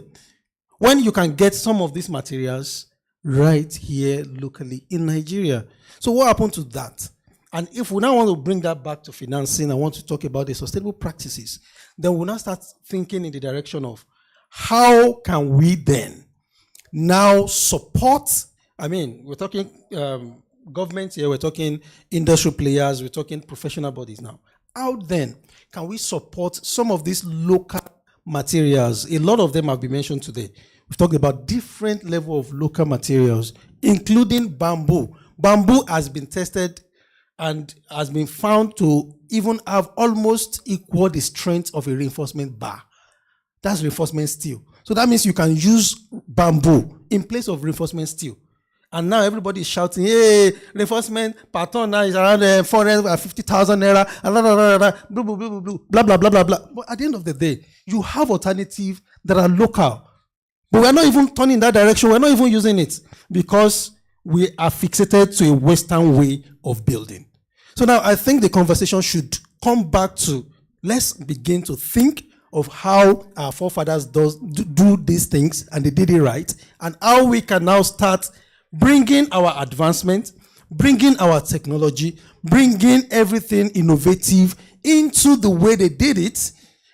When you can get some of these materials right here locally in Nigeria. So what happened to that? And if we now want to bring that back to financing, I want to talk about the sustainable practices, then we'll now start thinking in the direction of how can we then now support, I mean, we're talking government here, we're talking industry players, we're talking professional bodies now. How then can we support some of these local materials? A lot of them have been mentioned today. We've talked about different level of local materials, including bamboo. Bamboo has been tested and has been found to even have almost equal the strength of a reinforcement bar. That's reinforcement steel. So that means you can use bamboo in place of reinforcement steel. And now everybody is shouting, hey, reinforcement per ton now is around 450,000 naira, blah, blah, blah, blah, blah. But at the end of the day, you have alternatives that are local. But we're not even turning in that direction. We're not even using it because we are fixated to a Western way of building. So now I think the conversation should come back to, let's begin to think of how our forefathers do these things, and they did it right, and how we can now start bringing our advancement, bringing our technology, bringing everything innovative into the way they did it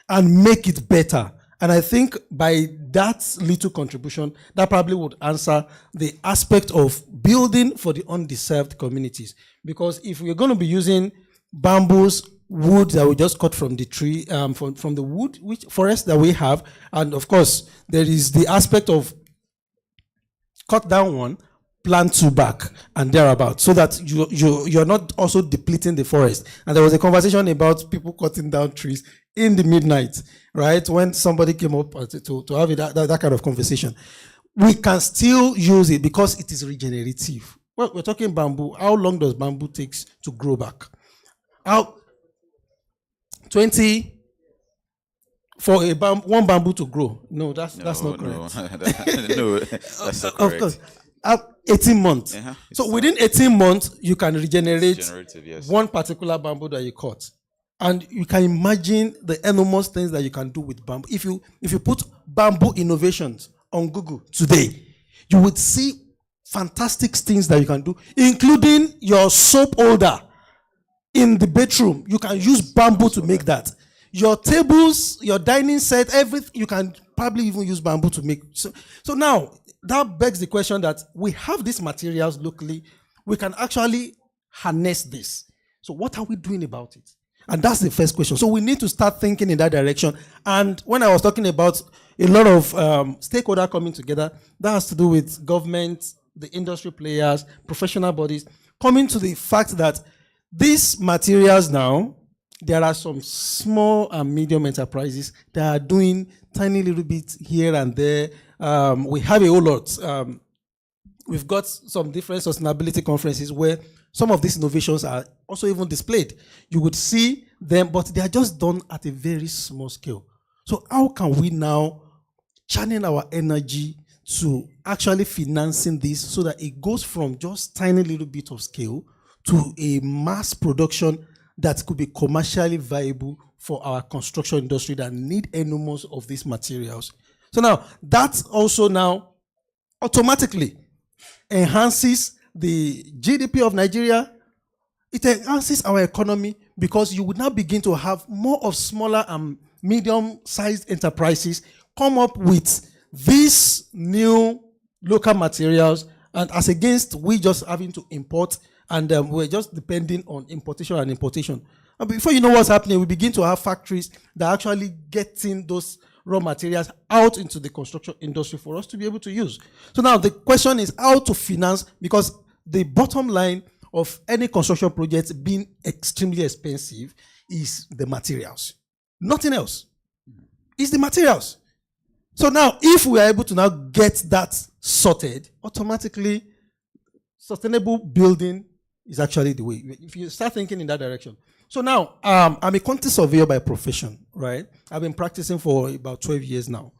and make it better. And I think by that little contribution, that probably would answer the aspect of building for the undeserved communities. Because if we're going to be using bamboos, wood that we just cut from the tree, from the wood, which forest that we have, and of course, there is the aspect of cut down one, plant two back, and thereabout, so that you're not also depleting the forest. And there was a conversation about people cutting down trees in the midnight, right? When somebody came up to have that kind of conversation. We can still use it because it is regenerative. Well, we're talking bamboo. How long does bamboo take to grow back? 20 for one bamboo to grow? No, that's not correct. No, that's not correct. Of course. 18 months. So within 18 months, you can regenerate yes. one particular bamboo that you cut. And you can imagine the enormous things that you can do with bamboo. If you put bamboo innovations on Google today, you would see fantastic things that you can do, including your soap holder in the bedroom. You can use bamboo to make that. Your tables, your dining set, everything, you can probably even use bamboo to make. So now, that begs the question that we have these materials locally. We can actually harness this. So what are we doing about it? And that's the first question. So we need to start thinking in that direction. And when I was talking about a lot of stakeholders coming together, that has to do with government, the industry players, professional bodies, coming to the fact that these materials now, there are some small and medium enterprises that are doing tiny little bits here and there. We have a whole lot. We've got some different sustainability conferences where some of these innovations are also even displayed. You would see them, but they are just done at a very small scale. So how can we now channel our energy to actually financing this so that it goes from just tiny little bit of scale to a mass production that could be commercially viable for our construction industry that need enormous of these materials? So now, that also now automatically enhances the GDP of Nigeria. It enhances our economy because you would now begin to have more of smaller and medium-sized enterprises come up with these new local materials, and as against we just having to import, and we're just depending on importation and importation. And before you know what's happening, we begin to have factories that are actually getting those raw materials out into the construction industry for us to be able to use. So now the question is how to finance, because the bottom line of any construction project being extremely expensive is the materials. Nothing else. It's the materials. So now, if we are able to now get that sorted, automatically, sustainable building is actually the way. If you start thinking in that direction. So now, I'm a quantity surveyor by profession, right? I've been practicing for about 12 years now.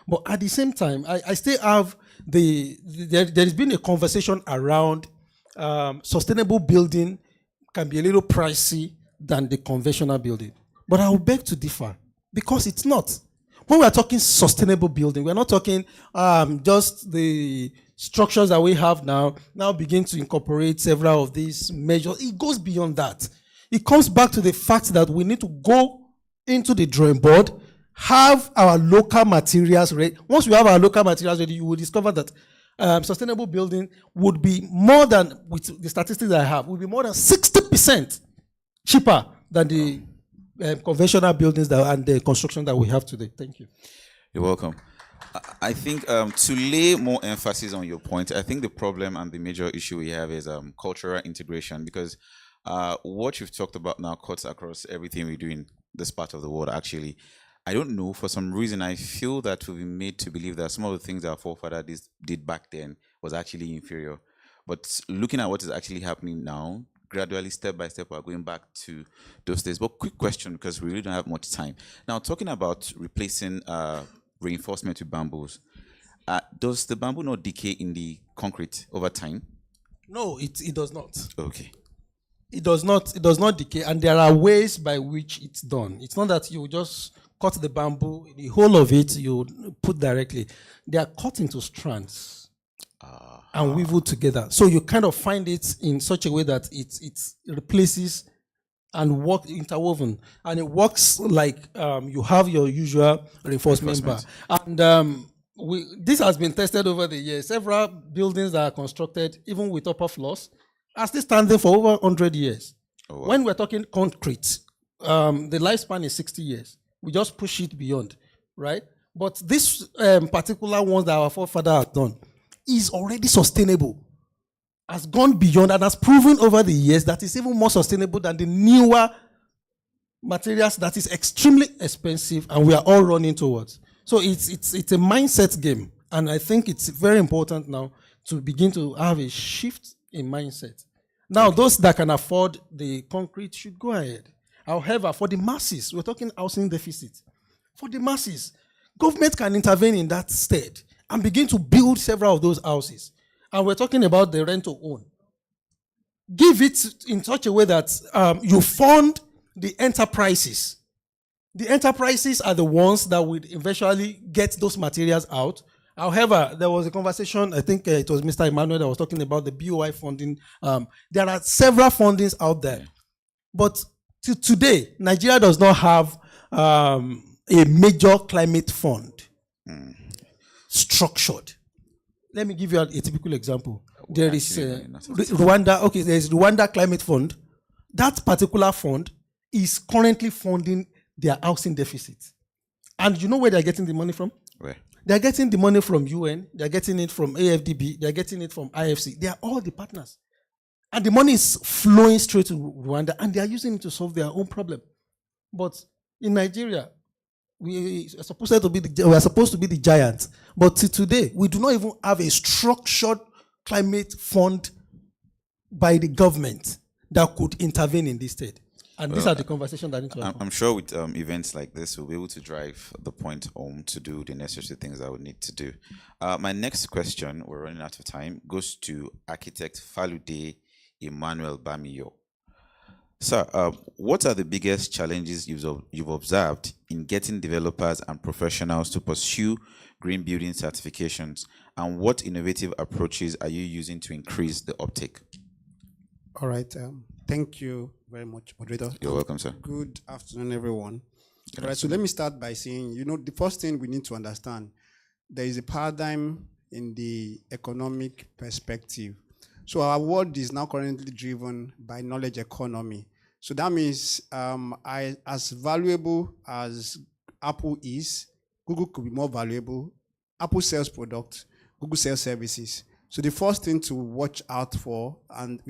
But at the same time, I still have there has been a conversation around sustainable building can be a little pricey than the conventional building. But I will beg to differ because it's not. When we are talking sustainable building, we're not talking just the structures that we have now begin to incorporate several of these measures. It goes beyond that. It comes back to the fact that we need to go into the drawing board, have our local materials ready. Once we have our local materials ready, you will discover that sustainable building would be more than, with the statistics that I have, would be more than 60% cheaper than the conventional buildings and the construction that we have today. Thank you. You're welcome. I think to lay more emphasis on your point, I think the problem and the major issue we have is cultural integration, because what you've talked about now cuts across everything we do in this part of the world, actually. I don't know, for some reason, I feel that we've been made to believe that some of the things our forefathers did back then was actually inferior. But looking at what is actually happening now, gradually, step by step, we're going back to those days. But quick question, because we really don't have much time. Now, talking about replacing reinforcement with bamboos, does the bamboo not decay in the concrete over time? No, it does not. Okay. It does not decay, and there are ways by which it's done. It's not that you just cut the bamboo, the whole of it you put directly. They are cut into strands and weaved together. So you kind of find it in such a way that it replaces and work interwoven, and it works like you have your usual reinforcement bar. And this has been tested over the years. Several buildings that are constructed, even with upper floors, are still standing for over 100 years. Oh, wow. When we're talking concrete, the lifespan is 60 years. We just push it beyond, right? But this particular one that our forefather has done is already sustainable, has gone beyond, and has proven over the years that it's even more sustainable than the newer materials that is extremely expensive and we are all running towards. So it's a mindset game, and I think it's very important now to begin to have a shift in mindset. Now, those that can afford the concrete should go ahead. However, for the masses, we're talking housing deficit. For the masses, government can intervene in that state and begin to build several of those houses. And we're talking about the rent to own. Give it in such a way that you fund the enterprises. The enterprises are the ones that would eventually get those materials out. However, there was a conversation, I think it was Mr. Emmanuel that was talking about the BOI funding. There are several fundings out there. But today, Nigeria does not have a major climate fund structured. Let me give you a typical example. There is Rwanda. Okay, there is Rwanda Climate Fund. That particular fund is currently funding their housing deficit. And you know where they're getting the money from? Where? They're getting the money from UN. They're getting it from AFDB. They're getting it from IFC. They are all the partners. And the money is flowing straight to Rwanda, and they are using it to solve their own problem. But in Nigeria, we are supposed to be the giant. But today, we do not even have a structured climate fund by the government that could intervene in this state. And these are the conversations that need to happen. I'm sure with events like this, we'll be able to drive the point home to do the necessary things that we need to do. My next question, we're running out of time, goes to architect Falude Emmanuel Bamiyo. Sir, what are the biggest challenges you've observed in getting developers and professionals to pursue green building certifications, and what innovative approaches are you using to increase the uptake? All right. Thank you very much, moderator. You're welcome, sir. Good afternoon, everyone. All right. So let me start by saying, the first thing we need to understand, there is a paradigm in the economic perspective. So our world is now currently driven by knowledge economy. So that means as valuable as Apple is, Google could be more valuable. Apple sells products, Google sells services. So the first thing to watch out for, and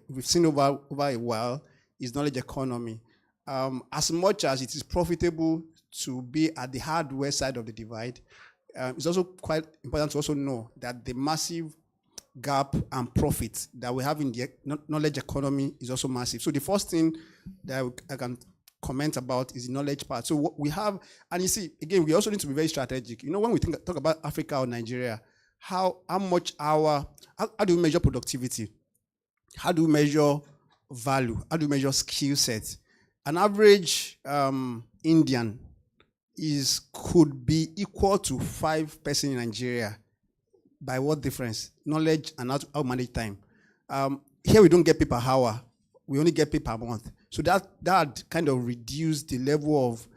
we've seen over a while, is knowledge economy. As much as it is profitable to be at the hardware side of the divide, it's also quite important to also know that the massive gap and profit that we have in the knowledge economy is also massive. So the first thing that I can comment about is the knowledge part. So what we have, and you see, again, we also need to be very strategic. When we talk about Africa or Nigeria, how do we measure productivity? How do we measure value? How do we measure skill set? An average Indian could be equal to 5 person in Nigeria. By what difference? Knowledge and how to manage time. Here we don't get pay per hour. We only get pay per month. So that kind of reduced the level of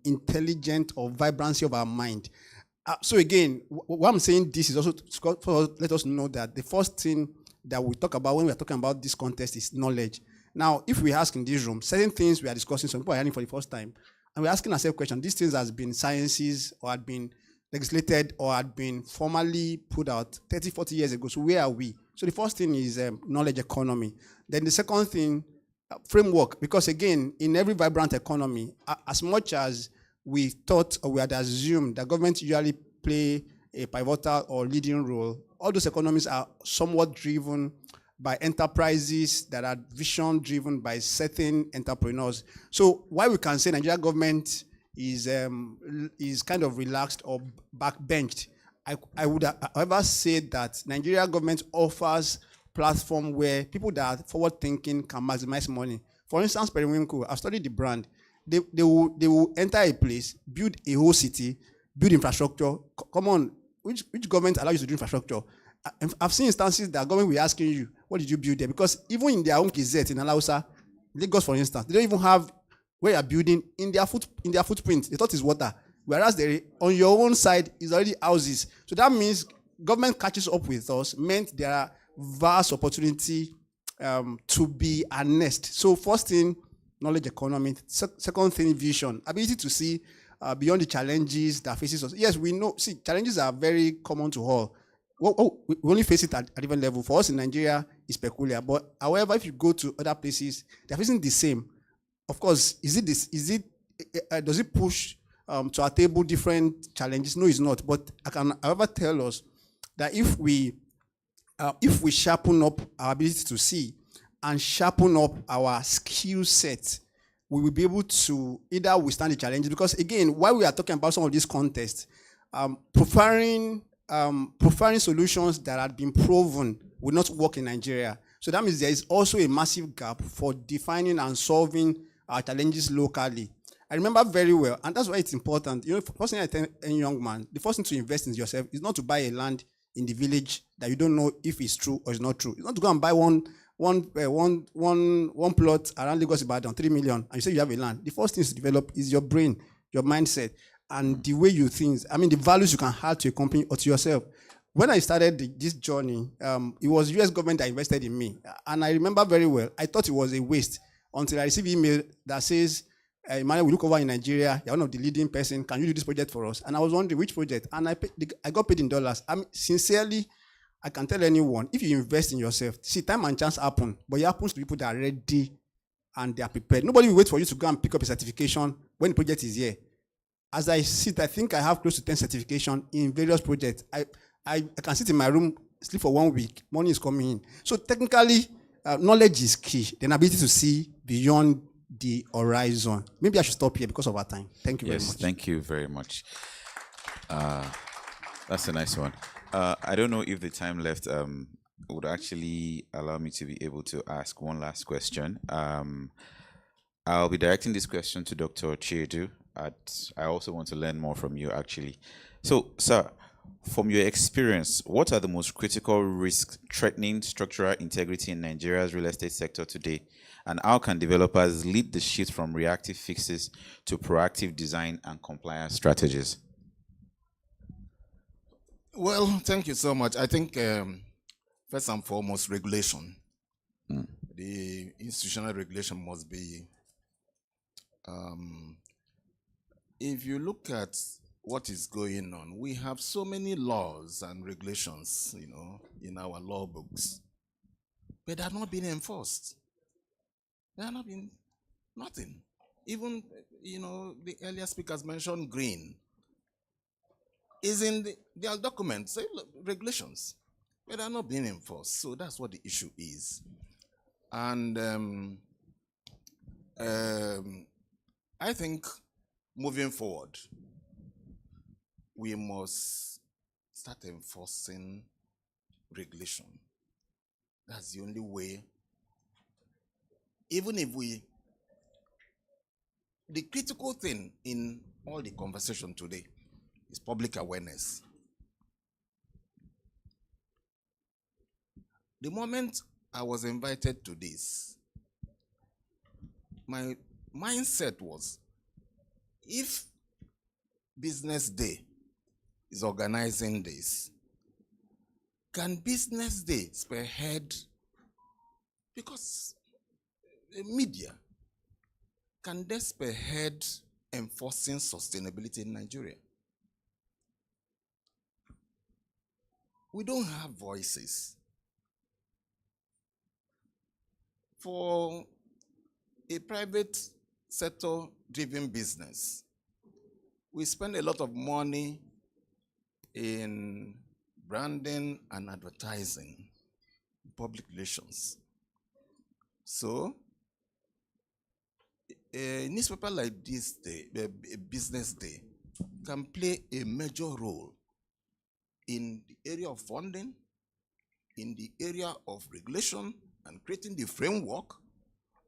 intelligence or vibrancy of our mind. So again, what I'm saying this is also to let us know that the first thing that we talk about when we're talking about this contest is knowledge. Now, if we ask in this room, certain things we are discussing, some people are hearing for the first time, and we're asking ourselves questions, these things has been sciences or had been legislated or had been formally put out 30, 40 years ago. So where are we? So the first thing is knowledge economy. Then the second thing, framework, because again, in every vibrant economy, as much as we thought or we had assumed that government usually play a pivotal or leading role. All those economies are somewhat driven by enterprises that are vision driven by certain entrepreneurs. So while we can say Nigeria government is kind of relaxed or backbenched, I would however say that Nigeria government offers platform where people that are forward thinking can maximize money. For instance, Periwinkle, I've studied the brand. They will enter a place, build a whole city, build infrastructure. Come on, which government allows you to do infrastructure? I've seen instances that government will be asking you, what did you build there? Because even in their own KZ, in Alausa, Lagos, for instance, they don't even have where you're building in their footprint. They thought it's water. Whereas on your own side is already houses. So that means government catches up with us, meant there are vast opportunity to be harnessed. So first thing, knowledge economy. Second thing, vision. Ability to see beyond the challenges that faces us. Yes, we know, see, challenges are very common to all. We only face it at a different level. For us in Nigeria, it's peculiar. But however, if you go to other places, they're facing the same. Of course, does it push to our table different challenges? No, it's not. But I can, however, tell us that if we sharpen up our ability to see and sharpen up our skill set, we will be able to either withstand the challenges. Because again, while we are talking about some of these contests, preferring solutions that had been proven will not work in Nigeria. So that means there is also a massive gap for defining and solving our challenges locally. I remember very well, and that's why it's important. You know, first thing I tell any young man, the first thing to invest in yourself is not to buy a land in the village that you don't know if it's true or it's not true. It's not to go and buy one plot around Lagos Ibadan, 3 million, and you say you have a land. The first thing to develop is your brain, your mindset, and the way you think. I mean, the values you can add to a company or to yourself. When I started this journey, it was US government that invested in me. And I remember very well, I thought it was a waste until I received email that says, Emmanuel, we look over in Nigeria, you're one of the leading person, can you do this project for us? And I was wondering which project, and I got paid in dollars. I mean, sincerely, I can tell anyone, if you invest in yourself, see, time and chance happen, but it happens to people that are ready and they are prepared. Nobody will wait for you to go and pick up a certification when the project is here. As I sit, I think I have close to 10 certifications in various projects. I can sit in my room, sleep for 1 week, money is coming in. So technically, knowledge is key. The ability to see beyond the horizon. Maybe I should stop here because of our time. Thank you very much. Yes, thank you very much. That's a nice one. I don't know if the time left would actually allow me to be able to ask one last question. I'll be directing this question to Dr. Chiedu. I also want to learn more from you, actually. So, sir, from your experience, what are the most critical risks threatening structural integrity in Nigeria's real estate sector today? And how can developers lead the shift from reactive fixes to proactive design and compliance strategies? Well, thank you so much. I think first and foremost, regulation. The institutional regulation must be. If you look at what is going on, we have so many laws and regulations, you know, in our law books, but they are not being enforced. They are not being nothing. Even, you know, the earlier speakers mentioned green. Is in their documents, regulations, but they are not being enforced. So that's what the issue is. And I think moving forward, we must start enforcing regulation. That's the only way. Even if the critical thing in all the conversation today is public awareness. The moment I was invited to this, my mindset was, if BusinessDay is organizing this, can BusinessDay spearhead, because media, can they spearhead enforcing sustainability in Nigeria? We don't have voices. For a private sector driven business, we spend a lot of money in branding and advertising, public relations. So, a newspaper like this day, BusinessDay, can play a major role in the area of funding, in the area of regulation, and creating the framework,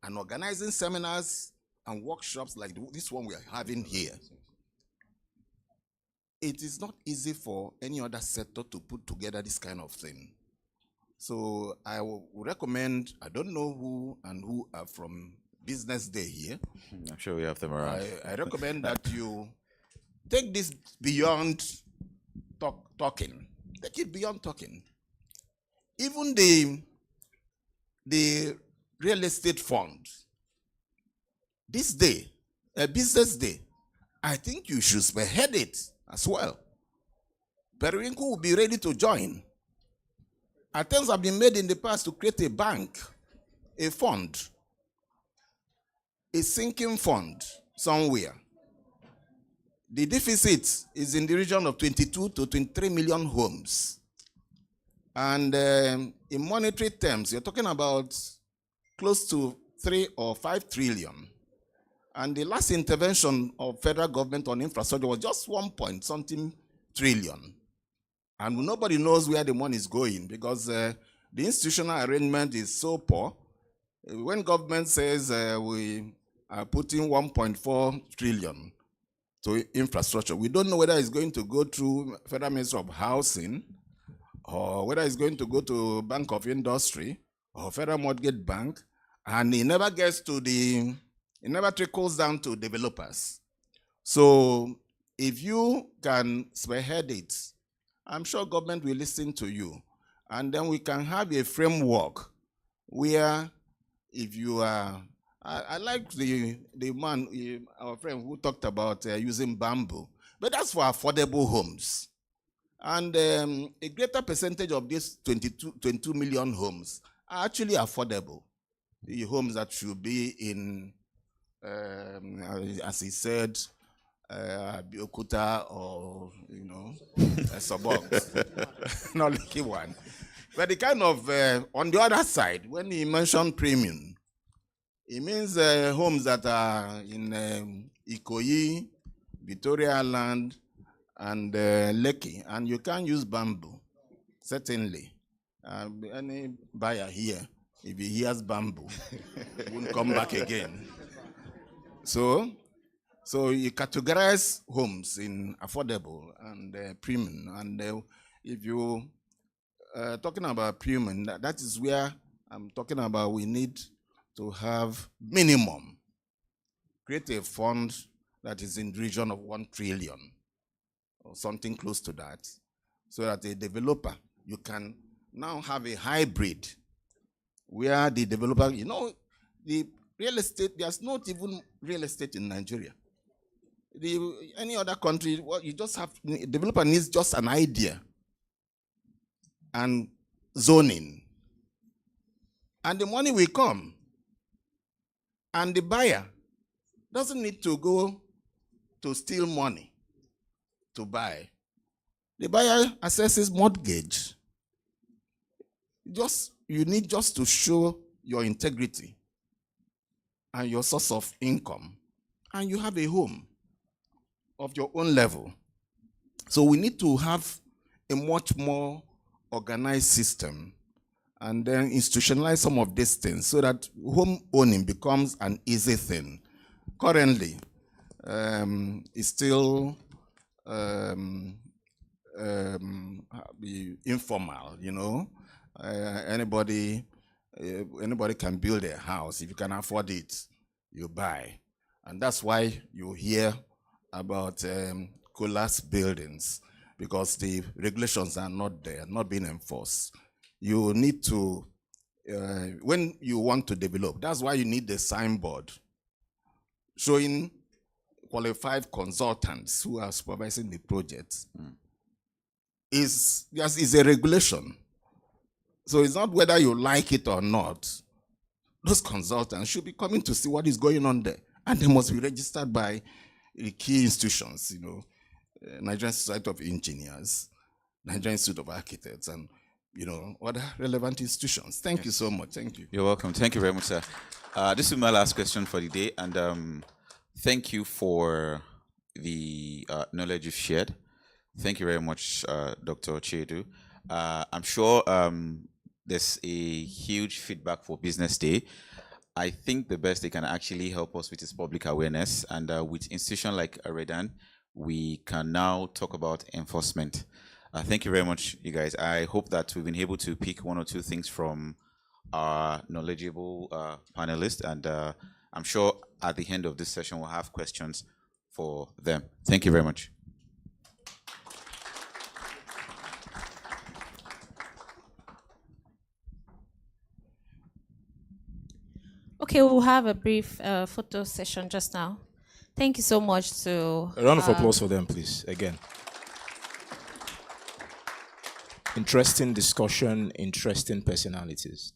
and organizing seminars and workshops like this one we are having here. It is not easy for any other sector to put together this kind of thing. So I would recommend, I don't know who and who are from BusinessDay here. I'm sure we have them around. I recommend that you take this beyond talking. Take it beyond talking. Even the real estate fund, this day, BusinessDay, I think you should spearhead it as well. Periwinkle will be ready to join. Attempts have been made in the past to create a bank, a fund, a sinking fund somewhere. The deficit is in the region of 22 to 23 million homes. And in monetary terms, you're talking about close to 3 or 5 trillion. And the last intervention of federal government on infrastructure was just 1.something trillion. And nobody knows where the money is going because the institutional arrangement is so poor. When government says we are putting 1.4 trillion to infrastructure, we don't know whether it's going to go through Federal Ministry of Housing or whether it's going to go to Bank of Industry or Federal Mortgage Bank, and it never gets to it never trickles down to developers. So if you can spearhead it, I'm sure government will listen to you. And then we can have a framework where if you are, I like the man, our friend who talked about using bamboo, but that's for affordable homes. And a greater percentage of these 22 million homes are actually affordable. The homes that should be in, as he said, Biokuta or, suburbs, not lucky one. But the kind of, on the other side, when he mentioned premium, it means homes that are in Ikoyi, Victoria Island, and Lekki, and you can't use bamboo, certainly. Any buyer here, if he hears bamboo, won't come back again. So you categorize homes in affordable and premium. And if you talking about premium, that is where I'm talking about. We need to have minimum, create a fund that is in the region of 1 trillion or something close to that, so that a developer, you can now have a hybrid where the developer, the real estate, there's not even real estate in Nigeria. Any other country, you just have, the developer needs just an idea and zoning. And the money will come. And the buyer doesn't need to go to steal money to buy. The buyer assesses mortgage. You need just to show your integrity and your source of income, and you have a home of your own level. So we need to have a much more organized system and then institutionalize some of these things so that home owning becomes an easy thing. Currently, it's still informal, anybody can build a house. If you can afford it, you buy. And that's why you hear about collapsed buildings, because the regulations are not there, not being enforced. You need to, when you want to develop, that's why you need the signboard showing qualified consultants who are supervising the project. Is a regulation. So it's not whether you like it or not. Those consultants should be coming to see what is going on there. And they must be registered by the key institutions, Nigerian Society of Engineers, Nigerian Institute of Architects, and other relevant institutions. Thank you so much. Thank you. You're welcome. Thank you very much, sir. This is my last question for the day, and thank you for the knowledge you've shared. Thank you very much, Dr. Chiedu. I'm sure there's a huge feedback for Business Day. I think the best they can actually help us with is public awareness, and with institutions like Redan, we can now talk about enforcement. Thank you very much, you guys. I hope that we've been able to pick one or two things from our knowledgeable panelists, and I'm sure at the end of this session we'll have questions for them. Thank you very much. Okay, we'll have a brief photo session just now. Thank you so much to... A round of applause for them, please, again. Interesting discussion, interesting personalities.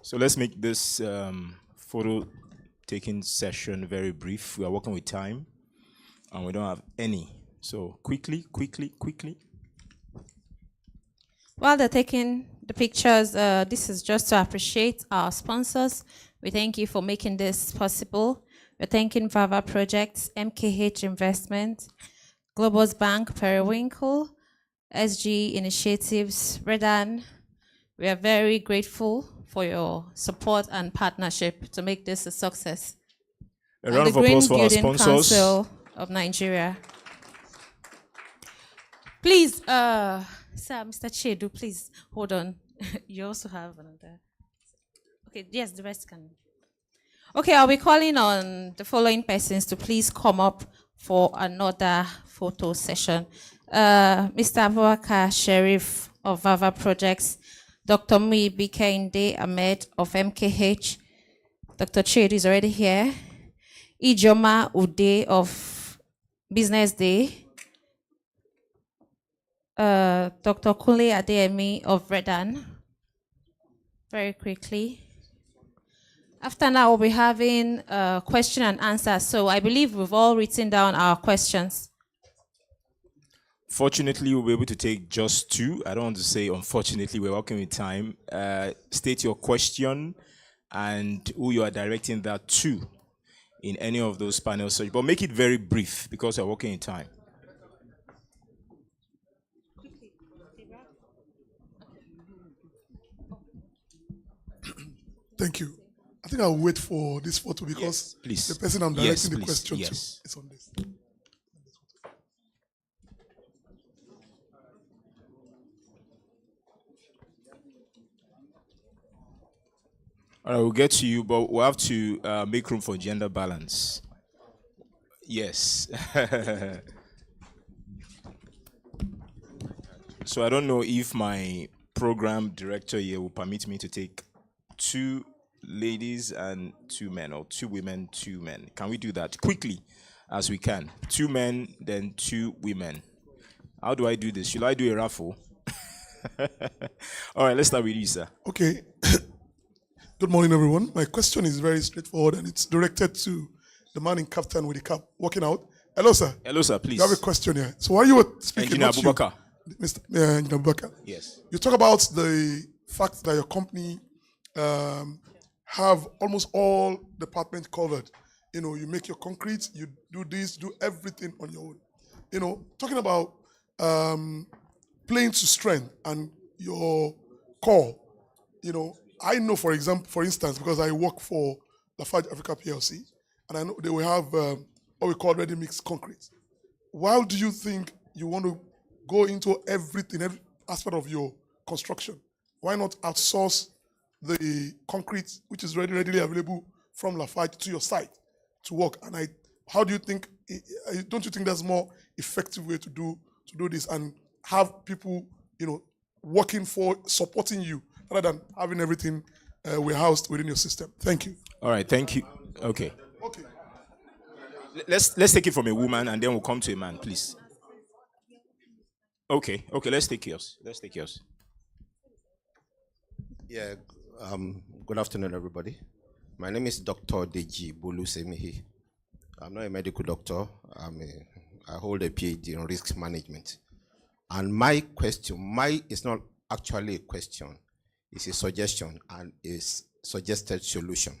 So let's make this photo taking session very brief. We are working with time and we don't have any. So quickly. While they're taking the pictures, this is just to appreciate our sponsors. We thank you for making this possible. We're thanking Vava Projects, MKH Investment, Globus Bank, Periwinkle, SG Initiatives, Redan. We are very grateful for your support and partnership to make this a success. A round of applause for our sponsors. Council of Nigeria. Please, sir, Mr. Chiedu, please hold on. You also have another. Okay, yes, the rest can. Okay, I'll be calling on the following persons to please come up for another photo session. Mr. Abubakar Sherif of Vava Projects, Dr. Muibi Kehinde Ahmed of MKH, Dr. Chiedu is already here, Ijoma Ude of BusinessDay, Dr. Kule Adeyemi of Redan. Very quickly. After now, we'll be having question and answer. So I believe we've all written down our questions. Fortunately, we'll be able to take just two. I don't want to say unfortunately, we're working with time. State your question and who you are directing that to in any of those panels. But make it very brief because we're working in time. Thank you. I think I'll wait for this photo because the person I'm directing the question to is on this. All right, we'll get to you, but we'll have to make room for gender balance. Yes. So I don't know if my program director here will permit me to take 2 ladies and 2 men, or 2 women, 2 men. Can we do that quickly as we can? 2 men, then 2 women. How do I do this? Should I do a raffle? All right, let's start with you, sir. Okay. Good morning, everyone. My question is very straightforward and it's directed to the man in kaftan with the cap walking out. Hello, sir. Hello, sir, please. You have a question here. So while you were speaking, Engineer Abubakar. Mr. Engineer Abubakar. Yes. You talk about the fact that your company have almost all departments covered. You make your concrete, you do this, do everything on your own. Talking about playing to strength and your core, I know, for instance, because I work for Lafarge Africa PLC, and I know they will have what we call ready-mix concrete. Why do you think you want to go into every aspect of your construction? Why not outsource the concrete, which is readily available from Lafarge, to your site to work? And how do you think? Don't you think that's a more effective way to do this and have people, working for supporting you rather than having everything warehoused within your system? Thank you. All right, thank you. Okay. Let's take it from a woman and then we'll come to a man, please. Okay, let's take yours. Yeah, good afternoon, everybody. My name is Dr. Deji Bolusemihi. I'm not a medical doctor. I hold a PhD in risk management. And my question, it's not actually a question, it's a suggestion and a suggested solution.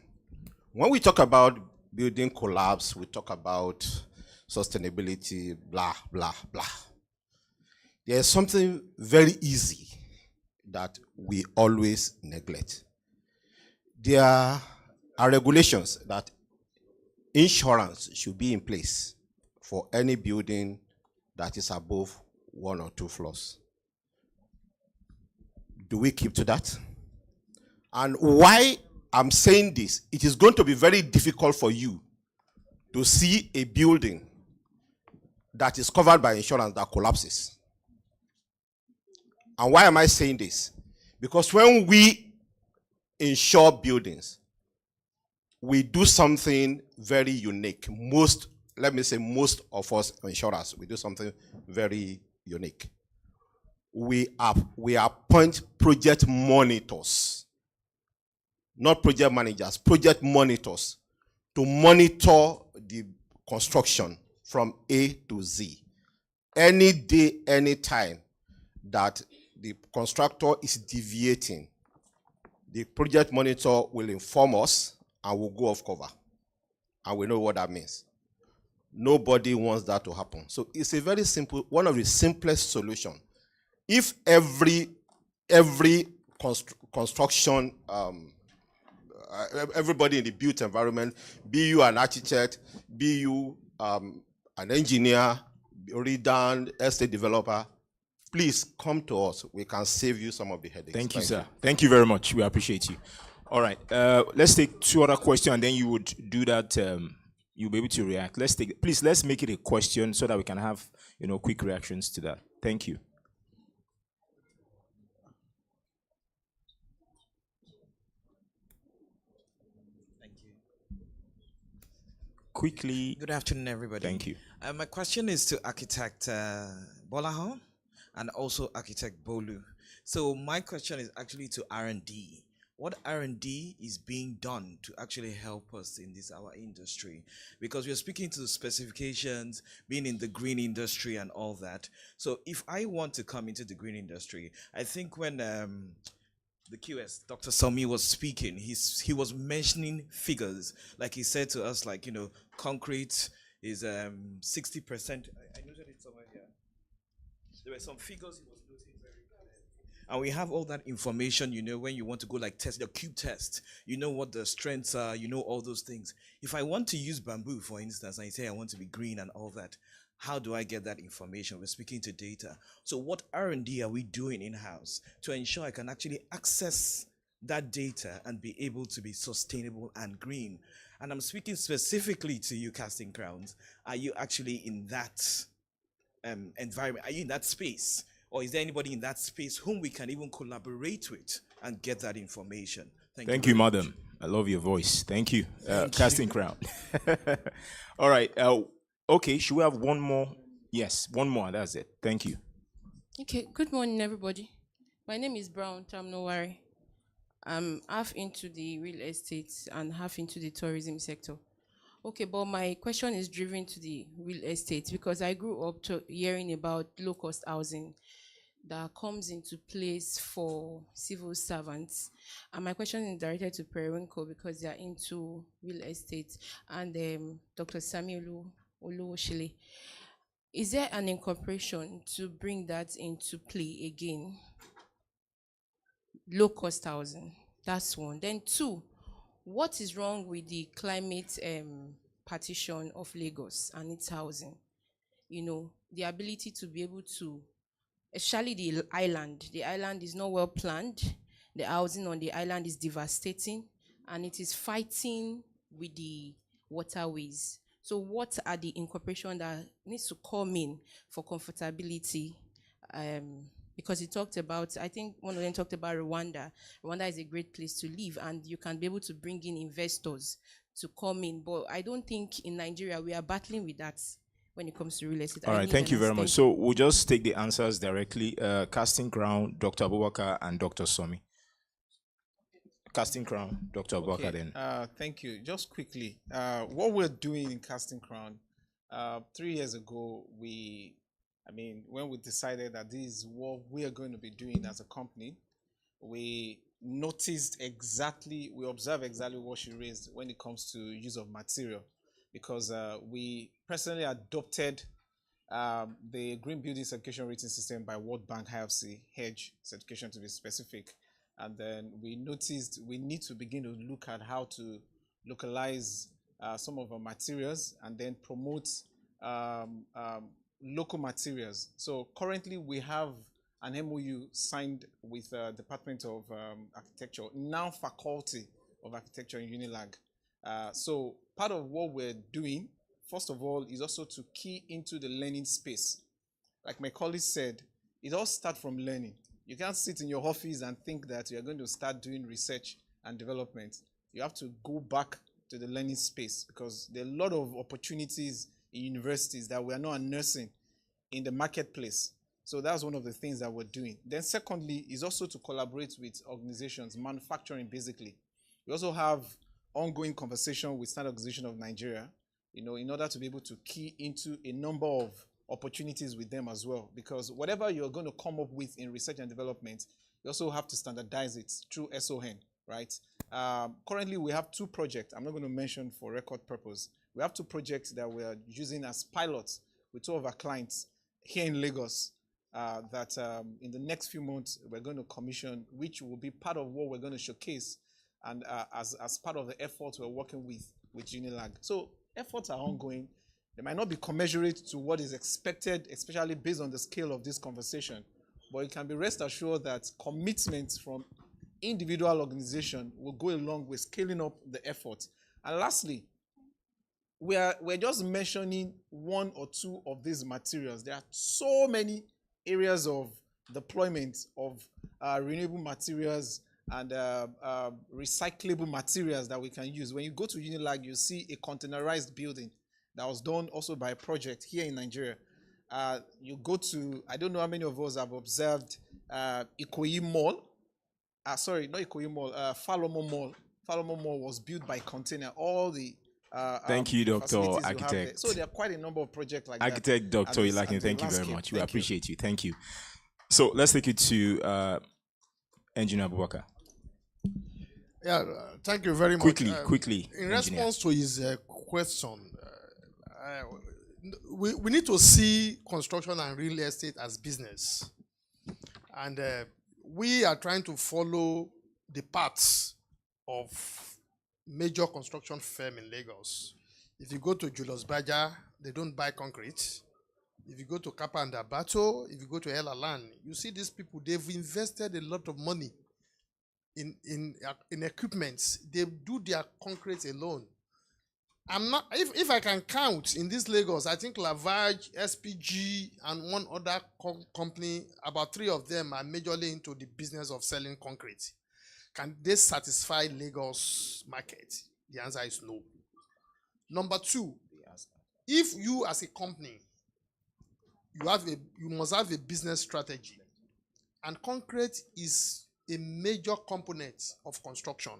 When we talk about building collapse, we talk about sustainability, blah, blah, blah. There's something very easy that we always neglect. There are regulations that insurance should be in place for any building that is above 1 or 2 floors. Do we keep to that? And why I'm saying this, it is going to be very difficult for you to see a building that is covered by insurance that collapses. And why am I saying this? Because when we insure buildings, we do something very unique. Let me say most of us insurers, we do something very unique. We appoint project monitors, not project managers, project monitors, to monitor the construction from A to Z. Any day, any time that the constructor is deviating, the project monitor will inform us and we'll go off cover. And we know what that means. Nobody wants that to happen. So it's a very simple, one of the simplest solutions. If every construction, everybody in the built environment, be you an architect, be you an engineer, redone estate developer, please come to us. We can save you some of the headaches. Thank you, sir. Thank you very much. We appreciate you. All right. Let's take 2 other questions, and then you would do that. You'll be able to react. Let's make it a question so that we can have quick reactions to that. Thank you. Thank you. Quickly. Good afternoon, everybody. Thank you. My question is to Architect Bolahan and also Architect Bolu. So my question is actually to R&D. What R&D is being done to actually help us in our industry? Because we're speaking to the specifications, being in the green industry and all that. So if I want to come into the green industry, I think when the QS, Dr. Sami, was speaking, he was mentioning figures. Like he said to us, like, concrete is 60%. I noted it somewhere here. There were some figures he was noting very clearly. And we have all that information, when you want to go like test your cube test, what the strengths are, all those things. If I want to use bamboo, for instance, and I say I want to be green and all that, how do I get that information? We're speaking to data. So what R&D are we doing in-house to ensure I can actually access that data and be able to be sustainable and green? And I'm speaking specifically to you, Casting Crowns. Are you actually in that environment? Are you in that space? Or is there anybody in that space whom we can even collaborate with and get that information? Thank you, madam. I love your voice. Thank you. Casting Crown. All right. Okay, should we have one more? Yes, one more. That's it. Thank you. Okay, good morning, everybody. My name is Brown Tamnowari. I'm half into the real estate and half into the tourism sector. Okay, but my question is driven to the real estate because I grew up hearing about low-cost housing that comes into place for civil servants. And my question is directed to Periwinkle because they are into real estate, and Dr. Samuel Oluoshile. Is there an incorporation to bring that into play again? Low-cost housing, that's one. Then 2, what is wrong with the climate partition of Lagos and its housing? The ability to be able to, especially the island is not well planned. The housing on the island is devastating, and it is fighting with the waterways. So what are the incorporation that needs to come in for comfortability? Because he talked about, I think one of them talked about Rwanda. Rwanda is a great place to live, and you can be able to bring in investors to come in. But I don't think in Nigeria we are battling with that when it comes to real estate. All right, thank you very much. So we'll just take the answers directly. Casting Crown, Dr. Abubakar, and Dr. Somi. Casting Crown, Dr. Abubakar then. Thank you. Just quickly, what we're doing in Casting Crown, 3 years ago, when we decided that this is what we are going to be doing as a company, we observed exactly what she raised when it comes to use of material, because we personally adopted the Green Building Certification Rating System by World Bank IFC, HEDGE certification to be specific. And then we noticed we need to begin to look at how to localize some of our materials and then promote local materials. So currently we have an MOU signed with Department of Architecture, now Faculty of Architecture in Unilag. So part of what we're doing, first of all, is also to key into the learning space. Like my colleague said, it all starts from learning. You can't sit in your office and think that you're going to start doing research and development. You have to go back to the learning space, because there are a lot of opportunities in universities that we are not nursing in the marketplace. So that's one of the things that we're doing. Then secondly is also to collaborate with organizations, manufacturing basically. We also have ongoing conversation with Standard Organization of Nigeria, in order to be able to key into a number of opportunities with them as well, because whatever you're going to come up with in research and development, you also have to standardize it through SON, right? Currently, we have 2 projects. I'm not going to mention for record purpose. We have 2 projects that we are using as pilots with 2 of our clients here in Lagos that in the next few months we're going to commission, which will be part of what we're going to showcase and as part of the efforts we're working with Unilag. So efforts are ongoing. They might not be commensurate to what is expected, especially based on the scale of this conversation, but you can be rest assured that commitments from individual organizations will go along with scaling up the effort. And lastly, we're just mentioning 1 or 2 of these materials. There are so many areas of deployment of renewable materials and recyclable materials that we can use. When you go to Unilag, you see a containerized building that was done also by a project here in Nigeria. You go to, I don't know how many of us have observed Ikoyi Mall. Sorry, not Ikoyi Mall, Falomo Mall. Falomo Mall was built by container. All the thank you, Dr. Architect. So there are quite a number of projects like Architect that. Dr. Ilakin, thank you very much. We appreciate you. Thank you. So let's take it to Engineer Abubakar. Yeah, thank you very much. Quickly. In response to his question, we need to see construction and real estate as business. And we are trying to follow the paths of major construction firm in Lagos. If you go to Julius Baja, they don't buy concrete. If you go to Kappa and Abato, if you go to El Alan, you see these people, they've invested a lot of money in equipment. They do their concrete alone. I'm not, if I can count in this Lagos, I think Lavage, SPG, and one other company, about 3 of them are majorly into the business of selling concrete. Can they satisfy Lagos market? The answer is no. Number 2, if you as a company, you must have a business strategy, and concrete is a major component of construction.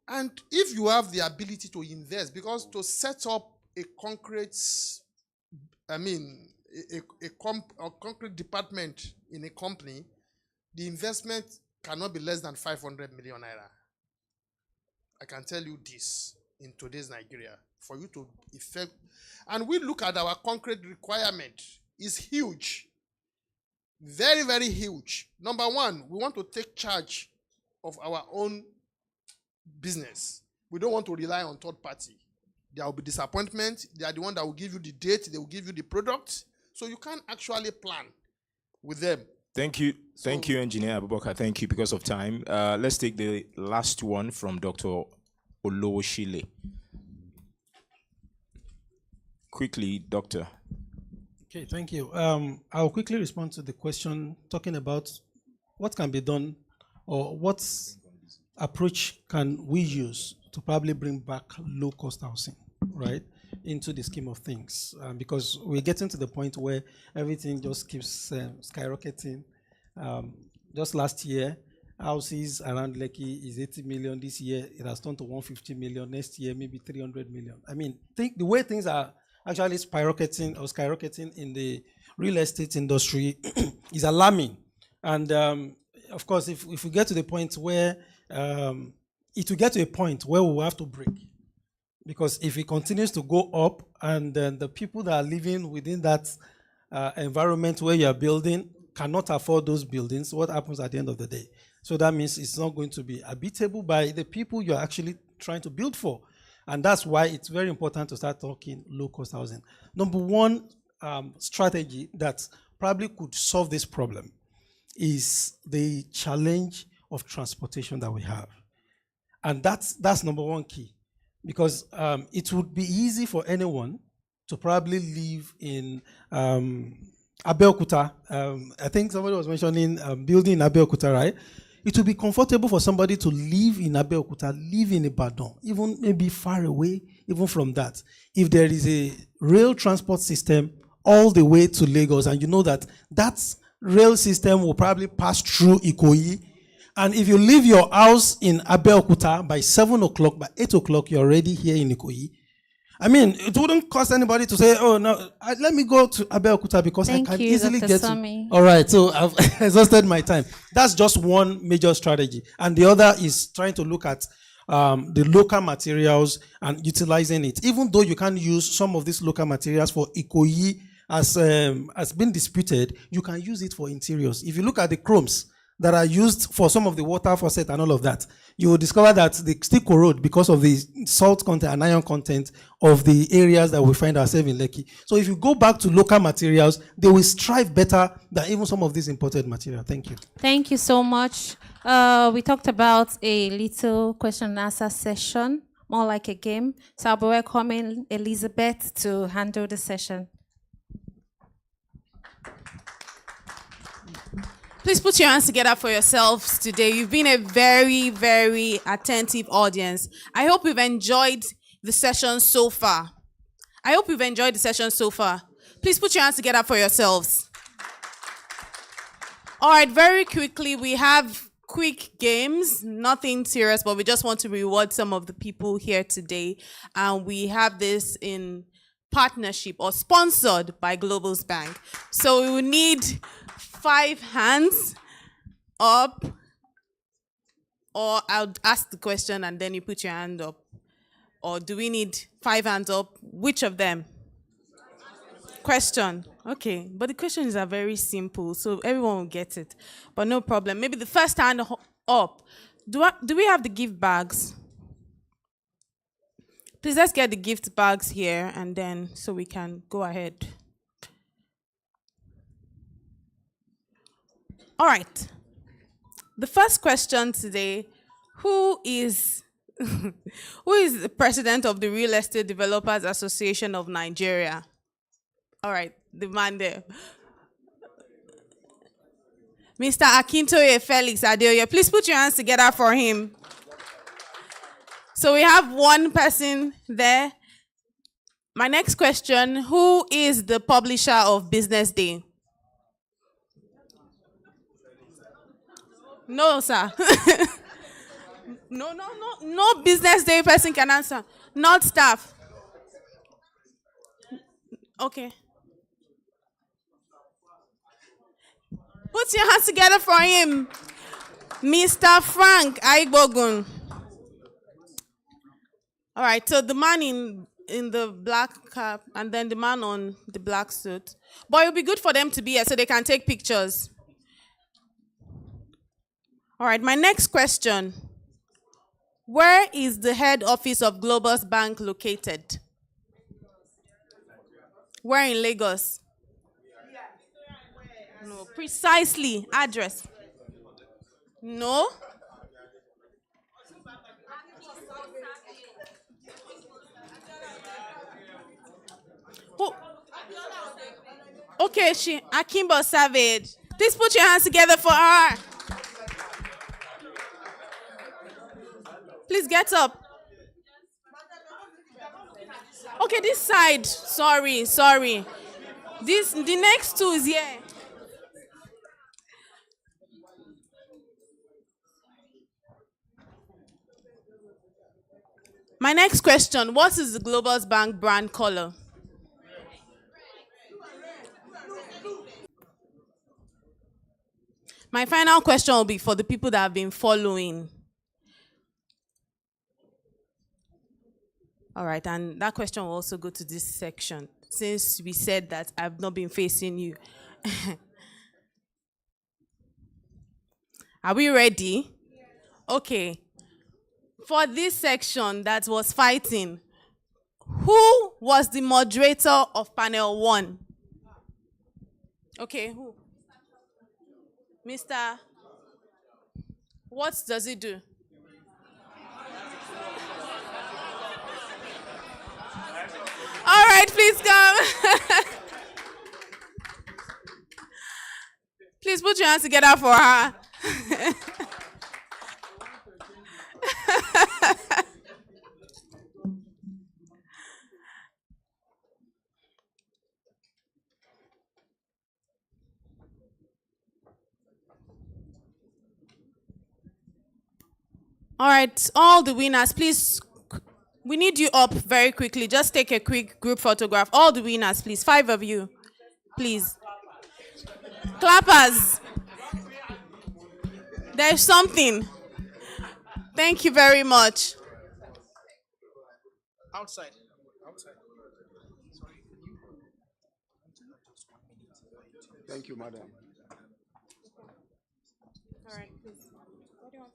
And if you have the ability to invest, because to set up a concrete, a concrete department in a company, the investment cannot be less than 500 million naira. I can tell you this in today's Nigeria, for you to effect. And we look at our concrete requirement, is huge. Very, very huge. Number 1, we want to take charge of our own business. We don't want to rely on third party. There will be disappointment. They are the one that will give you the date. They will give you the product. So you can't actually plan with them. Thank you. Thank you, Engineer Abubakar. Thank you. Because of time, let's take the last one from Dr. Olowoshile. Quickly, Doctor. Okay, thank you. I'll quickly respond to the question talking about what can be done or what approach can we use to probably bring back low-cost housing, right, into the scheme of things. Because we're getting to the point where everything just keeps skyrocketing. Just last year, houses around Lekki is 80 million this year. It has turned to 150 million. Next year, maybe 300 million. I mean, think the way things are actually skyrocketing in the real estate industry is alarming. And of course, if we get to the point where it will get to a point where we will have to break. Because if it continues to go up and then the people that are living within that environment where you are building cannot afford those buildings, what happens at the end of the day? So that means it's not going to be habitable by the people you're actually trying to build for. And that's why it's very important to start talking low-cost housing. Number one strategy that probably could solve this problem is the challenge of transportation that we have. And that's number one key. Because it would be easy for anyone to probably live in Abeokuta. I think somebody was mentioning building in Abeokuta, right? It would be comfortable for somebody to live in Abeokuta, live in Ibadan, even maybe far away, even from that. If there is a rail transport system all the way to Lagos, and you know that that rail system will probably pass through Ikoyi. And if you leave your house in Abeokuta by 7 o'clock, by 8 o'clock, you're already here in Ikoyi. I mean, it wouldn't cost anybody to say, oh, no, let me go to Abeokuta because I can easily Dr. get Sami. to. All right, so I've exhausted my time. That's just one major strategy. And the other is trying to look at the local materials and utilizing it. Even though you can use some of these local materials for Ikoyi as been disputed, you can use it for interiors. If you look at the chromes that are used for some of the water faucet and all of that, you will discover that they still corrode because of the salt content and iron content of the areas that we find ourselves in Lekki. So if you go back to local materials, they will strive better than even some of these imported material. Thank you. Thank you so much. We talked about a little question and answer session, more like a game. So I'll be welcoming Elizabeth to handle the session. Please put your hands together for yourselves today. You've been a very, very attentive audience. I hope you've enjoyed the session so far. Please put your hands together for yourselves. All right, very quickly, we have quick games, nothing serious, but we just want to reward some of the people here today. And we have this in partnership or sponsored by Global's Bank. So we will need 5 hands up, or I'll ask the question and then you put your hand up. Or do we need 5 hands up? Which of them? Question. Okay, but the questions are very simple, so everyone will get it. But no problem. Maybe the first hand up. Do we have the gift bags? Please, let's get the gift bags here and then so we can go ahead. All right. The first question today, who is the president of the Real Estate Developers Association of Nigeria? All right, the man there. Mr. Akintoye Felix Adeoye, please put your hands together for him. So we have one person there. My next question, who is the publisher of BusinessDay? No, sir. No BusinessDay person can answer. Not staff. Okay. Put your hands together for him. Mr. Frank Aigbogun. All right, so the man in the black cap and then the man on the black suit. But it would be good for them to be here so they can take pictures. All right, my next question. Where is the head office of Global's Bank located? Where in Lagos? No, precisely. Address. No. Who? Okay, Akimbo Savage. Please put your hands together for her. Please get up. Okay, this side. Sorry. The next two is here. My next question, what is the Globus Bank brand color? My final question will be for the people that have been following. All right, and that question will also go to this section, since we said that I've not been facing you. Are we ready? Okay. For this section that was fighting, who was the moderator of panel 1? Okay, who? Mr. What does he do? All right, please come. Please put your hands together for her. All right, all the winners, please. We need you up very quickly. Just take a quick group photograph. All the winners, please. 5 of you, please. Clappers. There's something. Thank you very much. Outside. Thank you, madam. All right, please. What do you want?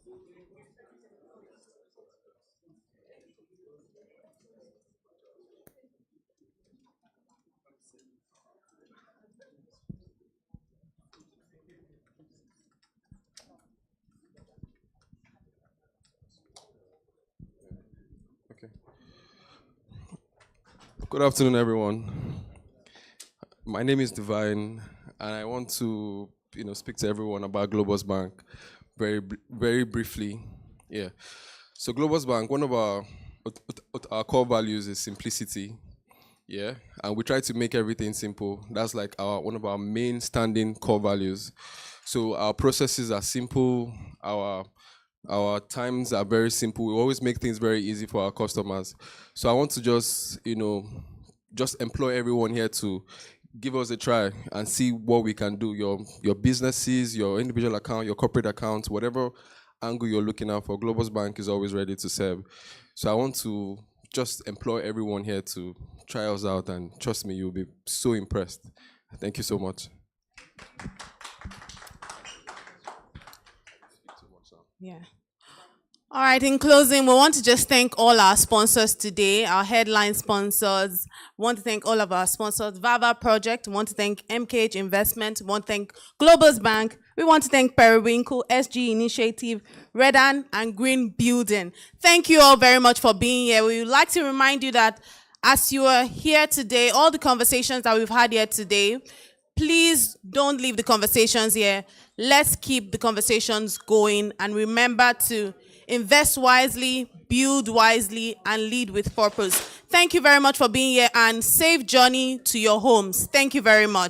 Okay. Good afternoon, everyone. My name is Divine, and I want to, speak to everyone about Globus Bank very briefly. Yeah. So Globus Bank, one of our core values is simplicity. Yeah, and we try to make everything simple. That's like one of our main standing core values. So our processes are simple. Our times are very simple. We always make things very easy for our customers. So I want to just employ everyone here to give us a try and see what we can do. Your businesses, your individual account, your corporate accounts, whatever angle you're looking at for, Globus Bank is always ready to serve. So I want to just employ everyone here to try us out, and trust me, you'll be so impressed. Thank you so much. Yeah. All right, in closing, we want to just thank all our sponsors today, our headline sponsors. We want to thank all of our sponsors, Vava Project. We want to thank MKH Investment. We want to thank Globus Bank. We want to thank Periwinkle, SG Initiative, Redan, and Green Building. Thank you all very much for being here. We would like to remind you that as you are here today, all the conversations that we've had here today, please don't leave the conversations here. Let's keep the conversations going, and remember to invest wisely, build wisely, and lead with purpose. Thank you very much for being here, and safe journey to your homes. Thank you very much.